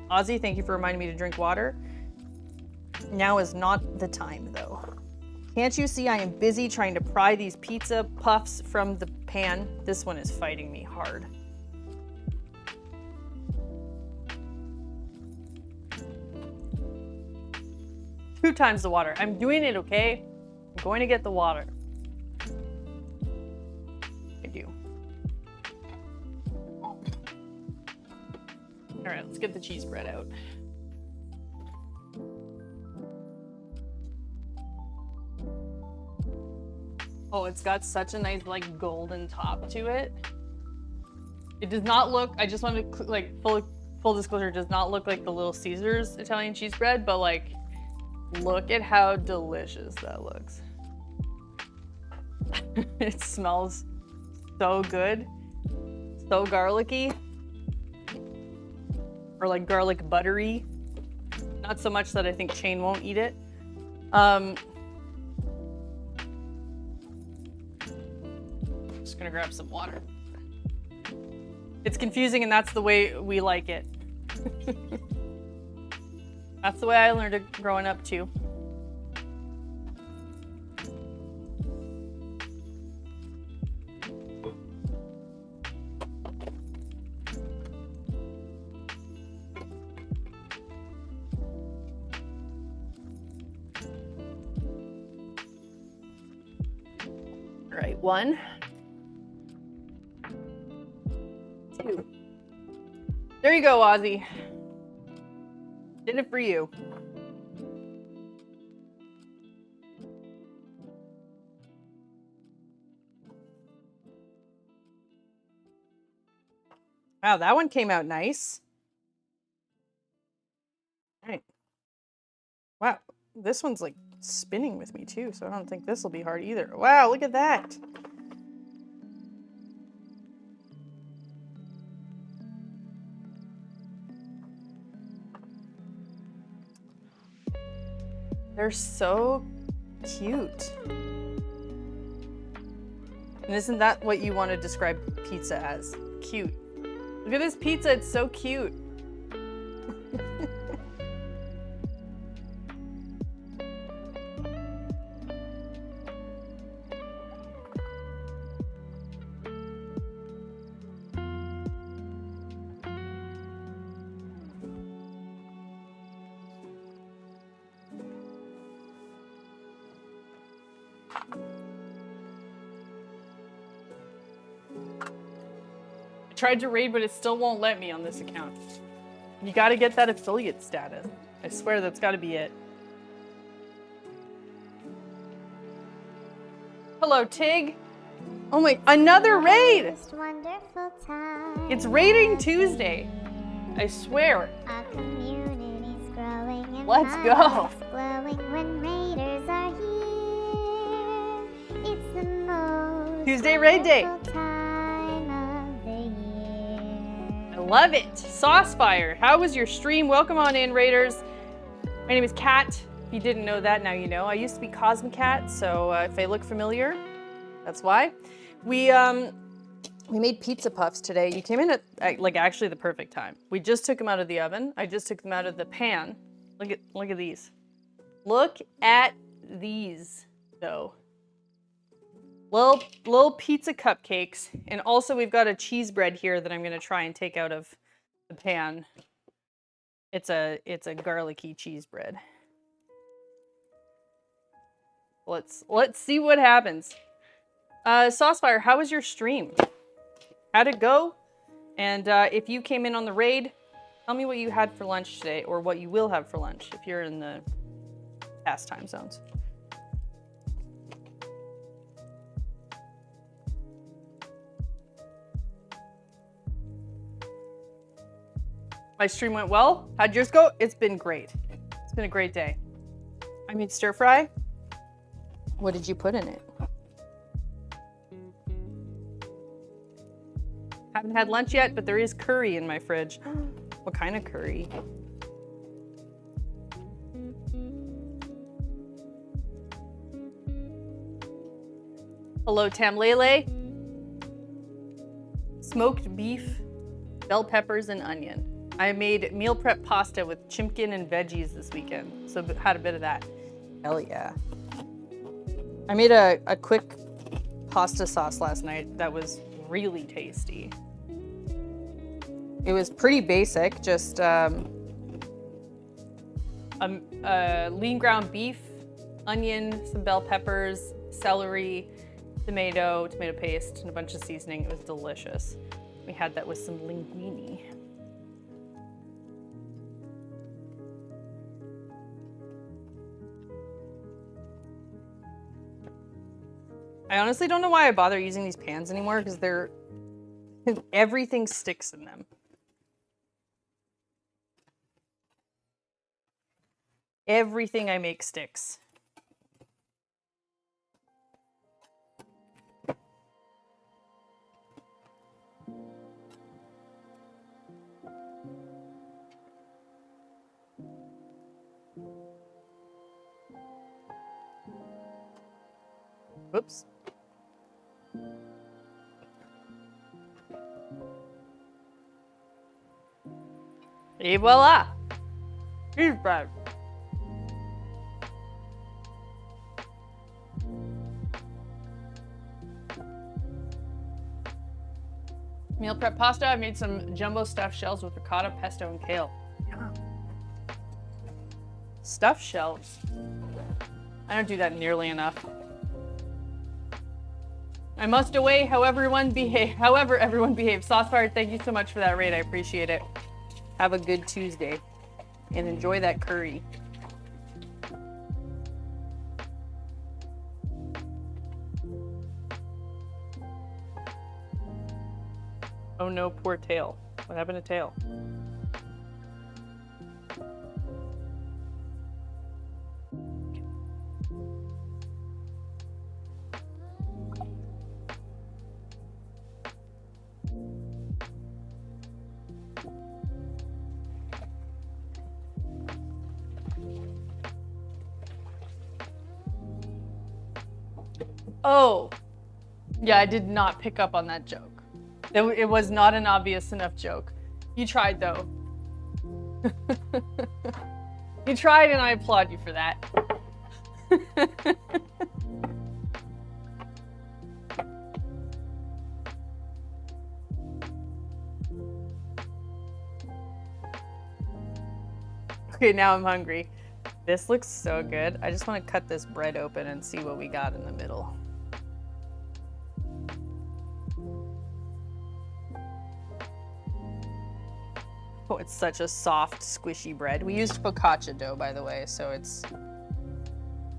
Ozzy, thank you for reminding me to drink water. Now is not the time, though. Can't you see I am busy trying to pry these pizza puffs from the pan? This one is fighting me hard. Two times the water. I'm doing it, okay? I'm going to get the water. I do. All right, let's get the cheese bread out. Oh, it's got such a nice like golden top to it. It does not look, I just want to like full disclosure, it does not look like the Little Caesars Italian cheese bread, but like look at how delicious that looks. It smells so good. So garlicky. Or like garlic buttery. Not so much that I think Shane won't eat it. Just gonna grab some water. It's confusing and that's the way we like it. That's the way I learned it growing up too. All right, 1, 2. There you go, Ozzy. Did it for you. Wow, that one came out nice. All right. Wow, this one's like spinning with me too, so I don't think this will be hard either. Wow, look at that. They're so cute. And isn't that what you want to describe pizza as? Cute. Look at this pizza, it's so cute. Tried to raid, but it still won't let me on this account. You gotta get that affiliate status. I swear that's gotta be it. Hello, Tig. Oh my, another raid! Most wonderful time. It's Raiding Tuesday. I swear. Our community's growing and Let's my go. heart's glowing when raiders are here. It's the most Tuesday raid day. wonderful time of the year. I love it. Saucefire, how was your stream? Welcome on in, Raiders. My name is Kat. If you didn't know that, now you know. I used to be Cosmicat, so if I look familiar, that's why. We made pizza puffs today. You came in at like actually the perfect time. We just took them out of the oven. I just took them out of the pan. Look at these. Look at these, though. Little pizza cupcakes, and also we've got a cheese bread here that I'm gonna try and take out of the pan. It's a garlicky cheese bread. Let's see what happens. Saucefire, how was your stream? How'd it go? And if you came in on the raid, tell me what you had for lunch today, or what you will have for lunch if you're in the past time zones. My stream went well. How'd yours go? It's been great. It's been a great day. I made stir fry. What did you put in it? Haven't had lunch yet, but there is curry in my fridge. What kind of curry? Hello, Tamlele. Smoked beef, bell peppers, and onion. I made meal prep pasta with chimkin and veggies this weekend, so had a bit of that. Hell yeah. I made a quick pasta sauce last night that was really tasty. It was pretty basic, just lean ground beef, onion, some bell peppers, celery, tomato paste, and a bunch of seasoning. It was delicious. We had that with some linguine. I honestly don't know why I bother using these pans anymore because they're everything sticks in them. Everything I make sticks. Whoops. Et voila! Cheese bread. Meal prep pasta. I made some jumbo stuffed shells with ricotta, pesto, and kale. Yeah. Stuffed shells. I don't do that nearly enough. I must away however everyone behaves. Saucefire, thank you so much for that raid. I appreciate it. Have a good Tuesday and enjoy that curry. Oh no, poor Tail. What happened to Tail? Oh, yeah, I did not pick up on that joke. It was not an obvious enough joke. You tried, though. You tried, and I applaud you for that. Okay, now I'm hungry. This looks so good. I just want to cut this bread open and see what we got in the middle. Oh, it's such a soft, squishy bread. We used focaccia dough, by the way, so it's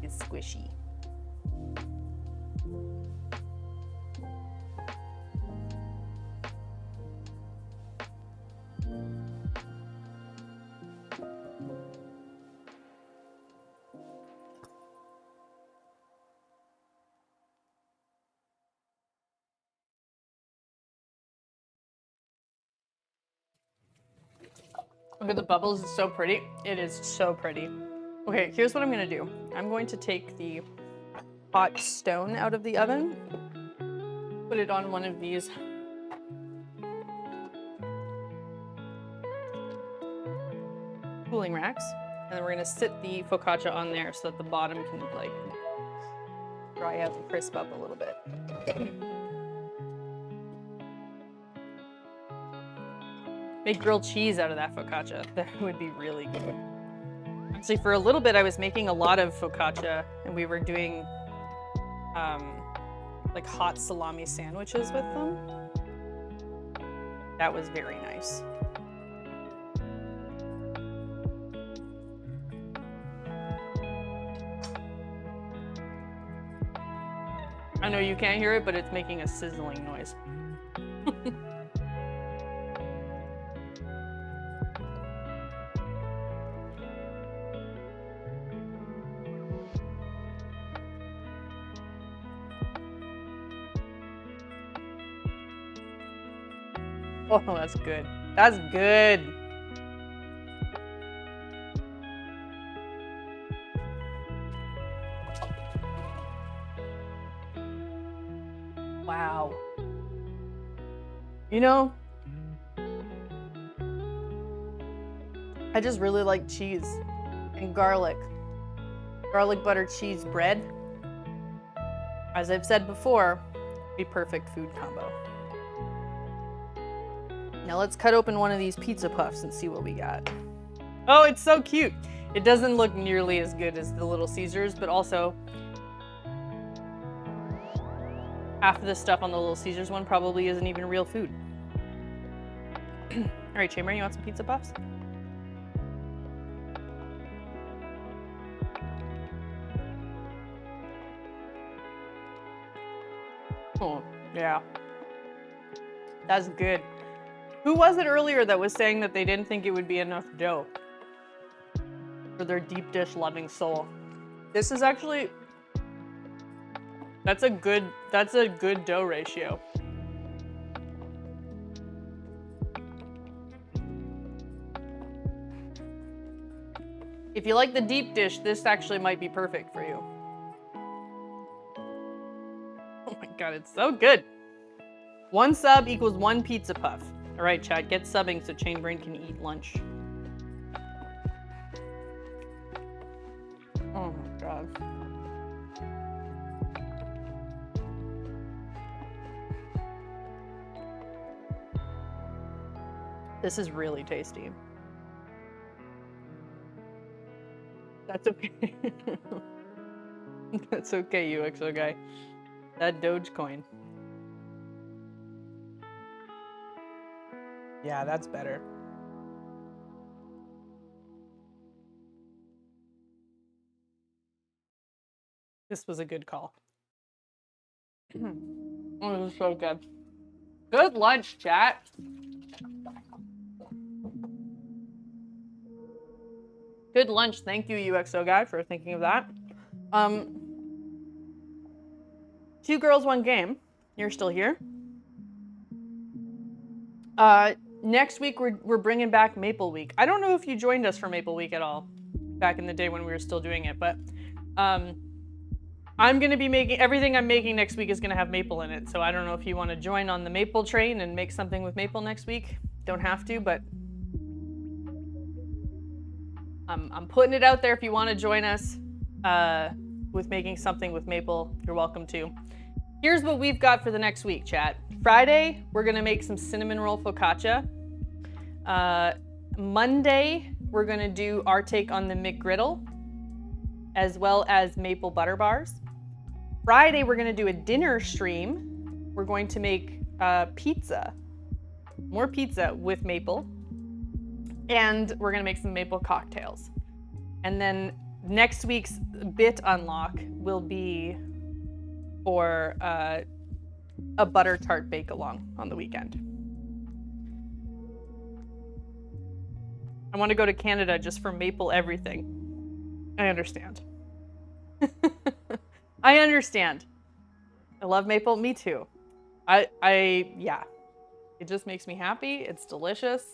squishy. Look at the bubbles, it's so pretty. It is so pretty. Okay, here's what I'm gonna do. I'm going to take the hot stone out of the oven, put it on one of these cooling racks, and then we're gonna sit the focaccia on there so that the bottom can like dry out and crisp up a little bit. Make grilled cheese out of that focaccia. That would be really good. Actually, for a little bit, I was making a lot of focaccia, and we were doing like hot salami sandwiches with them. That was very nice. I know you can't hear it, but it's making a sizzling noise. Oh, that's good. That's good. Wow. You know, I just really like cheese and garlic. Garlic butter cheese bread. As I've said before, a perfect food combo. Now let's cut open one of these pizza puffs and see what we got. Oh, it's so cute. It doesn't look nearly as good as the Little Caesars, but also half of the stuff on the Little Caesars one probably isn't even real food. All right, Chamber, you want some pizza puffs? Oh, yeah. That's good. Who was it earlier that was saying that they didn't think it would be enough dough for their deep dish loving soul? This is actually, that's a good dough ratio. If you like the deep dish, this actually might be perfect for you. Oh my god, it's so good. 1 sub equals 1 pizza puff. All right, chat, get subbing so Chainbrain can eat lunch. Oh my god. This is really tasty. That's okay. That's okay, UXO guy. That Dogecoin. Yeah, that's better. This was a good call. Oh, this is so good. Good lunch, chat. Good lunch. Thank you, UXO guy, for thinking of that. 2 girls, 1 game. You're still here. Next week, we're bringing back Maple Week. I don't know if you joined us for Maple Week at all back in the day when we were still doing it, but I'm going to be making, everything I'm making next week is going to have maple in it. So I don't know if you want to join on the maple train and make something with maple next week. Don't have to, but I'm putting it out there. If you want to join us with making something with maple, you're welcome to. Here's what we've got for the next week, chat. Friday, we're gonna make some cinnamon roll focaccia. Monday, we're gonna do our take on the McGriddle, as well as maple butter bars. Friday, we're gonna do a dinner stream. We're going to make pizza, more pizza with maple. And we're gonna make some maple cocktails. And then next week's bit unlock will be for a butter tart bake along on the weekend. I want to go to Canada just for maple everything. I understand. I understand. I love maple. Me too. Yeah. It just makes me happy. It's delicious,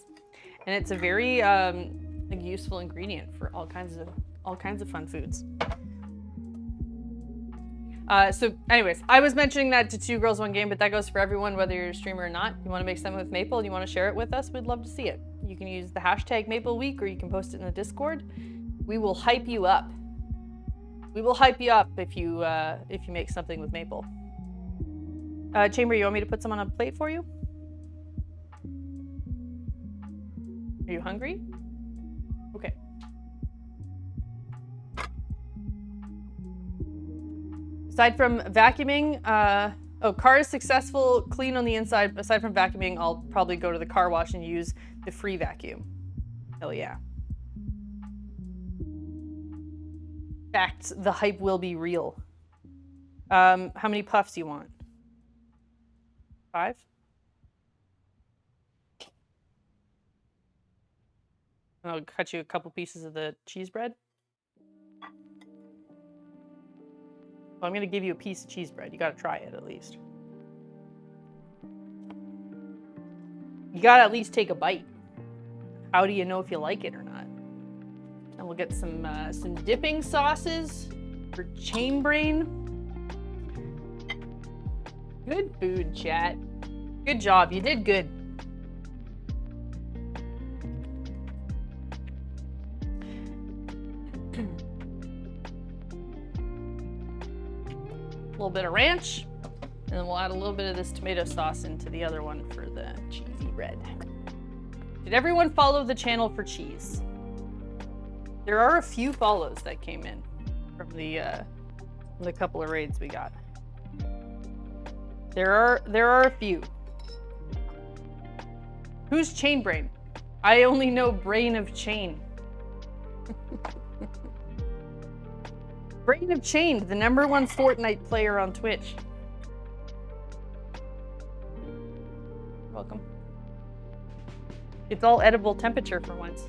and it's a very like useful ingredient for all kinds of fun foods. So anyways, I was mentioning that to 2 girls, 1 game, but that goes for everyone, whether you're a streamer or not. You want to make something with maple and you want to share it with us, we'd love to see it. You can use the hashtag Maple Week, or you can post it in the Discord. We will hype you up. We will hype you up if you make something with maple. Chamber, you want me to put some on a plate for you? Are you hungry? Okay. Aside from vacuuming, car is successful, clean on the inside. Aside from vacuuming, I'll probably go to the car wash and use the free vacuum. Hell yeah. Facts, the hype will be real. How many puffs do you want? 5? I'll cut you a couple pieces of the cheese bread. Well, I'm gonna give you a piece of cheese bread. You gotta try it at least. You gotta at least take a bite. How do you know if you like it or not? And we'll get some dipping sauces for Chainbrain. Good food, chat. Good job. You did good. A little bit of ranch, and then we'll add a little bit of this tomato sauce into the other one for the cheesy bread. Did everyone follow the channel for cheese? There are a few follows that came in from the couple of raids we got. There are a few. Who's Chainbrain? I only know Brain of Chain. Brain of Chain, the #1 Fortnite player on Twitch. It's all edible temperature for once.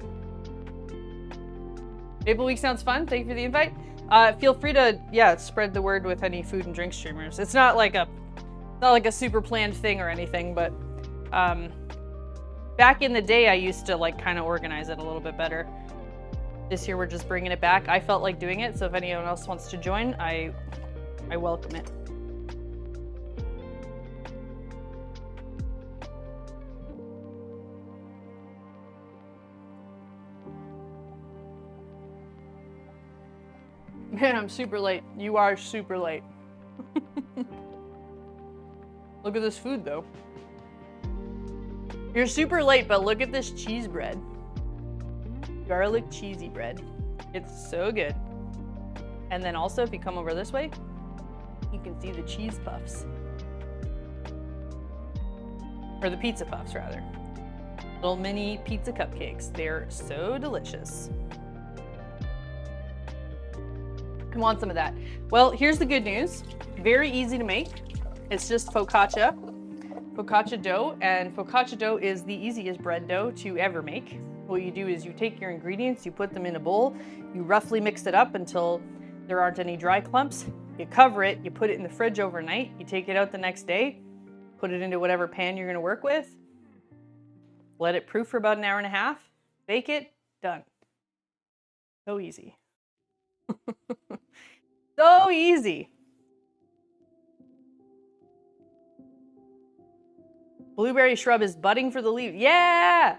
Maple Week sounds fun. Thank you for the invite. Feel free to, spread the word with any food and drink streamers. It's not like a super planned thing or anything, but back in the day, I used to like kind of organize it a little bit better. This year, we're just bringing it back. I felt like doing it, so if anyone else wants to join, I welcome it. Man, I'm super late. You are super late. Look at this food, though. You're super late, but look at this cheese bread. Garlic cheesy bread. It's so good. And then also, if you come over this way, you can see the cheese puffs. Or the pizza puffs, rather. Little mini pizza cupcakes. They're so delicious. I want some of that. Well, here's the good news. Very easy to make. It's just focaccia dough, and focaccia dough is the easiest bread dough to ever make. What you do is you take your ingredients, you put them in a bowl, you roughly mix it up until there aren't any dry clumps. You cover it, you put it in the fridge overnight, you take it out the next day, put it into whatever pan you're gonna work with, let it proof for about an hour and a half, bake it, done. So easy. So easy. Blueberry shrub is budding for the leaf. Yeah!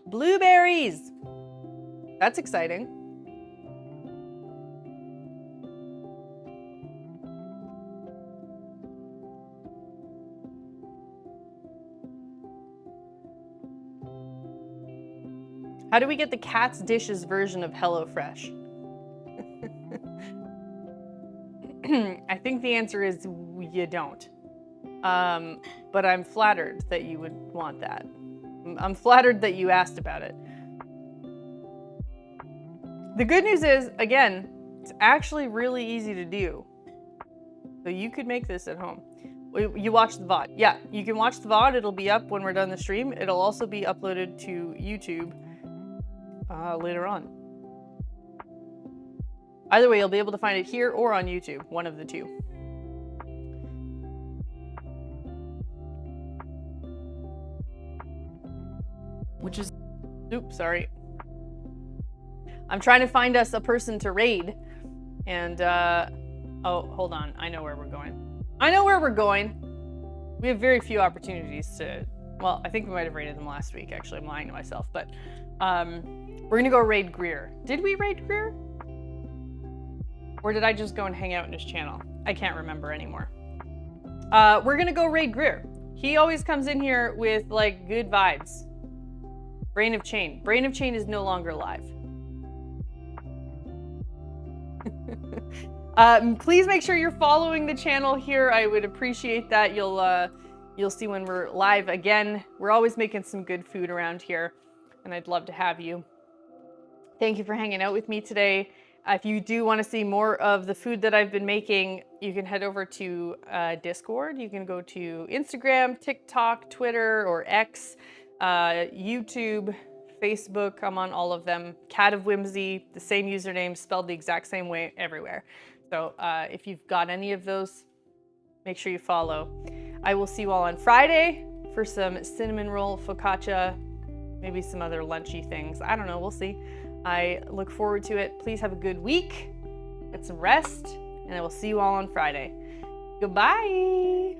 Blueberries! That's exciting. How do we get the Cat's Dishes version of HelloFresh? I think the answer is you don't. But I'm flattered that you would want that. I'm flattered that you asked about it. The good news is, again, it's actually really easy to do. So you could make this at home. You watch the VOD. Yeah, you can watch the VOD. It'll be up when we're done the stream. It'll also be uploaded to YouTube later on. Either way, you'll be able to find it here or on YouTube, one of the two. Which is, oops, sorry. I'm trying to find us a person to raid. And, oh, hold on. I know where we're going. I know where we're going. We have very few opportunities to, well, I think we might have raided them last week, actually. I'm lying to myself. But we're gonna go raid Greer. Did we raid Greer? Or did I just go and hang out in his channel? I can't remember anymore. We're gonna go raid Greer. He always comes in here with like good vibes. Brain of Chain. Brain of Chain is no longer alive. Please make sure you're following the channel here. I would appreciate that. You'll see when we're live again. We're always making some good food around here, and I'd love to have you. Thank you for hanging out with me today. If you do want to see more of the food that I've been making, you can head over to Discord. You can go to Instagram, TikTok, Twitter, or X, YouTube, Facebook. I'm on all of them. Cat of Whimsy, the same username, spelled the exact same way everywhere. So if you've got any of those, make sure you follow. I will see you all on Friday for some cinnamon roll focaccia, maybe some other lunchy things. I don't know, we'll see. I look forward to it. Please have a good week, get some rest, and I will see you all on Friday. Goodbye.